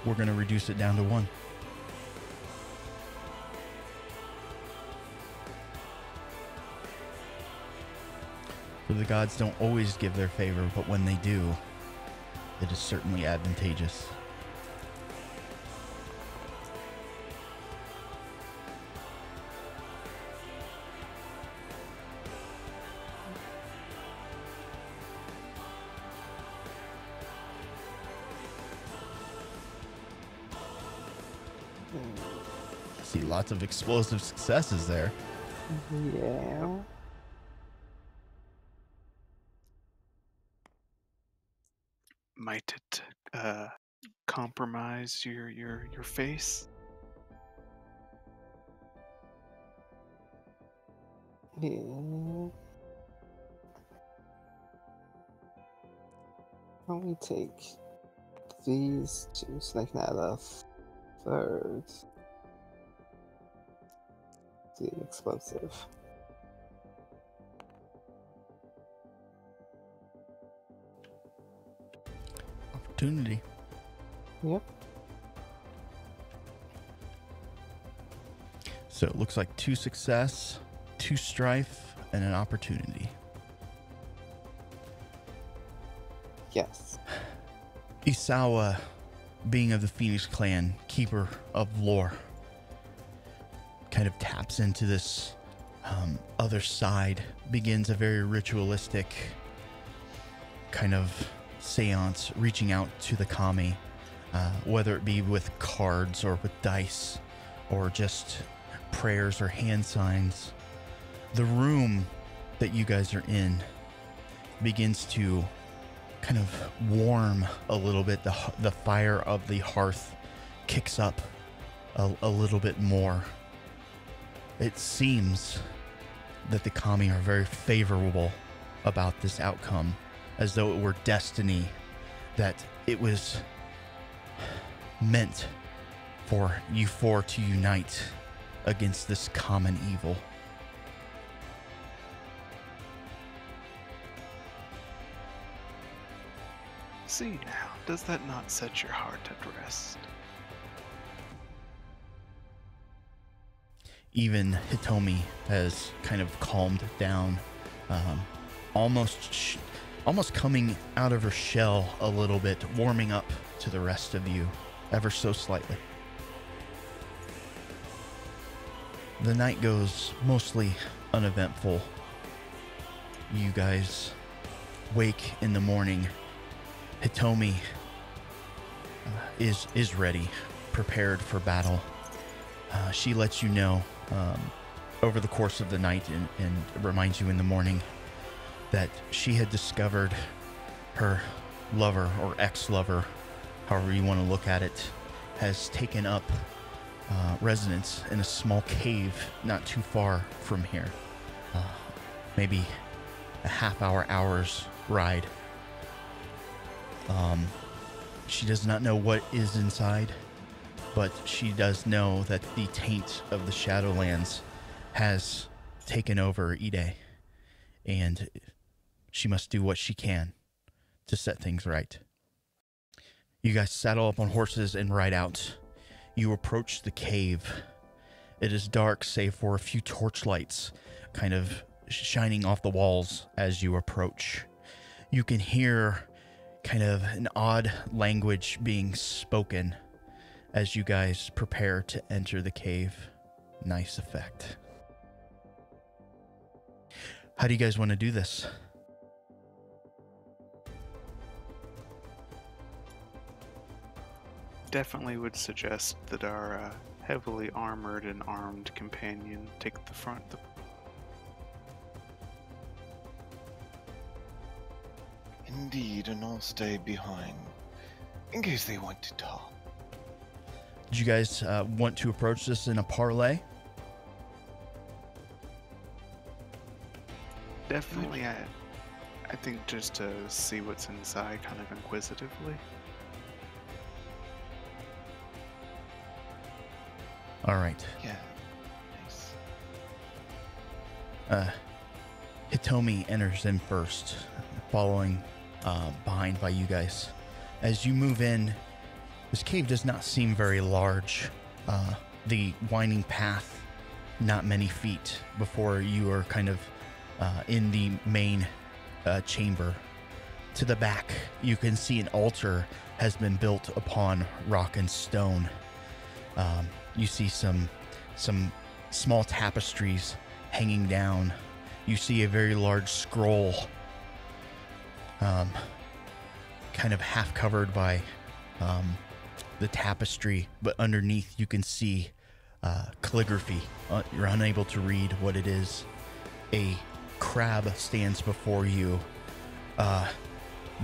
Speaker 1: We're going to reduce it down to 1. For the gods don't always give their favor, but when they do, it is certainly advantageous. See lots of explosive successes there.
Speaker 4: Yeah.
Speaker 3: Might it compromise your face?
Speaker 4: Yeah. Why don't we take these two so they can add a third? The explosive.
Speaker 1: Opportunity.
Speaker 4: Yep.
Speaker 1: So it looks like 2 success, 2 strife, and an opportunity.
Speaker 4: Yes.
Speaker 1: Isawa, being of the Phoenix clan, keeper of lore, kind of taps into this other side, begins a very ritualistic kind of seance, reaching out to the kami, whether it be with cards or with dice or just prayers or hand signs. The room that you guys are in begins to kind of warm a little bit. The fire of the hearth kicks up a little bit more. It seems that the kami are very favorable about this outcome, as though it were destiny, that it was meant for you four to unite against this common evil.
Speaker 3: See now, does that not set your heart at rest?
Speaker 1: Even Hitomi has kind of calmed down, almost coming out of her shell a little bit, warming up to the rest of you, ever so slightly. The night goes mostly uneventful. You guys wake in the morning. Hitomi is ready, prepared for battle. She lets you know over the course of the night and reminds you in the morning that she had discovered her lover or ex-lover, however you want to look at it, has taken up residence in a small cave not too far from here. Maybe a hour's ride. She does not know what is inside, but she does know that the taint of the Shadowlands has taken over Ide, and she must do what she can to set things right. You guys saddle up on horses and ride out. You approach the cave. It is dark, save for a few torchlights kind of shining off the walls as you approach. You can hear kind of an odd language being spoken as you guys prepare to enter the cave. Nice effect. How do you guys want to do this?
Speaker 3: Definitely would suggest that our heavily armored and armed companion take the front.
Speaker 2: Indeed, and I'll stay behind in case they want to talk.
Speaker 1: Do you guys want to approach this in a parlay?
Speaker 3: Definitely, I think just to see what's inside, kind of inquisitively.
Speaker 1: All right.
Speaker 2: Yeah, nice.
Speaker 1: Hitomi enters in first, following behind by you guys. As you move in, this cave does not seem very large. The winding path, not many feet before you are kind of in the main chamber. To the back, you can see an altar has been built upon rock and stone. You see some small tapestries hanging down. You see a very large scroll, kind of half covered by the tapestry, but underneath you can see calligraphy. You're unable to read what it is. A crab stands before you.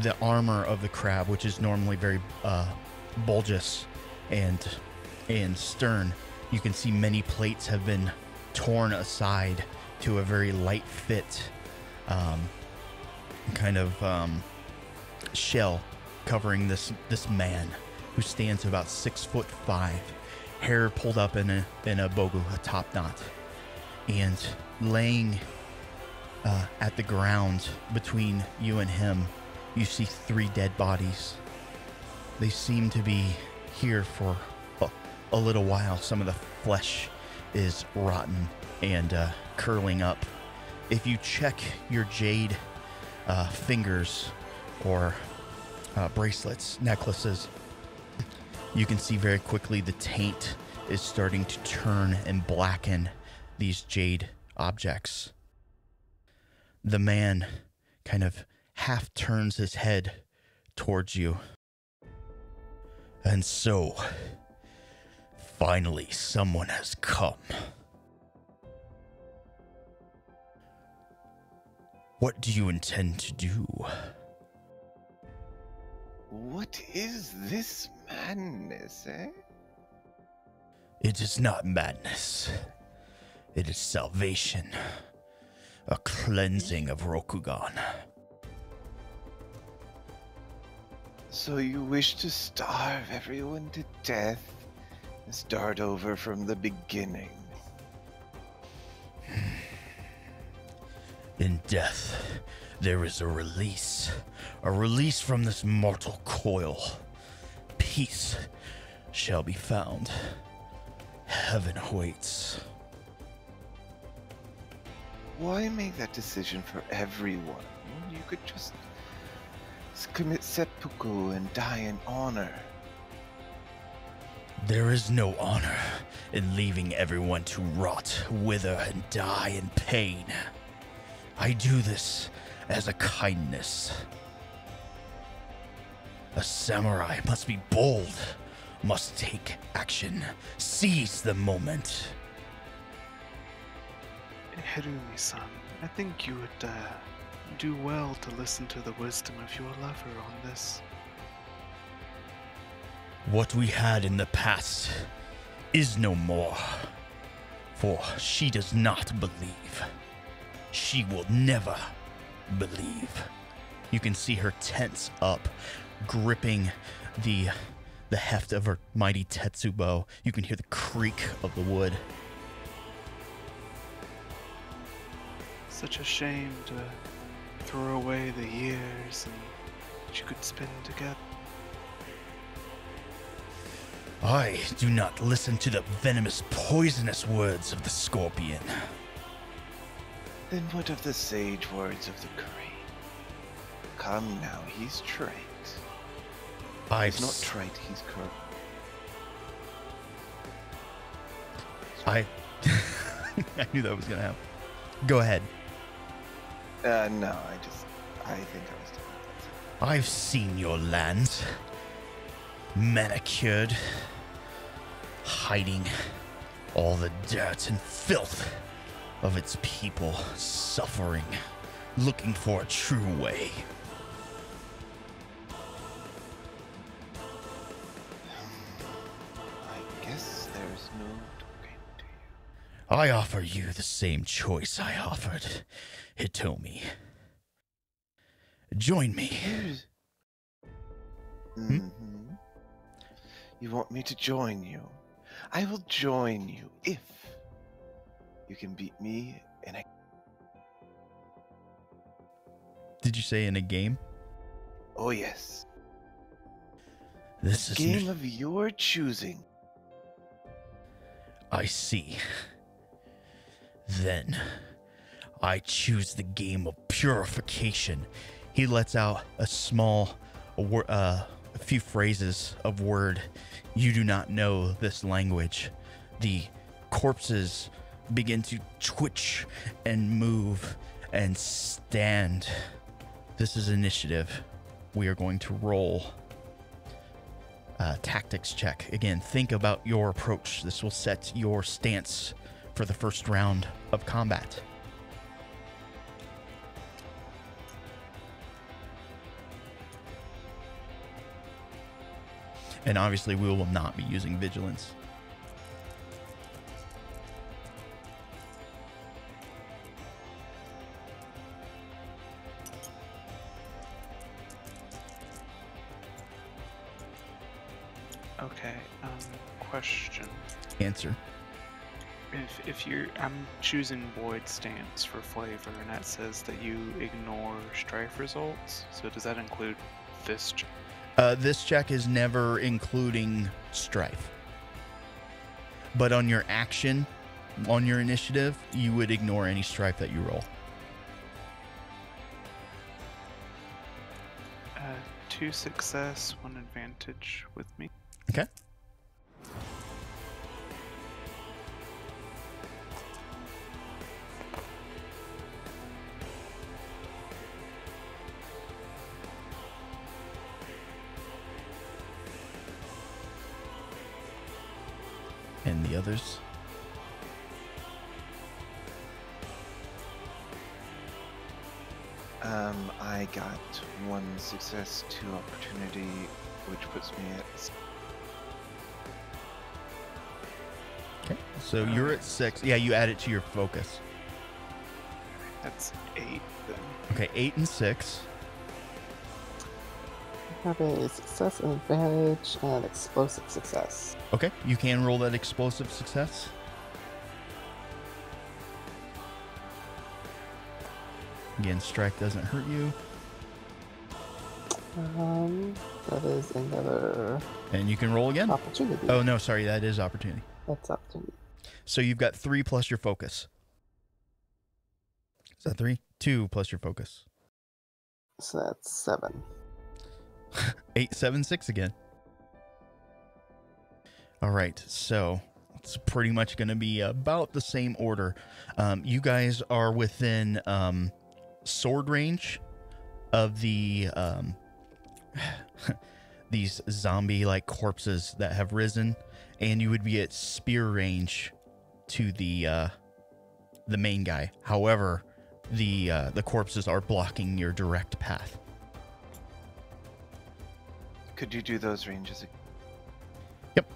Speaker 1: The armor of the crab, which is normally very bulbous and stern, you can see many plates have been torn aside to a very light fit shell covering this man who stands about 6'5", hair pulled up in a bogu, a top knot, and laying at the ground between you and him, you see 3 dead bodies. They seem to be here for a little while. Some of the flesh is rotten and curling up. If you check your jade fingers or bracelets, necklaces, you can see very quickly the taint is starting to turn and blacken these jade objects. The man kind of half turns his head towards you. And so, finally, someone has come. What do you intend to do?
Speaker 2: What is this madness, eh?
Speaker 1: It is not madness. It is salvation. A cleansing of Rokugan.
Speaker 2: So you wish to starve everyone to death and start over from the beginning?
Speaker 1: In death, there is a release from this mortal coil. Peace shall be found. Heaven awaits.
Speaker 2: Why make that decision for everyone? You could just commit seppuku and die in honor.
Speaker 1: There is no honor in leaving everyone to rot, wither, and die in pain. I do this as a kindness. A samurai must be bold, must take action, seize the moment.
Speaker 3: Hirumi-san, I think you would do well to listen to the wisdom of your lover on this.
Speaker 1: What we had in the past is no more, for she does not believe. She will never believe. You can see her tense up, gripping the heft of her mighty tetsubo. You can hear the creak of the wood.
Speaker 3: Such a shame to throw away the years that you could spend together.
Speaker 1: I do not listen to the venomous, poisonous words of the scorpion.
Speaker 2: Then what of the sage words of the crane? Come now, he's trite. He's not trite, he's correct.
Speaker 1: I knew that was gonna happen. Go ahead.
Speaker 2: No, I think I was doing that.
Speaker 1: I've seen your lands. Manicured. Hiding all the dirt and filth of its people, suffering, looking for a true way.
Speaker 2: I guess there's no talking to you.
Speaker 1: I offer you the same choice I offered Hitomi. Join me.
Speaker 2: Mm-hmm. You want me to join you? I will join you if you can beat me in a...
Speaker 1: Did you say in a game?
Speaker 2: Oh yes.
Speaker 1: This is
Speaker 2: game of your choosing.
Speaker 1: I see. Then, I choose the game of purification He lets out a few phrases of word. You do not know this language. The corpses begin to twitch and move and stand. This is initiative. We are going to roll tactics check. Again, think about your approach. This will set your stance for the first round of combat. And obviously, we will not be using vigilance.
Speaker 3: Okay, question.
Speaker 1: Answer.
Speaker 3: If I'm choosing Void stance for flavor, and that says that you ignore strife results, so does that include this check?
Speaker 1: This check is never including strife. But on your action, on your initiative, you would ignore any strife that you roll.
Speaker 3: 2 success, 1 advantage with me.
Speaker 1: Okay. And the others?
Speaker 2: I got 1 success, 2 opportunity, which puts me at...
Speaker 1: Okay, so you're at 6. Yeah, you add it to your focus.
Speaker 3: That's 8 then.
Speaker 1: Okay, 8 and 6.
Speaker 4: I have a success, an advantage, and an explosive success.
Speaker 1: Okay, you can roll that explosive success. Again, strike doesn't hurt you.
Speaker 4: That is another
Speaker 1: And you can roll again.
Speaker 4: opportunity.
Speaker 1: Oh, no, sorry, that is opportunity.
Speaker 4: That's opportunity.
Speaker 1: So you've got 3 plus your focus. Is that 3? 2 plus your focus.
Speaker 4: So that's 7.
Speaker 1: 8, 7, 6 again. All right, so it's pretty much going to be about the same order. You guys are within sword range of the these zombie-like corpses that have risen, and you would be at spear range to the main guy. However, the corpses are blocking your direct path.
Speaker 2: Could you do those ranges again?
Speaker 1: Yep.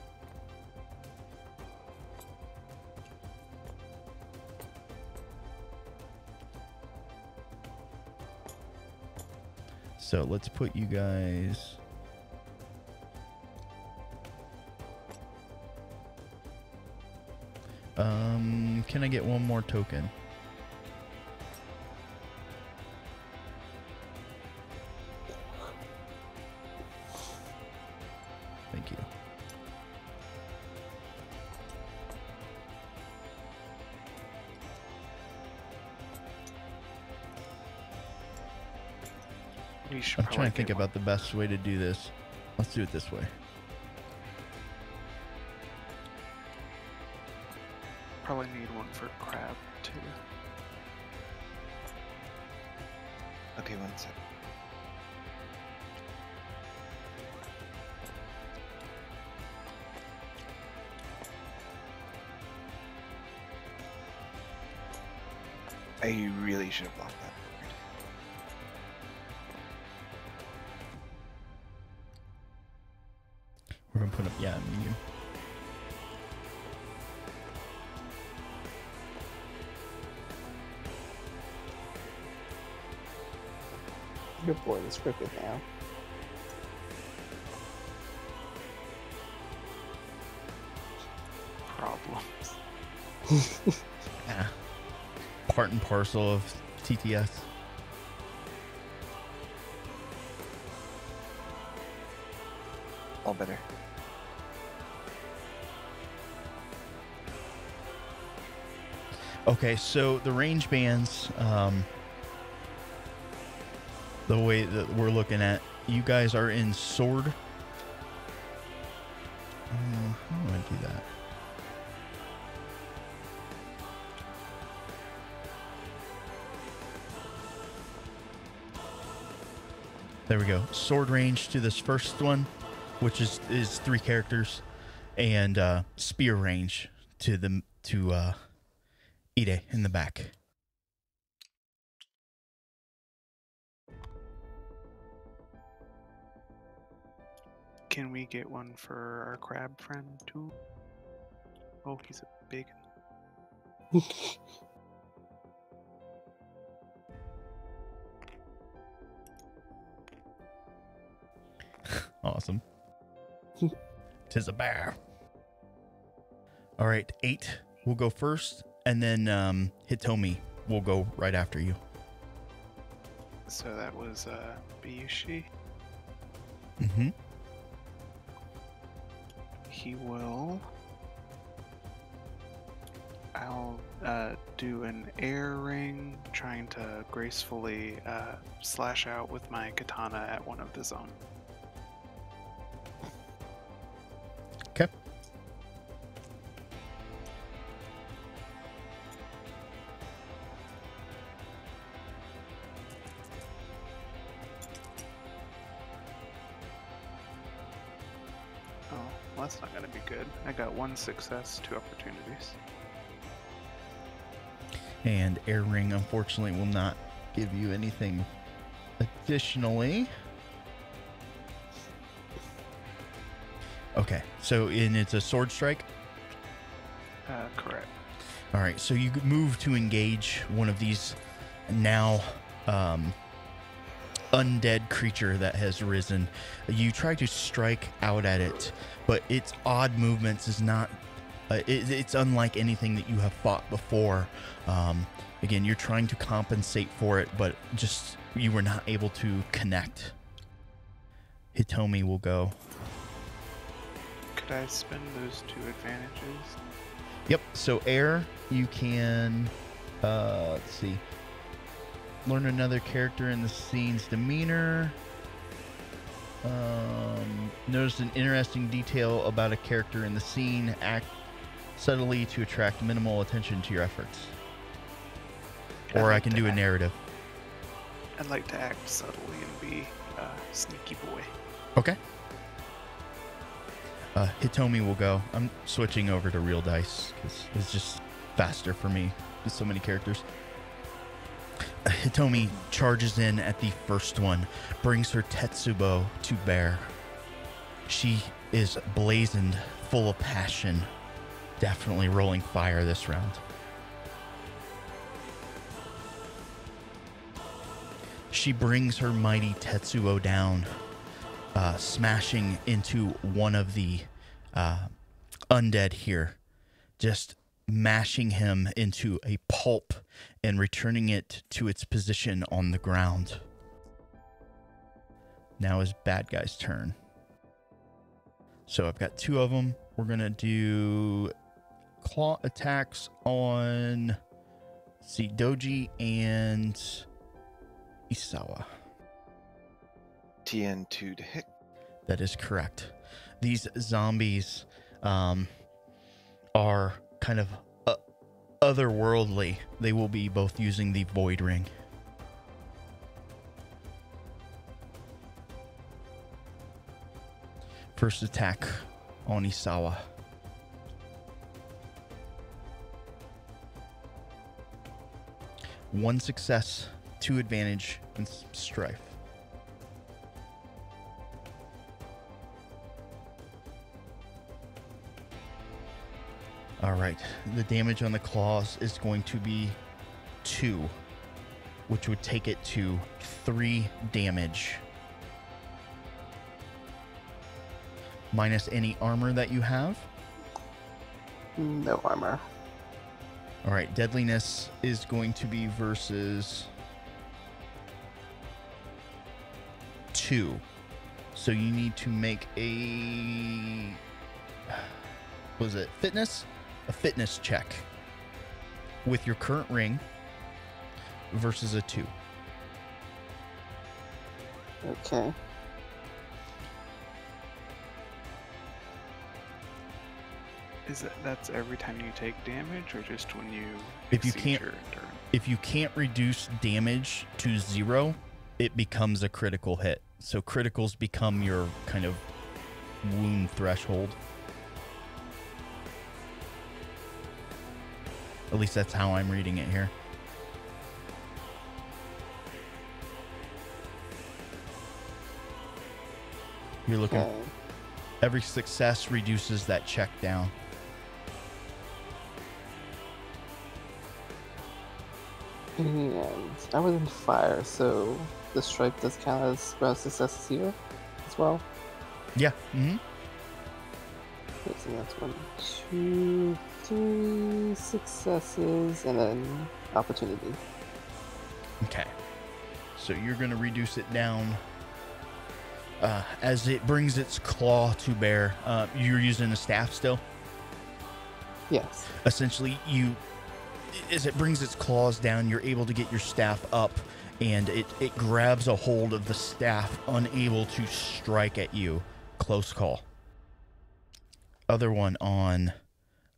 Speaker 1: So let's put you guys... can I get one more token? Thank you. I'm trying to think about the best way to do this. Let's do it this way.
Speaker 3: Probably need one for crab too.
Speaker 2: Okay, 1 sec. I really should have blocked that forward.
Speaker 1: We're gonna put up, yeah, medium.
Speaker 4: Your board is crooked now.
Speaker 3: Problems.
Speaker 1: Yeah. Part and parcel of TTS.
Speaker 2: All better.
Speaker 1: Okay, so the range bands, the way that we're looking at, you guys are in sword. How do I do that? There we go. Sword range to this first one, which is 3 characters, and spear range to Ide in the back.
Speaker 3: Can we get one for our crab friend too? Oh, he's a big.
Speaker 1: Awesome. 'Tis a bear. All right, 8 will go first, and then Hitomi will go right after you.
Speaker 3: So that was Biyushi.
Speaker 1: Mm-hmm.
Speaker 3: He will. I'll do an air ring, trying to gracefully slash out with my katana at one of the zombies.
Speaker 1: Okay.
Speaker 3: Oh, well, that's not going to be good. I got 1 success, 2 opportunities.
Speaker 1: And air ring, unfortunately, will not give you anything additionally. Okay, so it's a sword strike.
Speaker 3: Correct.
Speaker 1: All right, so you move to engage one of these now undead creature that has risen. You try to strike out at it, but its odd movements is not. It's unlike anything that you have fought before. Again, you're trying to compensate for it, but just you were not able to connect. Hitomi will go.
Speaker 3: Could I spend those 2 advantages?
Speaker 1: Yep. So air, you can. Let's see. Learn another character in the scene's demeanor. Notice an interesting detail about a character in the scene. Act subtly to attract minimal attention to your efforts. Or I can do a narrative.
Speaker 3: I'd like to act subtly and be a sneaky boy.
Speaker 1: Okay. Hitomi will go. I'm switching over to real dice because it's just faster for me. There's so many characters. Hitomi charges in at the first one, brings her Tetsubo to bear. She is blazoned, full of passion. Definitely rolling fire this round. She brings her mighty Tetsuo down, smashing into one of the undead here, just mashing him into a pulp and returning it to its position on the ground. Now is bad guy's turn. So I've got 2 of them. We're going to do claw attacks on, let's see, Doji and Isawa.
Speaker 2: TN2 to hit.
Speaker 1: That is correct. These zombies are kind of otherworldly. They will be both using the Void Ring. First attack on Isawa. One success, 2 advantage, and strife. All right, the damage on the claws is going to be 2, which would take it to 3 damage. Minus any armor that you have.
Speaker 4: No armor.
Speaker 1: All right, deadliness is going to be versus 2. So you need to make a, was it fitness? A fitness check with your current ring versus a 2.
Speaker 4: Okay.
Speaker 3: That's every time you take damage, or just when you
Speaker 1: If you
Speaker 3: exceed
Speaker 1: can't-
Speaker 3: your endurance?
Speaker 1: If you can't reduce damage to 0, it becomes a critical hit. So criticals become your kind of wound threshold. At least that's how I'm reading it here. You're looking.
Speaker 4: Okay.
Speaker 1: Every success reduces that check down.
Speaker 4: And I was in fire, so the stripe does count as bonus successes here as well.
Speaker 1: Yeah. Mm-hmm.
Speaker 4: So that's 1, 2, 3 successes, and then opportunity.
Speaker 1: Okay. So you're going to reduce it down as it brings its claw to bear. You're using a staff still?
Speaker 4: Yes.
Speaker 1: Essentially, as it brings its claws down, you're able to get your staff up, and it grabs a hold of the staff, unable to strike at you. Close call. Other one on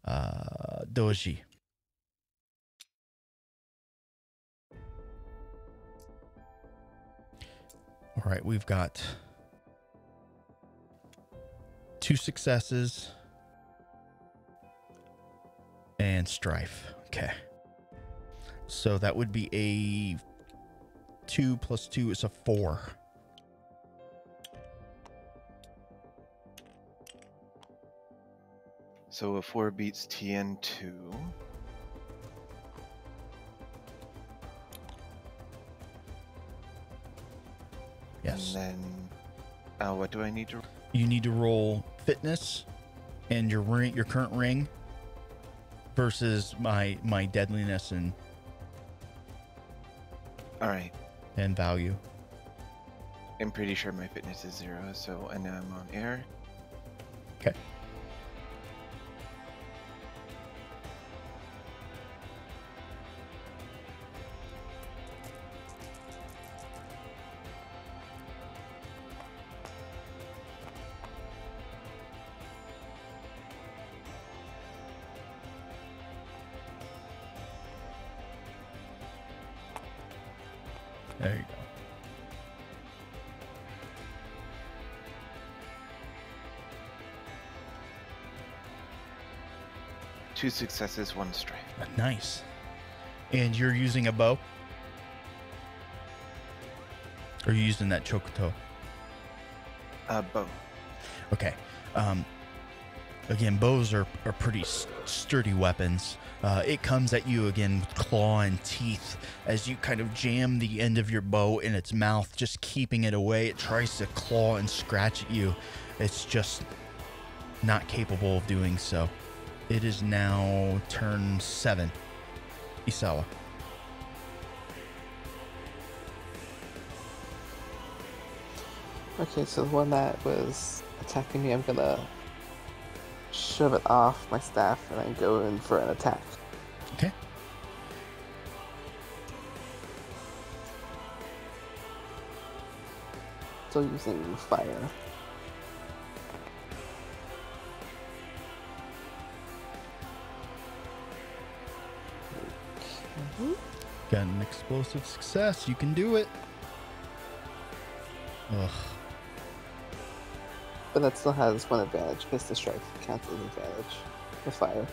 Speaker 1: Doji. All right, we've got 2 successes and strife. Okay. So that would be a 2 plus 2 is a 4.
Speaker 2: So a 4 beats TN2.
Speaker 1: Yes.
Speaker 2: And then, what do I need to?
Speaker 1: You need to roll fitness and your current ring versus my deadliness and
Speaker 2: All right.
Speaker 1: value.
Speaker 2: I'm pretty sure my fitness is 0, so and now I'm on air.
Speaker 1: Okay. There you go.
Speaker 2: Two successes, 1 strife.
Speaker 1: Nice. And you're using a bow? Or are you using that chokoto?
Speaker 2: Bow.
Speaker 1: Okay. Again, bows are pretty sturdy weapons. It comes at you again with claw and teeth as you kind of jam the end of your bow in its mouth, just keeping it away. It tries to claw and scratch at you. It's just not capable of doing so. It is now turn 7. Isawa.
Speaker 4: Okay, so the one that was attacking me, I'm gonna shove it off my staff and then go in for an attack.
Speaker 1: Okay.
Speaker 4: Still using fire. Okay.
Speaker 1: Got an explosive success. You can do it. Ugh.
Speaker 4: But that still has 1 advantage because the strike counts as advantage with fire.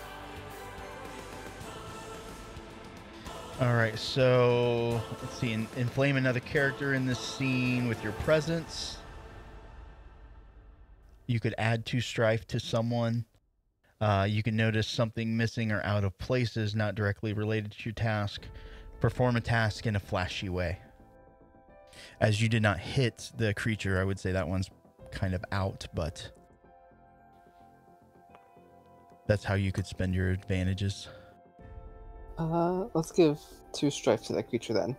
Speaker 1: All right, so let's see. Inflame another character in this scene with your presence. You could add 2 strife to someone. You can notice something missing or out of places not directly related to your task. Perform a task in a flashy way. As you did not hit the creature, I would say that one's kind of out, but that's how you could spend your advantages.
Speaker 4: Let's give 2 strife to that creature then.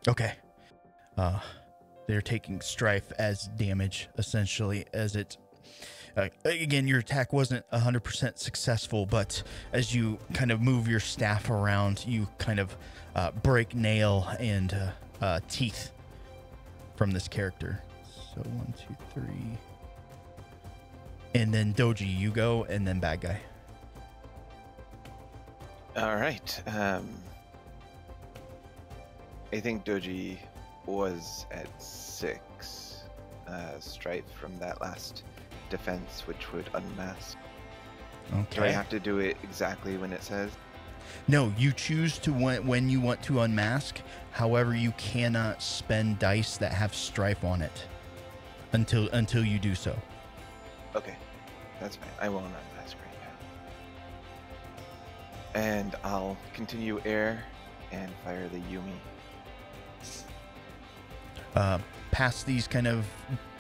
Speaker 1: Okay. They're taking strife as damage, essentially, as it... again, your attack wasn't 100% successful, but as you kind of move your staff around, you kind of break nail and teeth from this character. So 1, 2, 3. And then Doji, you go, and then bad guy.
Speaker 2: All right. I think Doji was at 6 strife from that last defense, which would unmask.
Speaker 1: Okay.
Speaker 2: Do I have to do it exactly when it says?
Speaker 1: No, you choose to when you want to unmask. However, you cannot spend dice that have strife on it until you do so.
Speaker 2: Okay, that's fine. I won't unmask right now. And I'll continue air and fire the Yumi.
Speaker 1: Past these kind of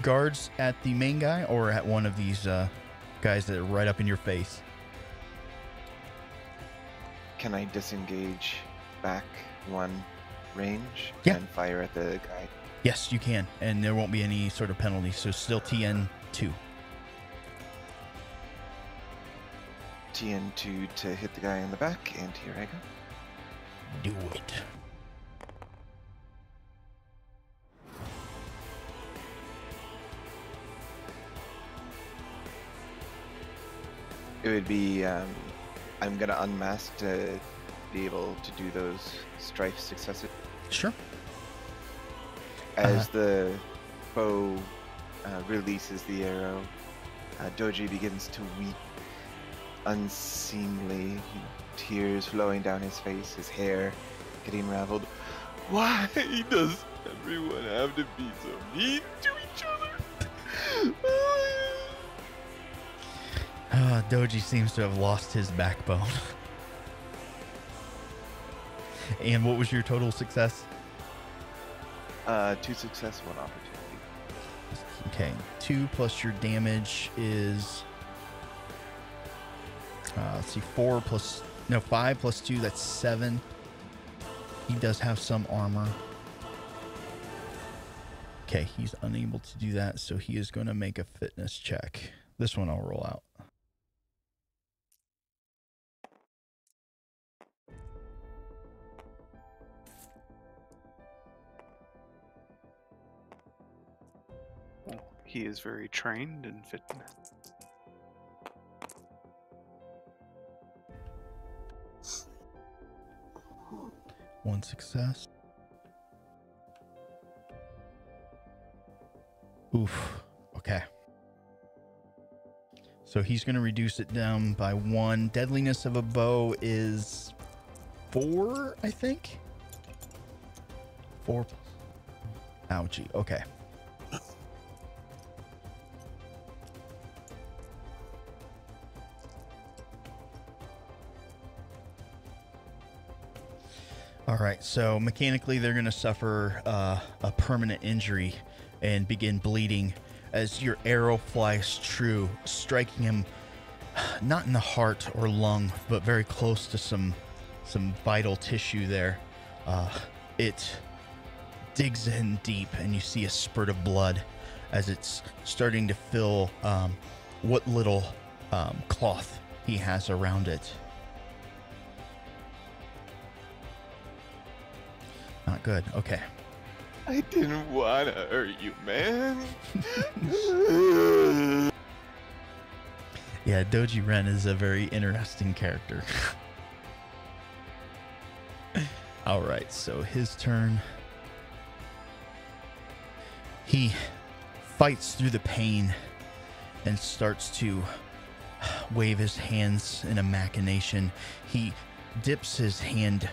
Speaker 1: guards at the main guy, or at one of these guys that are right up in your face.
Speaker 2: Can I disengage back 1 range
Speaker 1: Yeah.
Speaker 2: and fire at the guy?
Speaker 1: Yes, you can, and there won't be any sort of penalty. So still TN2.
Speaker 2: TN2 to hit the guy in the back, and here I go.
Speaker 1: Do it.
Speaker 2: It would be, I'm gonna unmask to be able to do those strife successes.
Speaker 1: Sure.
Speaker 2: As the bow releases the arrow, Doji begins to weep unseemly, tears flowing down his face, his hair getting raveled. Why does everyone have to be so mean to each other?
Speaker 1: Doji seems to have lost his backbone. And what was your total success?
Speaker 2: 2 success, 1 opportunity.
Speaker 1: Okay, 2 plus your damage is... let's see, 5 plus 2, that's 7. He does have some armor. Okay, he's unable to do that, so he is going to make a fitness check. This one I'll roll out.
Speaker 3: He is very trained in fitness.
Speaker 1: One success. Oof. Okay. So he's going to reduce it down by 1. Deadliness of a bow is 4, I think. 4. Ouchie. Okay. All right, so mechanically they're going to suffer a permanent injury and begin bleeding as your arrow flies true, striking him not in the heart or lung, but very close to some vital tissue there. It digs in deep, and you see a spurt of blood as it's starting to fill what little cloth he has around it. Not good. Okay.
Speaker 2: I didn't want to hurt you, man.
Speaker 1: Yeah, Doji Ren is a very interesting character. All right, so his turn. He fights through the pain and starts to wave his hands in a machination. He dips his hand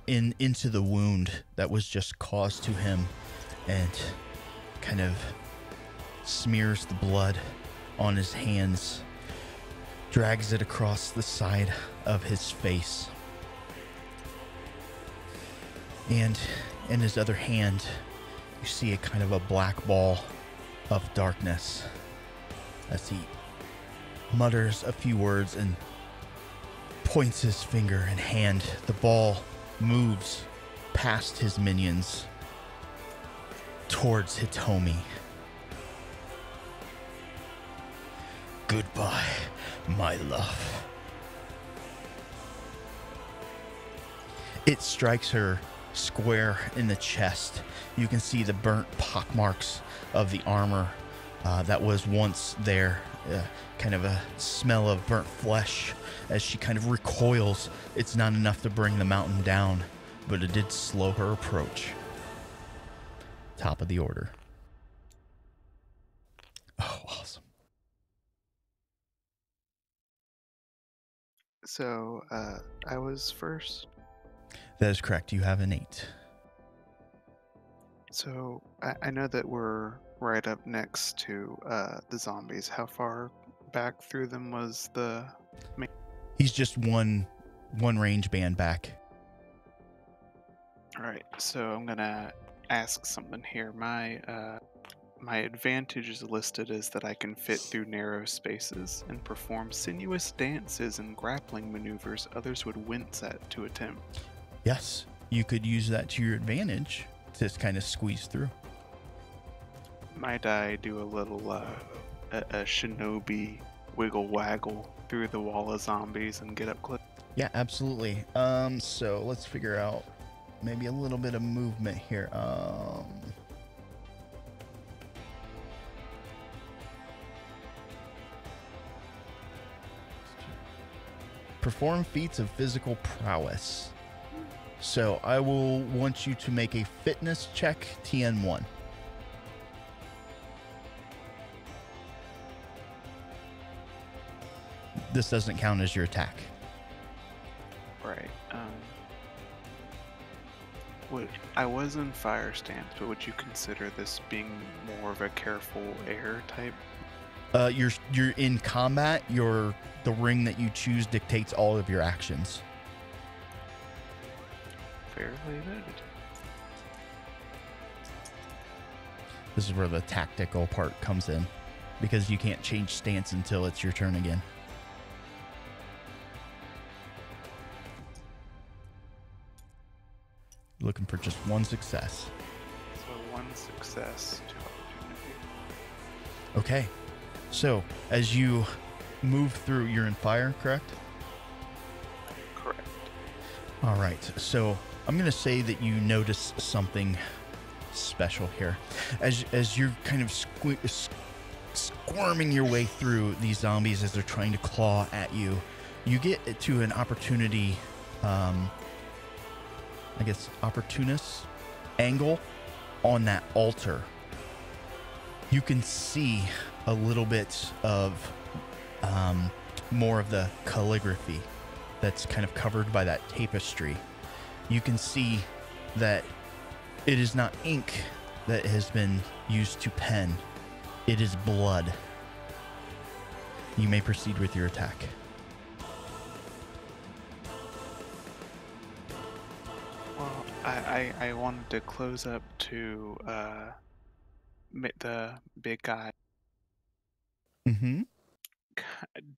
Speaker 1: into the wound that was just caused to him and kind of smears the blood on his hands, drags it across the side of his face. And in his other hand, you see a kind of a black ball of darkness as he mutters a few words and points his finger and hand. The ball moves past his minions towards Hitomi. Goodbye, my love. It strikes her square in the chest. You can see the burnt pockmarks of the armor that was once there. Kind of a smell of burnt flesh as she kind of recoils. It's not enough to bring the mountain down, but it did slow her approach. Top of the order. Oh, awesome.
Speaker 3: So, I was first.
Speaker 1: That is correct. You have an 8.
Speaker 3: So, I know that we're right up next to the zombies. How far back through them was the...
Speaker 1: He's just one range band back.
Speaker 3: Alright, so I'm gonna ask something here. My advantage is listed as that I can fit through narrow spaces and perform sinuous dances and grappling maneuvers others would wince at to attempt.
Speaker 1: Yes, you could use that to your advantage to kind of squeeze through.
Speaker 3: Might I do a little a shinobi wiggle waggle through the wall of zombies and get up close?
Speaker 1: Yeah, absolutely. So let's figure out maybe a little bit of movement here. Perform feats of physical prowess. So I will want you to make a fitness check, TN1. This doesn't count as your attack.
Speaker 3: Right. I was in fire stance, but would you consider this being more of a careful air type?
Speaker 1: You're in combat. The ring that you choose dictates all of your actions.
Speaker 3: Fairly noted.
Speaker 1: This is where the tactical part comes in, because you can't change stance until it's your turn again. Looking for just one success.
Speaker 3: So one success, 2 opportunity.
Speaker 1: Okay. So as you move through, you're in fire, correct?
Speaker 3: Correct.
Speaker 1: All right. So I'm going to say that you notice something special here. As you're kind of squirming your way through these zombies as they're trying to claw at you, you get to an opportunity, opportunist angle on that altar. You can see a little bit of more of the calligraphy that's kind of covered by that tapestry. You can see that it is not ink that has been used to pen. It is blood. You may proceed with your attack.
Speaker 3: Well, I wanted to close up to the big guy.
Speaker 1: Mm-hmm.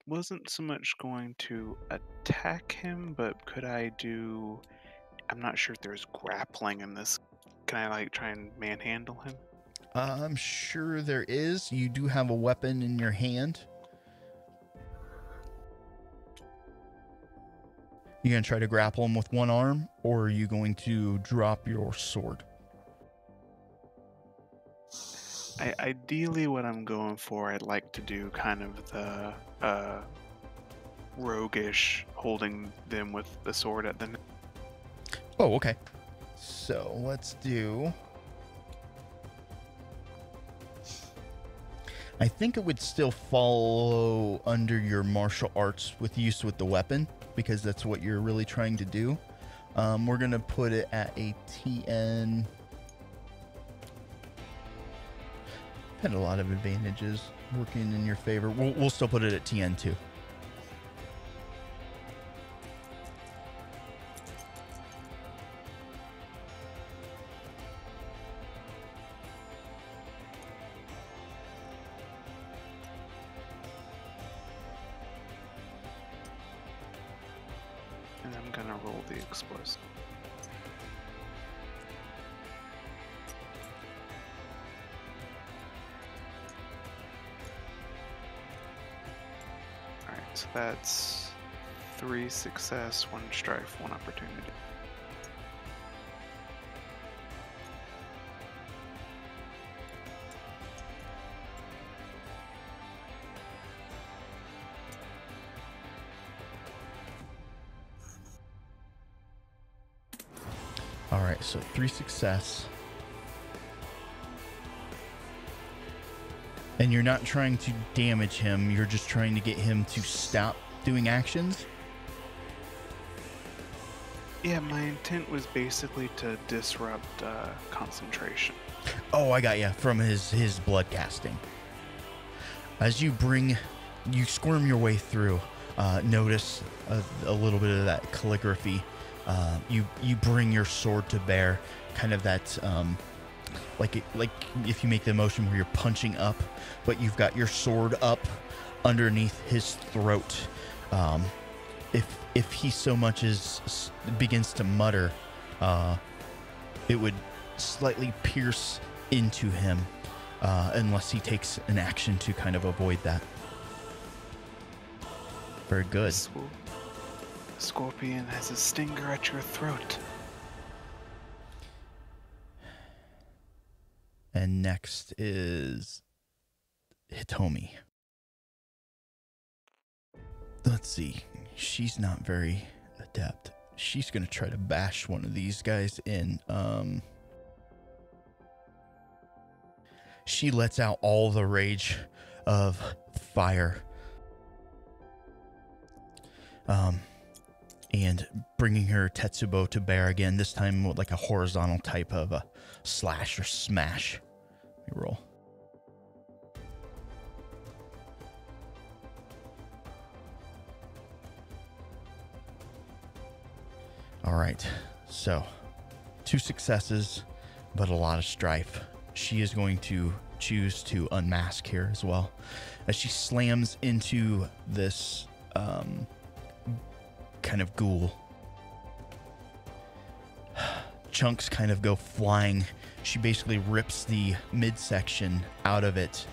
Speaker 3: Wasn't so much going to attack him, but could I do... I'm not sure if there's grappling in this. Can I try and manhandle him?
Speaker 1: I'm sure there is. You do have a weapon in your hand. You gonna try to grapple him with one arm, or are you going to drop your sword?
Speaker 3: Ideally, what I'm going for, I'd like to do kind of the roguish, holding them with the sword at the neck.
Speaker 1: Oh, okay. So let's do... I think it would still follow under your martial arts with use with the weapon, because that's what you're really trying to do. We're going to put it at a TN. Had a lot of advantages working in your favor. We'll still put it at TN2.
Speaker 3: And I'm gonna roll the explosive. Alright, so that's 3 success, 1 strife, 1 opportunity.
Speaker 1: All right, so 3 success. And you're not trying to damage him, you're just trying to get him to stop doing actions?
Speaker 3: Yeah, my intent was basically to disrupt concentration.
Speaker 1: Oh, I got you, from his blood casting. As you squirm your way through, notice a little bit of that calligraphy. You bring your sword to bear, kind of that, like if you make the motion where you're punching up, but you've got your sword up underneath his throat. If he so much as begins to mutter, it would slightly pierce into him, unless he takes an action to kind of avoid that. Very good.
Speaker 3: Scorpion has a stinger at your throat.
Speaker 1: And next is Hitomi. Let's see. She's not very adept. She's going to try to bash one of these guys in. She lets out all the rage of fire. And bringing her Tetsubo to bear again, this time with like a horizontal type of a slash or smash. Let me roll. All right, so 2 successes, but a lot of strife. She is going to choose to unmask here as well, as she slams into this kind of ghoul. Chunks kind of go flying. She basically rips the midsection out of it.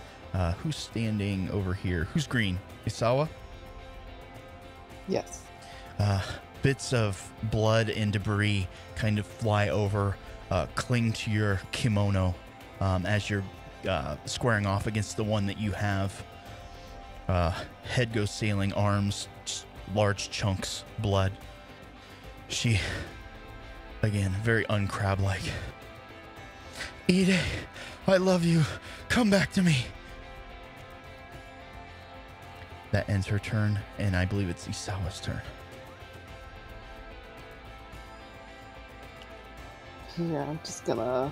Speaker 1: Who's standing over here? Who's green? Isawa?
Speaker 4: Yes.
Speaker 1: Bits of blood and debris kind of fly over, cling to your kimono as you're squaring off against the one that you have. Head goes sailing, arms, large chunks, blood. She, again, very uncrab-like. Ide, I love you. Come back to me. That ends her turn, and I believe it's Isawa's turn.
Speaker 4: Yeah, I'm just gonna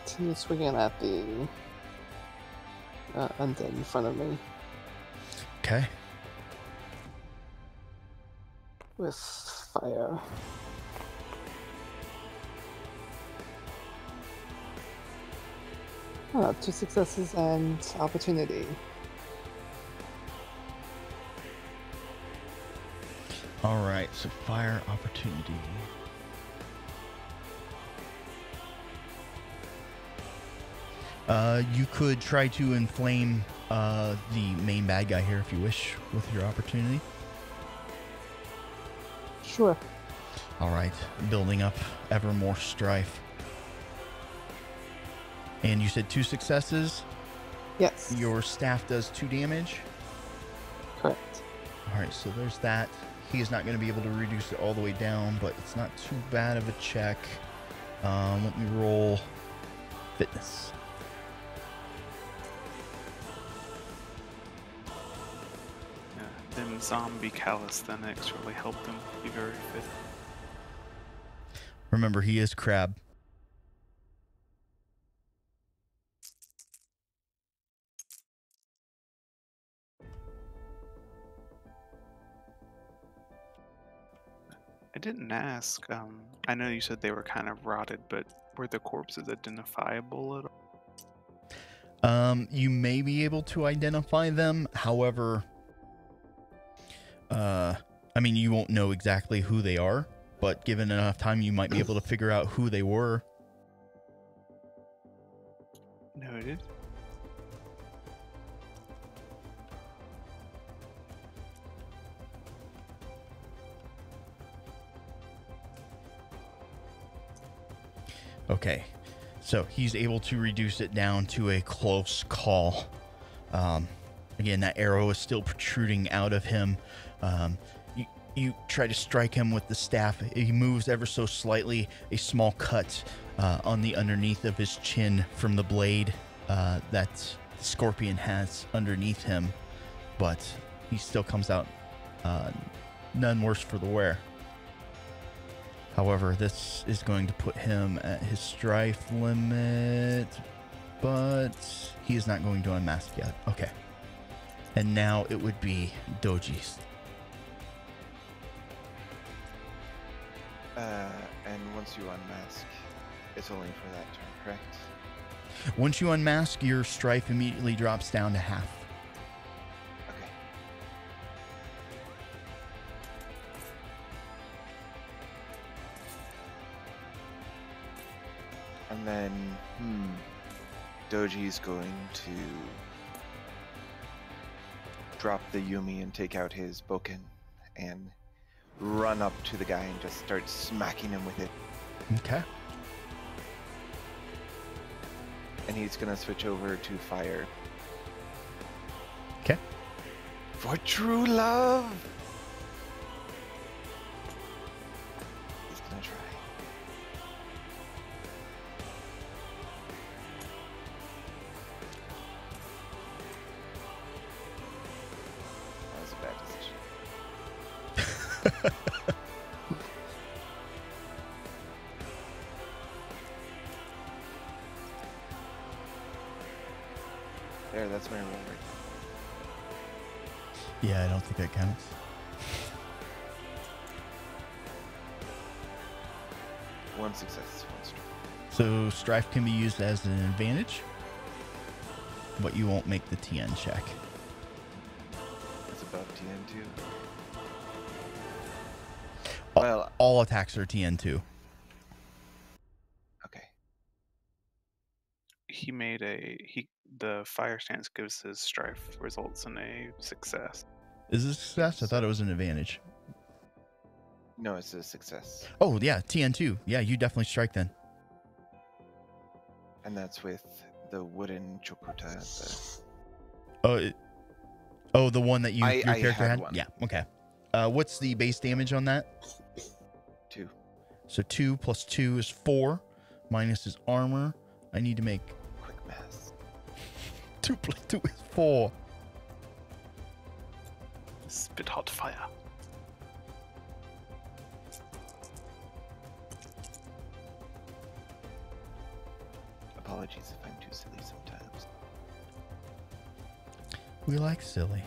Speaker 4: continue swinging at the undead in front of me
Speaker 1: Okay.
Speaker 4: with fire. Oh, 2 successes and opportunity.
Speaker 1: All right, so fire opportunity. You could try to inflame the main bad guy here if you wish with your opportunity.
Speaker 4: Sure.
Speaker 1: All right, building up ever more strife. And you said 2 successes.
Speaker 4: Yes.
Speaker 1: Your staff does 2 damage.
Speaker 4: Correct.
Speaker 1: All right, so there's that. He is not going to be able to reduce it all the way down, but it's not too bad of a check. Let me roll fitness.
Speaker 3: Yeah, them zombie calisthenics really helped him be very fit.
Speaker 1: Remember, he is crab.
Speaker 3: I didn't ask. I know you said they were kind of rotted, but were the corpses identifiable at all?
Speaker 1: You may be able to identify them. However, I mean, you won't know exactly who they are, but given enough time, you might be able to figure out who they were.
Speaker 3: Noted.
Speaker 1: Okay, so he's able to reduce it down to a close call. Again, that arrow is still protruding out of him. You try to strike him with the staff. He moves ever so slightly. A small cut on the underneath of his chin from the blade that the scorpion has underneath him. But he still comes out none worse for the wear. However, this is going to put him at his strife limit, but he is not going to unmask yet. Okay. And now it would be Doji's.
Speaker 2: And once you unmask, it's only for that turn, correct?
Speaker 1: Once you unmask, your strife immediately drops down to half.
Speaker 2: Okay. And then, Doji's going to drop the Yumi and take out his bokken and run up to the guy and just start smacking him with it.
Speaker 1: Okay.
Speaker 2: And he's gonna switch over to fire.
Speaker 1: Okay.
Speaker 2: For true love! He's gonna try. That was a bad decision. There, that's my roll right
Speaker 1: Yeah, I don't think that counts.
Speaker 2: there. One success, one strike.
Speaker 1: So strife can be used as an advantage, but you won't make the TN check.
Speaker 2: That's above TN2.
Speaker 1: All-
Speaker 2: Well,
Speaker 1: all attacks are TN2.
Speaker 2: okay.
Speaker 3: He made the fire stance gives his strife results in a success.
Speaker 1: Is this a success? I thought it was an advantage.
Speaker 2: No, it's a success.
Speaker 1: Oh, yeah, TN2. Yeah, you definitely strike then.
Speaker 2: And that's with the wooden chokuta.
Speaker 1: The one that your
Speaker 2: I
Speaker 1: character
Speaker 2: had
Speaker 1: had?
Speaker 2: one.
Speaker 1: Yeah, okay. What's the base damage on that?
Speaker 2: 2.
Speaker 1: So 2 plus 2 is 4, minus his armor. I need to make
Speaker 2: Quick math.
Speaker 1: 2 plus 2 is 4.
Speaker 3: Spit hot fire.
Speaker 2: Apologies if I'm too silly sometimes.
Speaker 1: We like silly.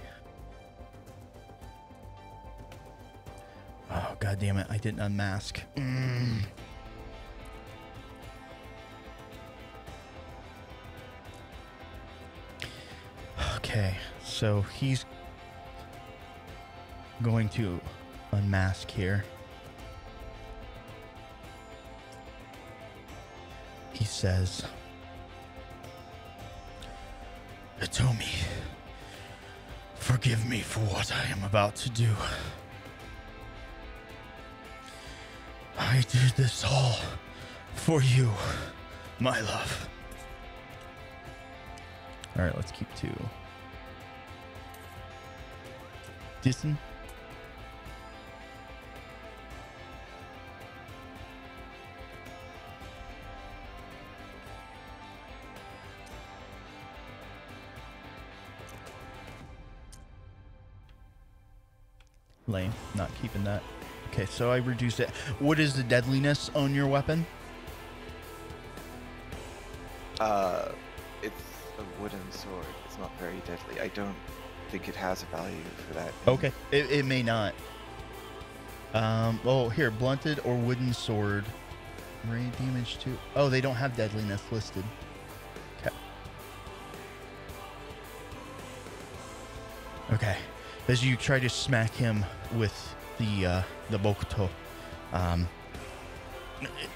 Speaker 1: Oh, god damn it. I didn't unmask. Okay, so he's going to unmask here. He says, Itomi, forgive me for what I am about to do. I did this all for you, my love. All right, let's keep 2. Dissen. Lame, not keeping that. Okay, so I reduce it. What is the deadliness on your weapon?
Speaker 2: It's a wooden sword. It's not very deadly. I don't think it has a value for that.
Speaker 1: Okay, it may not. Oh, here, blunted or wooden sword. Ray damage too. Oh, they don't have deadliness listed. Okay. Okay. As you try to smack him with the bokuto,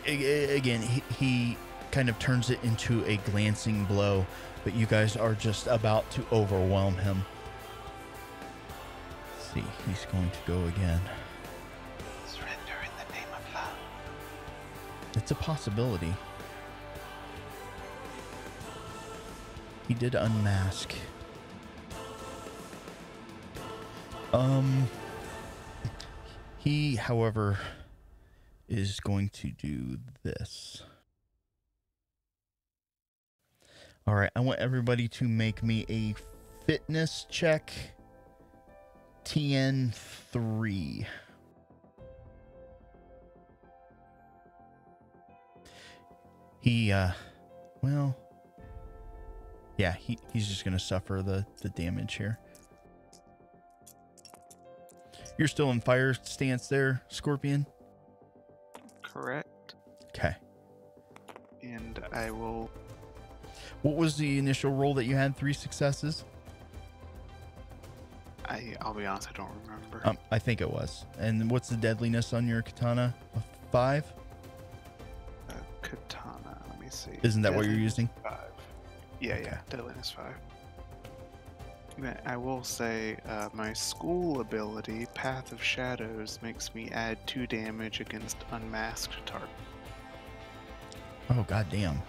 Speaker 1: again, he kind of turns it into a glancing blow, but you guys are just about to overwhelm him. Let's see, he's going to go again.
Speaker 2: Surrender in the name of love.
Speaker 1: It's a possibility. He did unmask. He, however, is going to do this. All right, I want everybody to make me a fitness check. TN 3. He, well, yeah, he's just going to suffer the damage here. You're still in fire stance there, Scorpion?
Speaker 3: Correct.
Speaker 1: Okay.
Speaker 3: And I will...
Speaker 1: What was the initial roll that you had? 3 successes?
Speaker 3: I'll be honest, I don't remember.
Speaker 1: I think it was. And what's the deadliness on your katana? A 5?
Speaker 3: Katana, let me see.
Speaker 1: Isn't that what you're using?
Speaker 3: 5. Yeah,
Speaker 1: Okay.
Speaker 3: yeah, deadliness 5. I will say my school ability, Path of Shadows, makes me add 2 damage against unmasked target.
Speaker 1: Oh, goddamn.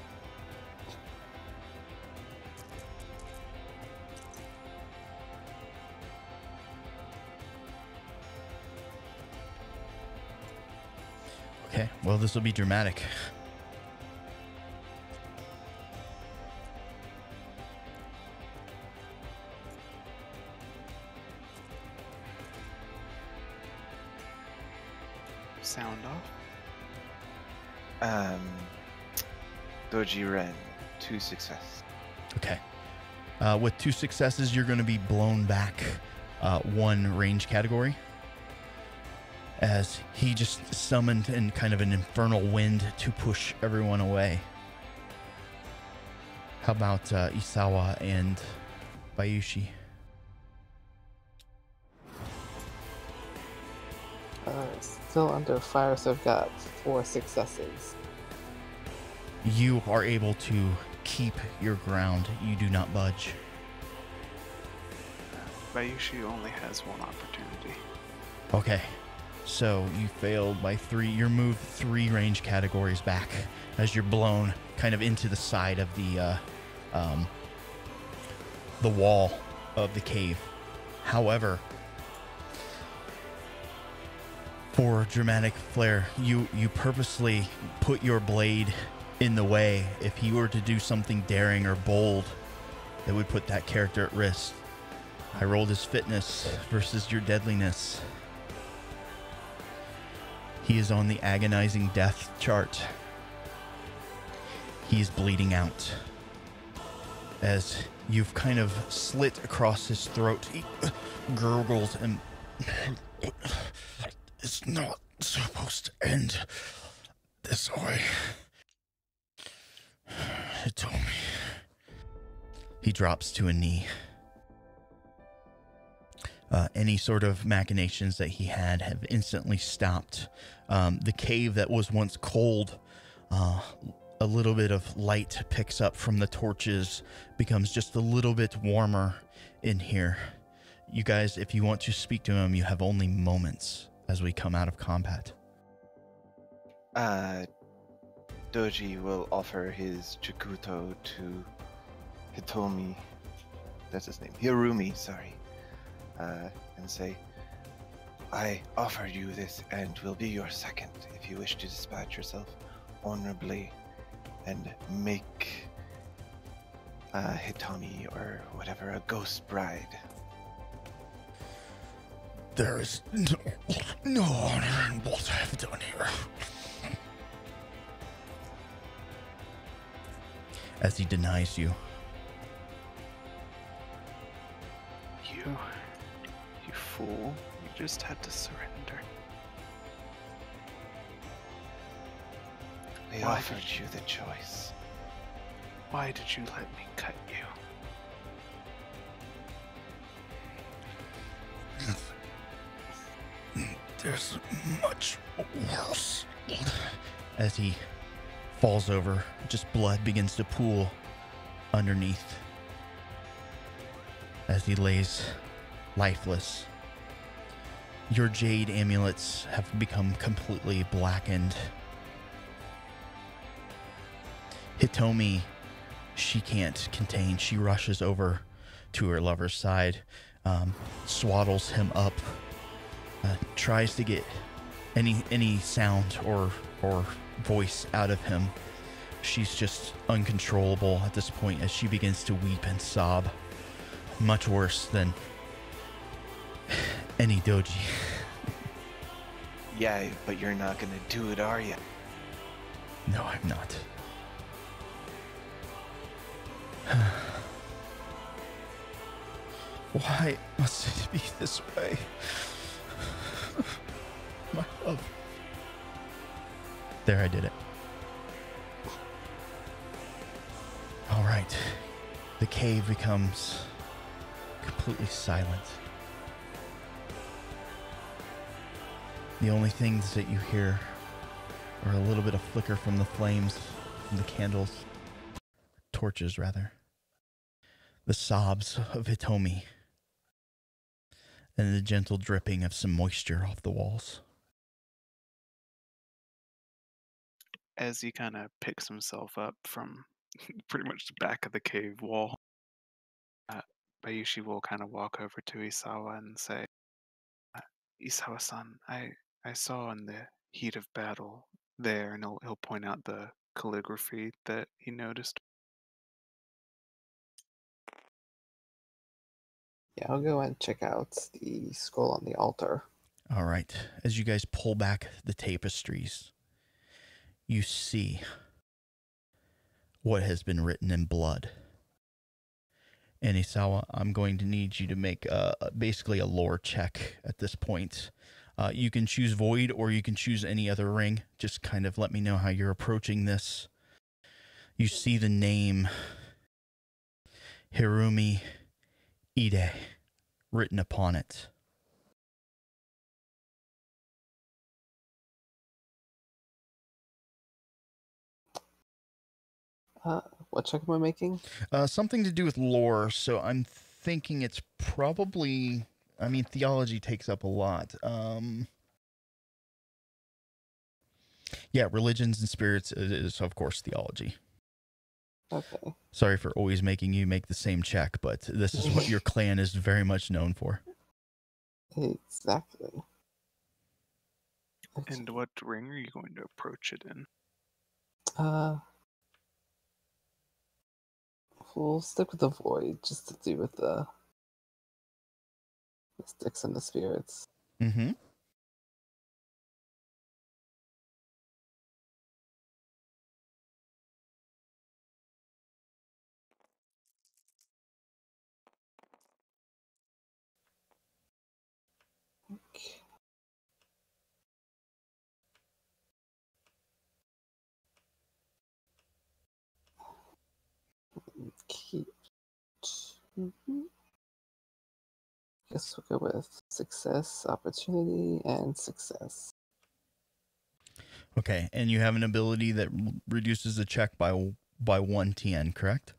Speaker 1: Okay, well, this will be dramatic.
Speaker 3: Sound off?
Speaker 2: Doji Ren, 2 success.
Speaker 1: Okay. With 2 successes, you're going to be blown back 1 range category. As he just summoned in kind of an infernal wind to push everyone away. How about Isawa and Bayushi?
Speaker 4: Still under fire, so I've got 4 successes.
Speaker 1: You are able to keep your ground. You do not budge.
Speaker 3: Bayushi only has 1 opportunity.
Speaker 1: Okay. So you failed by 3. You're moved 3 range categories back as you're blown kind of into the side of the wall of the cave. However, for dramatic flair, you purposely put your blade in the way. If he were to do something daring or bold, that would put that character at risk. I rolled his fitness versus your deadliness. He is on the agonizing death chart. He is bleeding out. As you've kind of slit across his throat, he gurgles and... It's not supposed to end this way. It told me. He drops to a knee. Any sort of machinations that he had have instantly stopped. The cave that was once cold, a little bit of light picks up from the torches, becomes just a little bit warmer in here. You guys, if you want to speak to him, you have only moments as we come out of combat.
Speaker 2: Doji will offer his Chikuto to Hitomi. That's his name. Hirumi, sorry. And say, I offer you this and will be your second if you wish to dispatch yourself honorably and make Hitomi or whatever a ghost bride.
Speaker 1: There is no honor in what I have done here. As he denies you.
Speaker 3: You fool. You just had to surrender.
Speaker 2: We offered you the choice.
Speaker 3: Why did you let me cut you?
Speaker 1: There's much worse. As he falls over, just blood begins to pool underneath. As he lays lifeless. Your jade amulets have become completely blackened. Hitomi, she can't contain. She rushes over to her lover's side, swaddles him up, tries to get any sound or voice out of him. She's just uncontrollable at this point as she begins to weep and sob. Much worse than any doji.
Speaker 2: Yeah, but you're not gonna do it, are you?
Speaker 1: No, I'm not. Why must it be this way? My love. There, I did it. All right. The cave becomes completely silent. The only things that you hear are a little bit of flicker from the flames, from the candles, torches rather, the sobs of Hitomi, and the gentle dripping of some moisture off the walls.
Speaker 3: As he kind of picks himself up from pretty much the back of the cave wall, Bayushi will kind of walk over to Isawa and say, Isawa-san, I saw in the heat of battle there, and he'll point out the calligraphy that he noticed.
Speaker 4: Yeah, I'll go and check out the scroll on the altar.
Speaker 1: All right. As you guys pull back the tapestries, you see what has been written in blood. And Isawa, I'm going to need you to make basically a lore check at this point. You can choose Void or you can choose any other ring. Just kind of let me know how you're approaching this. You see the name Hirumi Ide written upon it.
Speaker 4: What check am I making?
Speaker 1: Something to do with lore, so I'm thinking it's probably... I mean, theology takes up a lot. Yeah, religions and spirits is, of course, theology.
Speaker 4: Okay.
Speaker 1: Sorry for always making you make the same check, but this is what your clan is very much known for.
Speaker 4: Exactly.
Speaker 3: And what ring are you going to approach it in?
Speaker 4: We'll stick with the void just to do with the sticks and the spirits.
Speaker 1: Mm-hmm.
Speaker 4: Keep. Guess we'll go with success, opportunity, and success.
Speaker 1: Okay, and you have an ability that reduces the check by 1 TN, correct?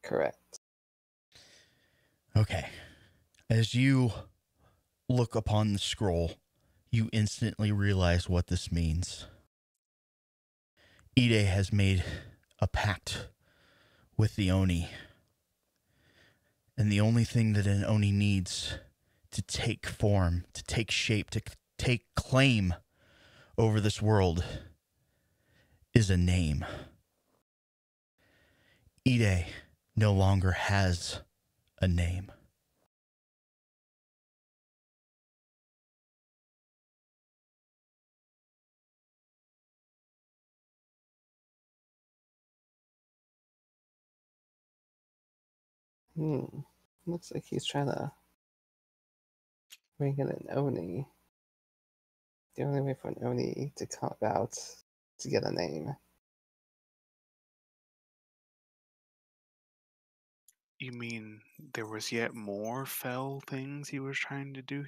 Speaker 4: Correct.
Speaker 1: Okay. As you look upon the scroll, you instantly realize what this means. Ide has made a pact with the Oni. And the only thing that an Oni needs to take form, to take shape, to take claim over this world is a name. Ide no longer has a name.
Speaker 4: Looks like he's trying to bring in an Oni. The only way for an Oni to come about to get a name.
Speaker 3: You mean there was yet more fell things he was trying to do?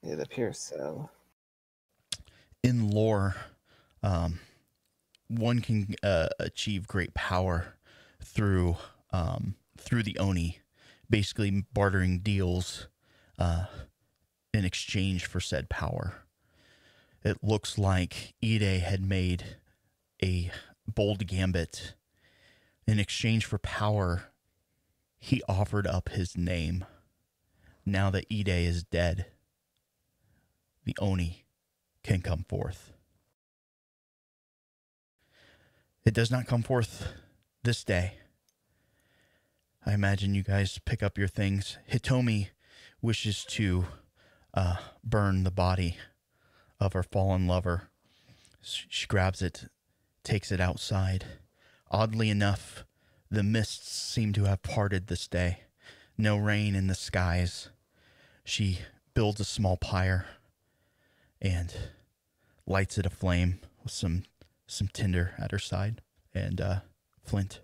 Speaker 4: It appears so.
Speaker 1: In lore, one can achieve great power through the Oni, basically bartering deals in exchange for said power. It looks like Ide had made a bold gambit. In exchange for power, he offered up his name. now that Ide is dead, the Oni can come forth. It does not come forth this day. I imagine you guys pick up your things. Hitomi wishes to burn the body of her fallen lover. She grabs it, takes it outside. Oddly enough, the mists seem to have parted this day. No rain in the skies. She builds a small pyre and lights it aflame with some tinder at her side and flint.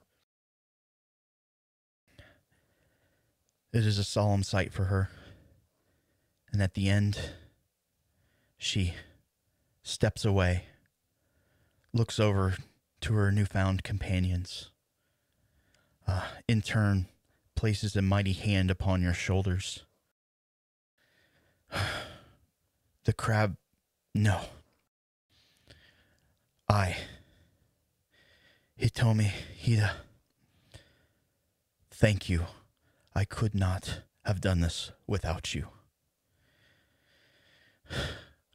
Speaker 1: It is a solemn sight for her. And at the end, she steps away, looks over to her newfound companions. In turn, places a mighty hand upon your shoulders. The crab, no. Hitomi Hida, thank you. I could not have done this without you.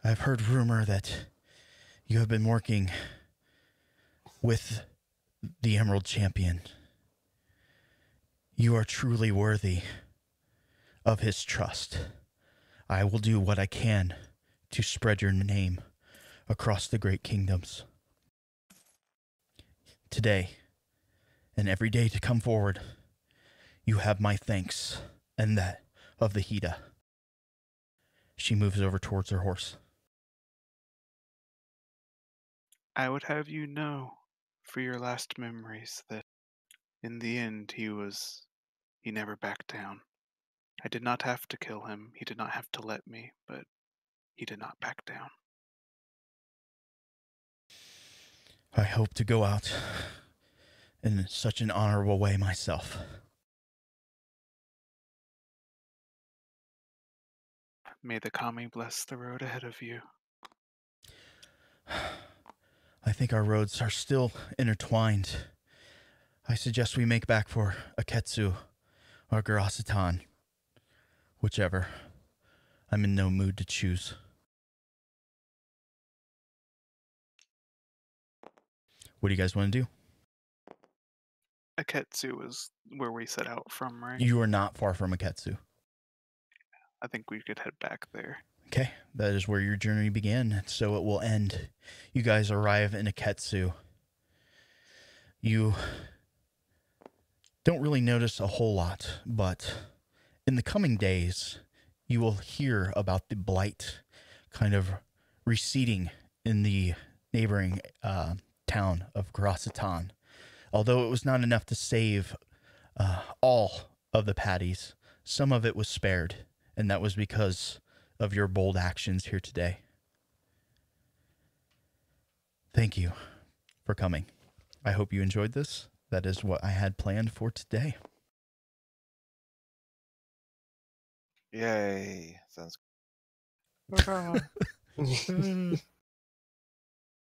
Speaker 1: I've heard rumor that you have been working with the Emerald Champion. You are truly worthy of his trust. I will do what I can to spread your name across the great kingdoms. Today, and every day to come forward, you have my thanks and that of the Hida. She moves over towards her horse.
Speaker 3: I would have you know, for your last memories, that in the end he never backed down. I did not have to kill him. He did not have to let me, but he did not back down.
Speaker 1: I hope to go out in such an honorable way myself.
Speaker 3: May the Kami bless the road ahead of you.
Speaker 1: I think our roads are still intertwined. I suggest we make back for Aketsu or Garasatan. Whichever. I'm in no mood to choose. What do you guys want to do?
Speaker 3: Aketsu is where we set out from, right?
Speaker 1: You are not far from Aketsu.
Speaker 3: I think we could head back there.
Speaker 1: Okay, that is where your journey began, so it will end. You guys arrive in Aketsu. You don't really notice a whole lot, but in the coming days, you will hear about the blight kind of receding in the neighboring town of Garasatan. Although it was not enough to save all of the patties, some of it was spared, and that was because of your bold actions here today. Thank you for coming. I hope you enjoyed this. That is what I had planned for today.
Speaker 2: Yay. Sounds
Speaker 3: Hurrah.